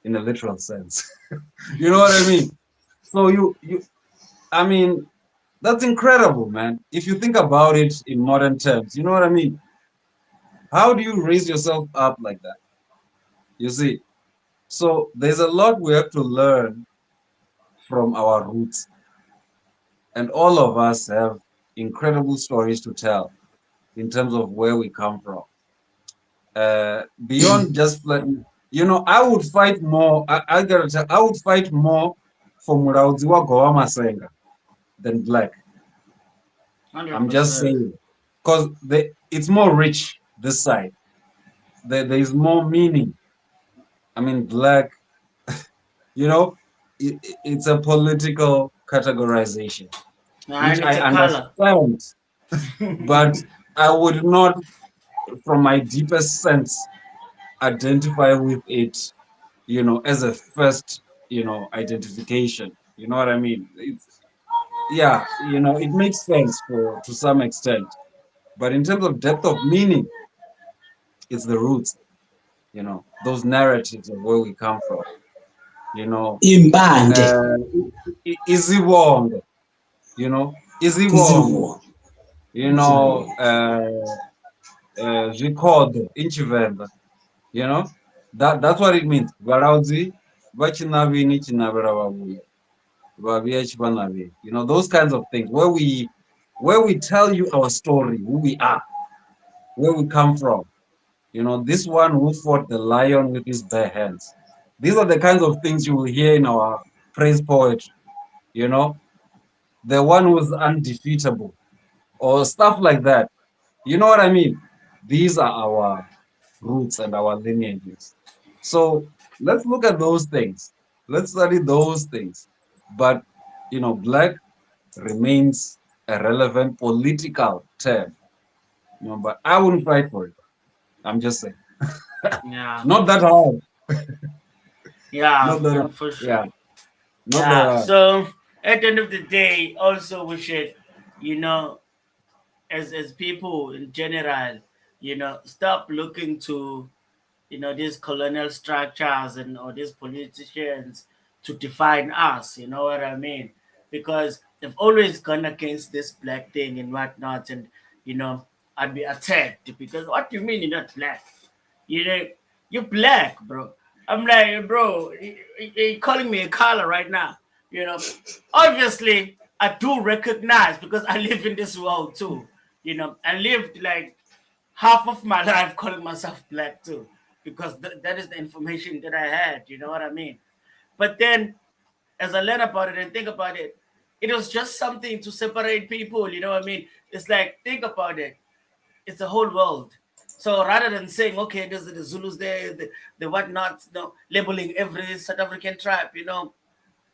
in a literal sense. You know what I mean? So I mean, that's incredible, man. If you think about it in modern terms, you know what I mean? How do you raise yourself up like that? You see? So there's a lot we have to learn from our roots. And all of us have incredible stories to tell in terms of where we come from. Beyond just, you know, I would fight more. I gotta tell, I would fight more for Muraudziwa Gowa Masenga than black. I'm just 100%. saying. Because it's more rich this side. There is more meaning. I mean, black, you know, it's a political categorization, which It's I a color. understand, but I would not, from my deepest sense, identify with it, you know, as a first, you know, identification. You know what I mean? Yeah, you know, it makes sense to some extent, but in terms of depth of meaning, it's the roots, you know, those narratives of where we come from, you know. Imbande. Izibongo, you know, Izibongo, you know, Zvikhodho in Chivenda, you know, that's what it means. Varauzi, vachinavini chinavera vavuya, vavuya chivanavi. You know, those kinds of things where we tell you our story, who we are, where we come from. You know, this one who fought the lion with his bare hands. These are the kinds of things you will hear in our praise poetry, you know, the one who's undefeatable or stuff like that. You know what I mean? These are our roots and our lineages. So let's look at those things. Let's study those things. But, you know, black remains a relevant political term. You know, but I wouldn't fight for it. I'm just saying. Yeah. Not that hard. Yeah, Not that hard. for Yeah. sure. Not that Yeah. hard. So at the end of the day, also we should, you know, as people in general, you know, stop looking to, you know, these colonial structures and or these politicians to define us. You know what I mean? Because they've always gone against this black thing and whatnot, and you know, I'd be attacked because what do you mean you're not black? You know, you're black, bro. I'm like, bro, you calling me a color right now. You know, obviously I do recognize because I live in this world too. You know, I lived like half of my life calling myself black too because that is the information that I had. You know what I mean? But then, as I learn about it and think about it, It was just something to separate people, you know what I mean? It's like, think about it. It's the whole world. So rather than saying, okay, there's the Zulus there, the whatnot, labeling every South African tribe,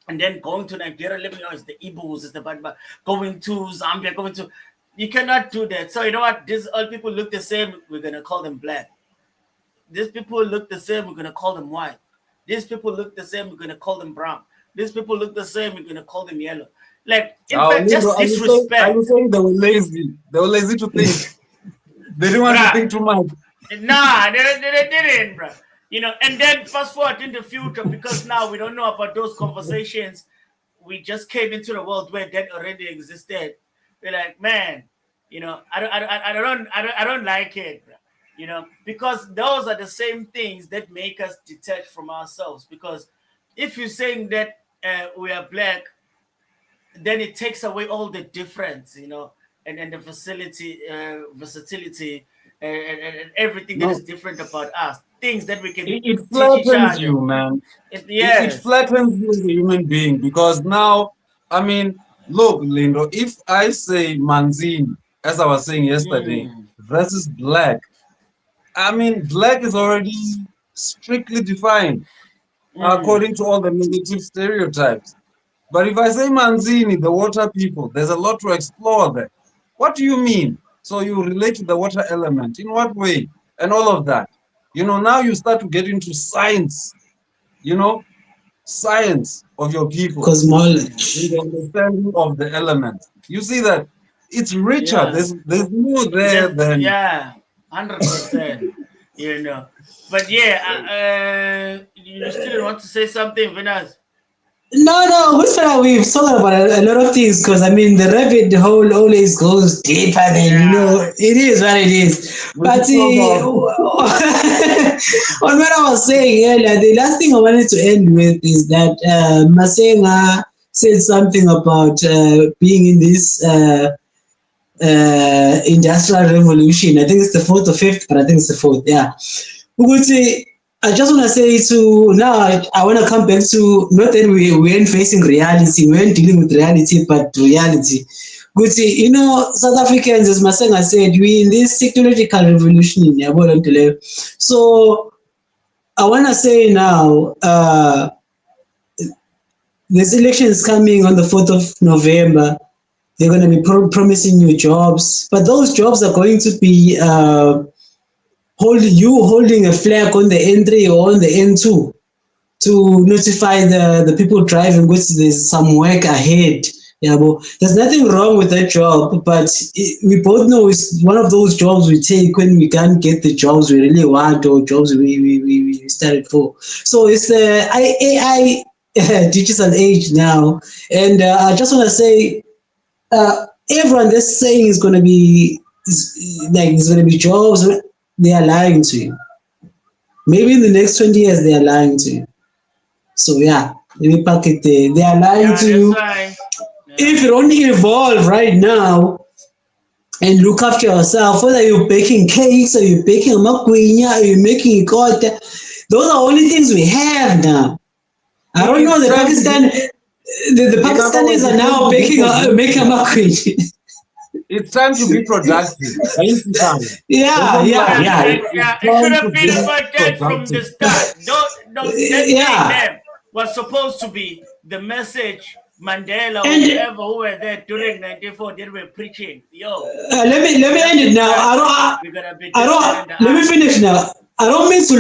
and then going to Nigeria, labeling, it's the Igbos, it's the Badba, going to Zambia, you cannot do that. So you know what? These all people look the same, we're going to call them black. These people look the same, we're going to call them white. These people look the same, we're going to call them brown. These people look the same, we're going to call them yellow. Like, in fact, just disrespect. Are you saying they were lazy? They were lazy to think. They didn't want to think too much. Nah, they didn't, bro. And then fast forward in the future, because now we don't know about those conversations. We just came into the world where that already existed. We're like, man, I don't like it, bro. Because those are the same things that make us detach from ourselves. Because if you're saying that we are black, then it takes away all the difference, and the versatility and everything that is different about us. Things that we can it flattens you, man. It flattens you as a human being, because now, I mean, look, Lindo, if I say Manzini, as I was saying yesterday, versus black, I mean, black is already strictly defined according to all the negative stereotypes. But if I say Manzini, the water people, there's a lot to explore there. What do you mean? So you relate to the water element. In what way? And all of that. Now you start to get into science, science of your people. Cosmology. The understanding of the element. You see that it's richer. Yeah. There's more there than... Yeah, 100%, But yeah, you still want to say something, Vinas? No, we've talked about a lot of things, because the rabbit hole always goes deeper than it is what it is. But on what I was saying earlier, the last thing I wanted to end with is that Masenga said something about being in this industrial revolution. I think it's the fourth or fifth, but I think it's the fourth. Yeah. I just want to say I want to come back to, not that we weren't facing reality, we weren't dealing with reality, but reality. South Africans, as Masenga said, we in this technological revolution. So I want to say now, this election is coming on the 4th of November. They're going to be promising new jobs, but those jobs are going to be holding a flag on the N3 or on the N2 to notify the people driving, which there's some work ahead. There's nothing wrong with that job, but we both know it's one of those jobs we take when we can't get the jobs we really want or jobs we started for. So it's the AI digital age now, and I just want to say, everyone that's saying there's going to be jobs, they are lying to you. Maybe in the next 20 years, they are lying to you. So yeah, let me pack it there. They are lying to you. Right. If you don't evolve right now and look after yourself, whether you're baking cakes or you're baking a maquinya or you're making ikota, those are only things we have now. I don't know, the Pakistanis are now making a maquinya. It's time to be productive. Yeah. It should have been about that from the start. That was supposed to be the message Mandela or whoever who were there during 94, they were preaching. Let me end it now. Let me finish now. I don't mean to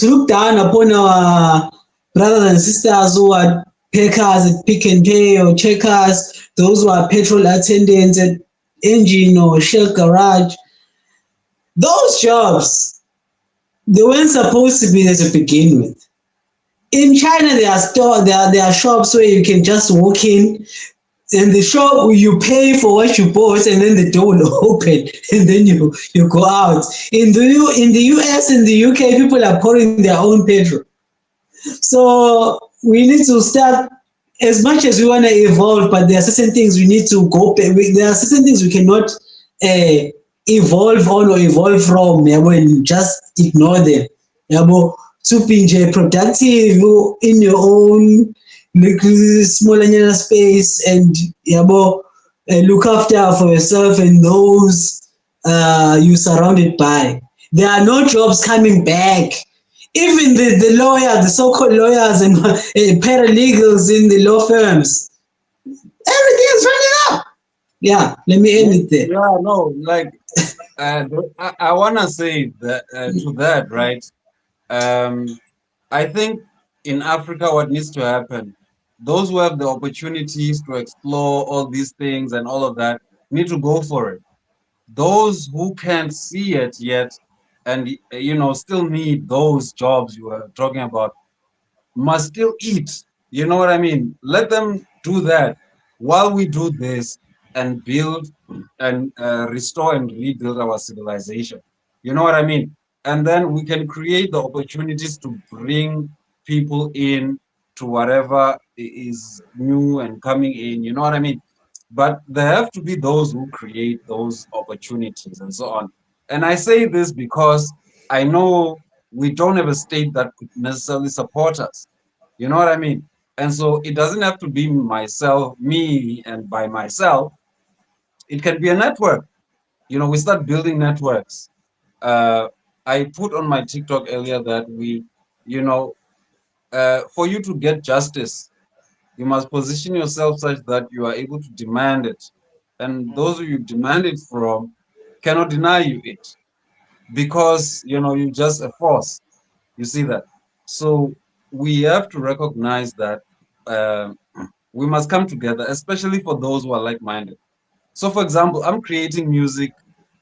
look down upon our brothers and sisters who are packers at Pick and Pay or checkers, those who are petrol attendants at Engine or Shell Garage. Those jobs, they weren't supposed to be there to begin with. In China, there are shops where you can just walk in, and the shop you pay for what you bought, and then the door will open, and then you go out. In the US and the UK, people are pouring their own petrol. So we need to start, as much as we want to evolve, but there are certain things we need to go. There are certain things we cannot evolve on or evolve from. And just ignore them. To be productive in your own make smaller space, and look after for yourself and those you're surrounded by. There are no jobs coming back. Even the lawyers, the so-called lawyers and paralegals in the law firms, everything is running up. Yeah, let me end it there. Yeah, no, like I want to say that to that, right? I think in Africa, what needs to happen, those who have the opportunities to explore all these things and all of that need to go for it. Those who can't see it yet and still need those jobs you were talking about must still eat. You know what I mean? Let them do that while we do this and build and restore and rebuild our civilization. You know what I mean? And then we can create the opportunities to bring people in to whatever is new and coming in. You know what I mean? But there have to be those who create those opportunities and so on. And I say this because I know we don't have a state that could necessarily support us. You know what I mean? And so it doesn't have to be me and by myself. It can be a network. We start building networks. I put on my TikTok earlier that for you to get justice, you must position yourself such that you are able to demand it. And those who you demand it from cannot deny you it because, you're just a force. You see that? So we have to recognize that we must come together, especially for those who are like-minded. So, for example, I'm creating music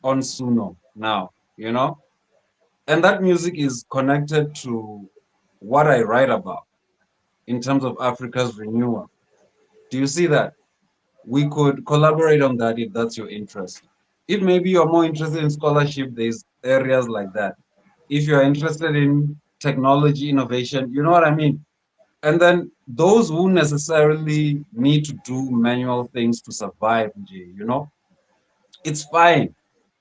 on Suno now, and that music is connected to what I write about in terms of Africa's renewal. Do you see that? We could collaborate on that if that's your interest. If maybe you're more interested in scholarship, there's areas like that. If you're interested in technology innovation, you know what I mean? And then those who necessarily need to do manual things to survive, it's fine.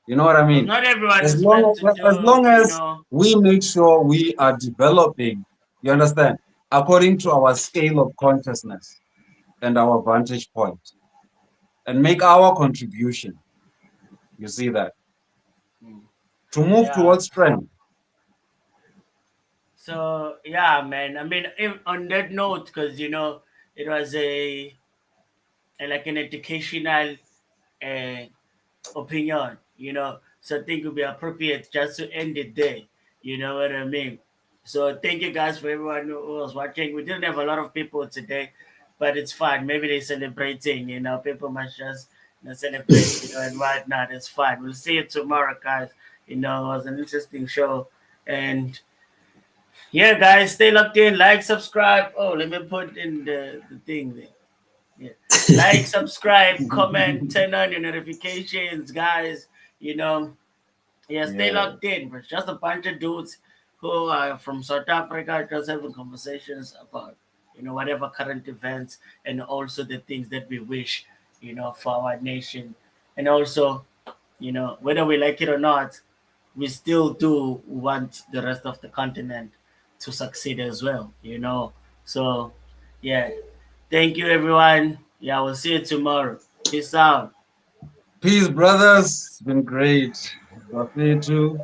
You know what I mean? Not everyone As is meant long to as, as do, long as we make sure we are developing, you understand, according to our scale of consciousness and our vantage point, and make our contribution. You see that? To move Yeah. towards strength. So yeah, man. I mean, on that note, because it was like an educational uh, opinion, so I think it would be appropriate just to end it there. You know what I mean? So thank you guys for everyone who was watching. We didn't have a lot of people today, but it's fine. Maybe they're celebrating. People must just celebrate, and whatnot. It's fine. We'll see you tomorrow, guys. It was an interesting show, and yeah, guys, stay locked in. Like, subscribe. Oh, let me put in the thing there. Yeah. Like, subscribe, comment, turn on your notifications, guys. Stay locked in. We're just a bunch of dudes who are from South Africa, just having conversations about, whatever current events and also the things that we wish, for our nation. And also, whether we like it or not, we still do want the rest of the continent to succeed as well, So, yeah. Thank you, everyone. Yeah, we'll see you tomorrow. Peace out. Peace, brothers. It's been great. Love you too.